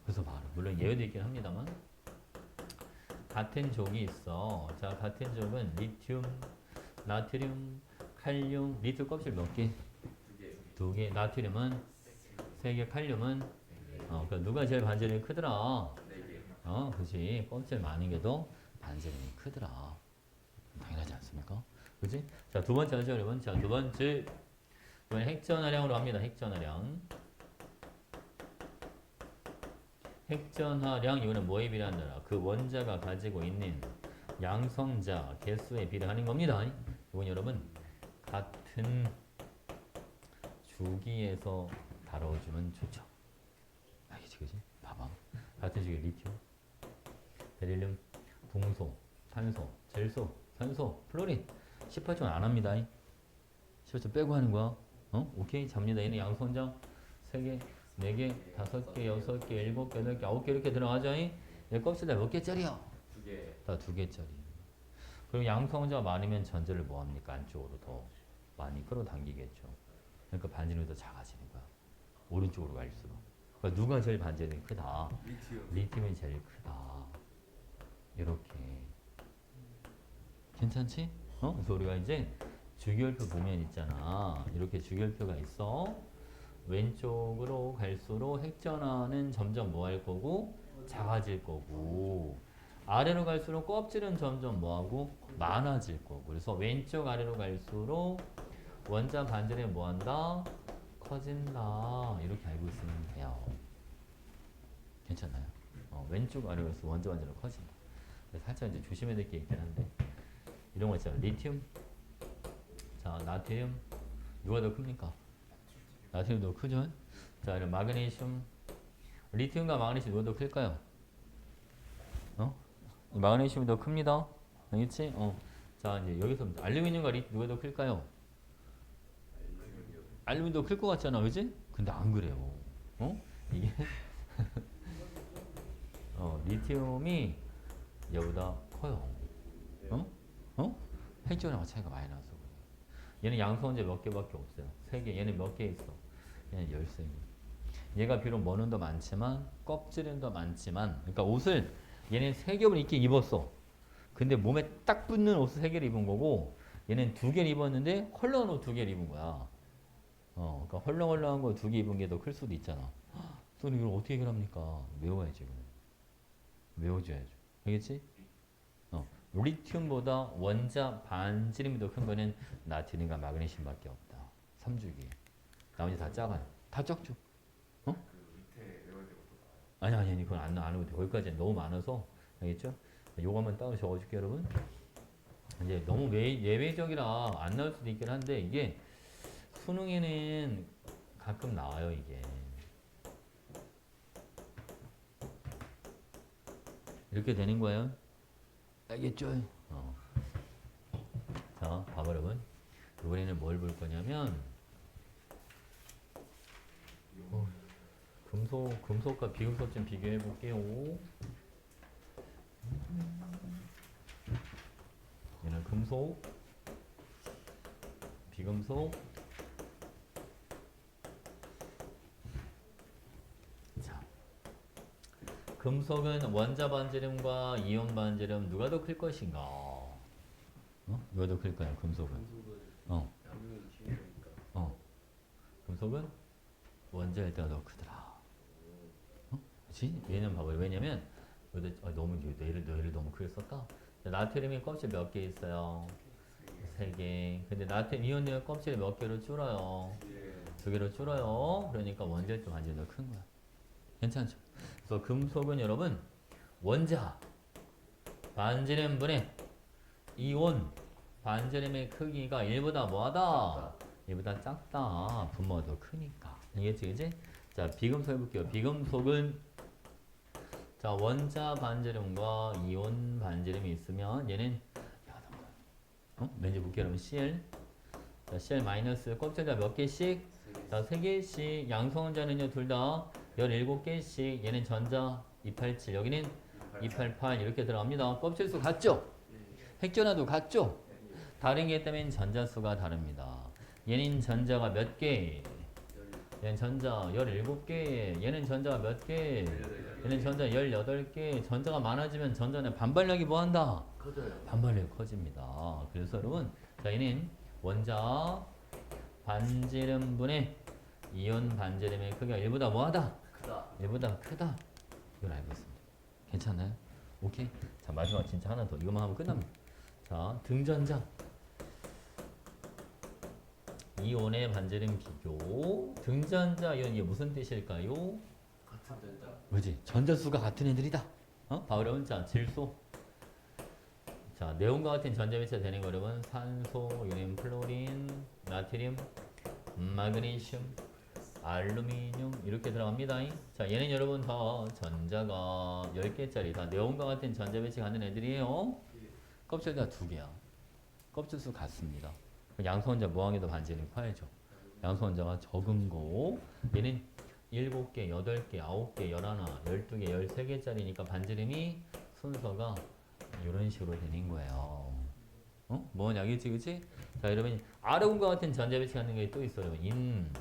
그래서 바로 물론 예외도 있긴 합니다만 같은 족이 있어. 자, 같은 족은 리튬, 나트륨, 칼륨. 리튬 껍질 몇 개? 두 개. 나트륨은 세 개. 칼륨은 그러니까 누가 제일 반지름이 크더라? 그지. 껍질 많은 게 더 반지름이 크더라. 당연하지 않습니까? 그지? 자, 두 번째 하죠, 여러분. 자, 두 번째. 이번 핵전화량으로 합니다. 핵전화량. 핵전하량 이거는 뭐에 비례한다? 그 원자가 가지고 있는 양성자 개수에 비례하는 겁니다. 이건 여러분 같은 주기에서 다뤄주면 좋죠. 알겠지, 그지? 봐봐. 같은 주기 리튬, 베릴륨, 붕소, 산소, 질소, 산소, 플로린 18종 안 합니다. 18종 빼고 하는 거야. 오케이, 잡니다. 얘는 양성자 3개, 4개, 5개, 6개, 7개, 8개, 9개 이렇게 들어가죠. 얘 껍질 다 몇 개짜리야? 2개. 다 2개짜리. 그리고 양성자가 많으면 전자를 뭐합니까? 안쪽으로 더 많이 끌어당기겠죠. 그러니까 반지름이 더 작아지는 거야. 오른쪽으로 갈수록. 그러니까 누가 제일 반지름이 크다? 리튬. 리튬이 제일 크다. 이렇게. 괜찮지? 그래서 우리가 이제 주기율표 보면 있잖아. 이렇게 주기율표가 있어. 왼쪽으로 갈수록 핵전하는 점점 뭐 할 거고? 작아질 거고. 아래로 갈수록 껍질은 점점 뭐하고? 많아질 거고. 그래서 왼쪽 아래로 갈수록 원자 반지름이 뭐한다? 커진다. 이렇게 알고 있으면 돼요. 괜찮나요? 왼쪽 아래로 갈수록 원자 반지름 커진다. 살짝 이제 조심해야 될 게 있긴 한데 이런 거 있잖아요. 리튬, 자 나트륨 누가 더 큽니까? 나트륨이 더 크죠? 자 이런 마그네슘, 리튬과 마그네슘 누가 더 클까요? 마그네슘이 더 큽니다. 알겠지? 자 이제 여기서 알루미늄과 리튬 누가 더 클까요? 알루미늄이 더 클 것 같잖아, 그지? 근데 안 그래요. 이게 리튬이 얘보다 커요. 핵전하고 차이가 많이 나서 그래요. 얘는 양성제 몇 개밖에 없어요. 3개. 얘는 몇 개 있어? 얘는 13개. 얘가 비록 뭐는 더 많지만 껍질은 더 많지만 그러니까 옷을 얘는 3겹을 입긴 입었어. 근데 몸에 딱 붙는 옷을 3개를 입은 거고 얘는 2개를 입었는데 헐렁한 옷 2개를 입은 거야. 그러니까 헐렁헐렁한 거 2개 입은 게 더 클 수도 있잖아. 또 이걸 어떻게 해결합니까? 외워야지. 외워줘야죠. 알겠지? 리튬보다 원자 반지름이 더 큰 거는 나트륨과 마그네슘밖에 없다. 3주기. 나머지 다 작아요. 다 적죠. 그 밑에 외워야 될 것도 나와요. 아니 그건 안 해도 돼. 거기까지 너무 많아서. 알겠죠? 요거 한번 따로 적어줄게 여러분. 이제 너무 예외적이라 안 나올 수도 있긴 한데 이게 수능에는 가끔 나와요 이게. 이렇게 되는 거예요. 알겠죠? 자, 봐봐 여러분. 이번에는 뭘 볼 거냐면 금속과 비금속 좀 비교해 볼게요. 얘는 금속, 비금속. 자, 금속은 원자 반지름과 이온 반지름 누가 더 클 것인가? 누가 더 클까요? 금속은? 양면이 중요하니까. 금속은 원자일 때가 더 크더라. 그치? 얘는 봐봐요. 왜냐면 너무 뇌를 너무 크게 썼다. 나트륨이 껍질 몇 개 있어요? 3개. 근데 나트륨 이온은 껍질이 몇 개로 줄어요? 2개로 줄어요. 그러니까 원자일 때 반지름이 더 큰 거야. 괜찮죠? 그래서 금속은 여러분 원자 반지름 분의 이온 반지름의 크기가 1보다 뭐하다? 1보다 작다. 분모가 더 크니까. 알겠지? 그지? 자, 비금속 해볼게요. 비금속은 자 원자 반지름과 이온 반지름이 있으면 얘는 왠지 볼게요. 여러분 Cl 자, Cl 마이너스 껍질자 몇 개씩? 자, 3개씩. 양성원자는요 둘 다 17개씩. 얘는 전자 287 여기는 288 이렇게 들어갑니다. 껍질수 같죠? 핵전화도 같죠? 다른 게 있다면 전자수가 다릅니다. 얘는 전자가 몇 개? 얘는 전자 17개. 얘는 전자가 몇 개? 얘는 전자 18개. 전자가 많아지면 전자는 반발력이 뭐한다? 반발력이 커집니다. 그래서 여러분 자 얘는 원자 반지름분의 이온 반지름의 크기가 1보다 뭐하다? 크다. 1보다 크다. 이걸 알고 있습니다. 괜찮나요? 오케이. 자 마지막 진짜 하나 더. 이것만 하면 끝납니다. 자 등전자 이온의 반지름 비교. 등전자 이온 이게 무슨 뜻일까요? 그지? 전자수가 같은 애들이다. 바울은 자 질소. 자 네온과 같은 전자 배치가 되는 거 여러분 산소, 유림, 플로린, 나트륨, 마그네슘, 알루미늄 이렇게 들어갑니다. 자 얘는 여러분 다 전자가 10개짜리 다 네온과 같은 전자 배치가 하는 애들이에요. 껍질 다 2개야. 껍질수 같습니다. 양수원자 무항에도 반지름이 커야죠. 양수원자가 적은 거 얘는 7개, 8개, 9개, 11, 12개, 13개짜리니까 반지름이 순서가 이런 식으로 되는 거예요. 뭐냐, 그치? 자, 여러분, 아르곤과 같은 전자 배치하는 게 또 있어요. 여러분.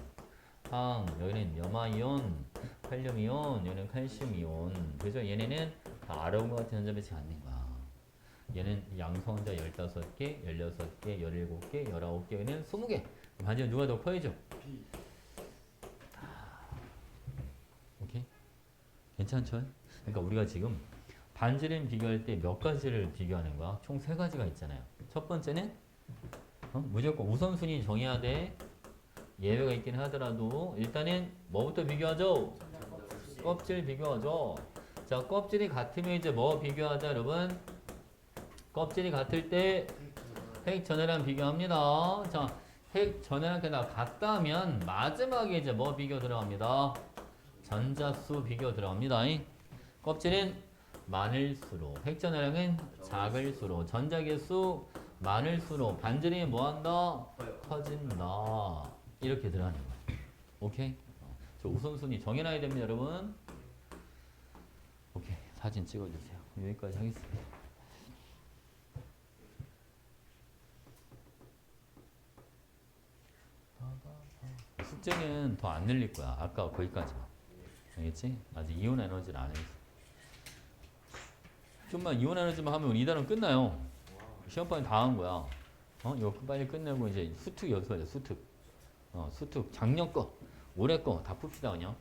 항, 여기는 염화이온, 칼륨이온, 여기는 칼슘이온. 그죠? 얘네는 다 아르곤과 같은 전자 배치 갖는 거야. 얘는 양성자 15개, 16개, 17개, 19개, 얘는 20개. 반지름 누가 더 커야죠? B. 오케이? 괜찮죠? 그러니까 우리가 지금 반지름 비교할 때 몇 가지를 비교하는 거야? 총 3가지가 있잖아요. 첫 번째는 무조건 우선순위 정해야 돼. 예외가 있긴 하더라도 일단은 뭐부터 비교하죠? 껍질 비교하죠. 자, 껍질이 같으면 이제 뭐 비교하자, 여러분? 껍질이 같을 때 핵 전해랑 비교합니다. 자, 핵 전해랑 같다 하면 마지막에 이제 뭐 비교 들어갑니다. 전자수 비교 들어갑니다. 껍질은 많을수록 핵 전해량은 작을수록 전자계수 많을수록 반지름이 뭐한다? 커진다. 이렇게 들어가는 거예요. 오케이? 저 우선순위 정해놔야 됩니다, 여러분. 오케이, 사진 찍어주세요. 여기까지 하겠습니다. 숙제는 더 안 늘릴 거야. 아까 거기까지만. 알겠지? 아직 이온 에너지를 안 했어. 좀만 이온 에너지만 하면 이 단원 끝나요. 시험판이 다 한 거야. 이거 빨리 끝내고 이제 수특 연습하자. 수특. 수특 작년 거, 올해 거 다 풉시다 그냥.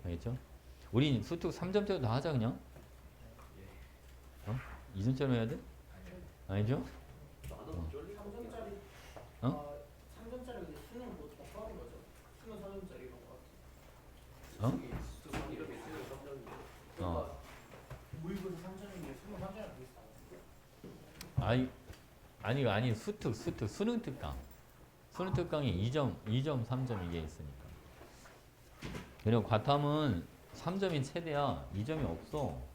알겠죠? 우리 수특 3점짜리 다 하자 그냥. 2점짜리 해야 돼? 아니죠? 3점짜리. 어? 3점짜리 근데 수능 뭐 포함인 거죠? 수능 3점짜리 이런 거. 이렇게 쓰는 3점인데 그러니까 모의고사 3점인 게 수능 3점이랑 비슷하고. 아니 수특 수능 특강. 수능 특강이 2점, 3점 이게 있으니까. 그리고 과탐은 3점이 최대야. 2점이 없어.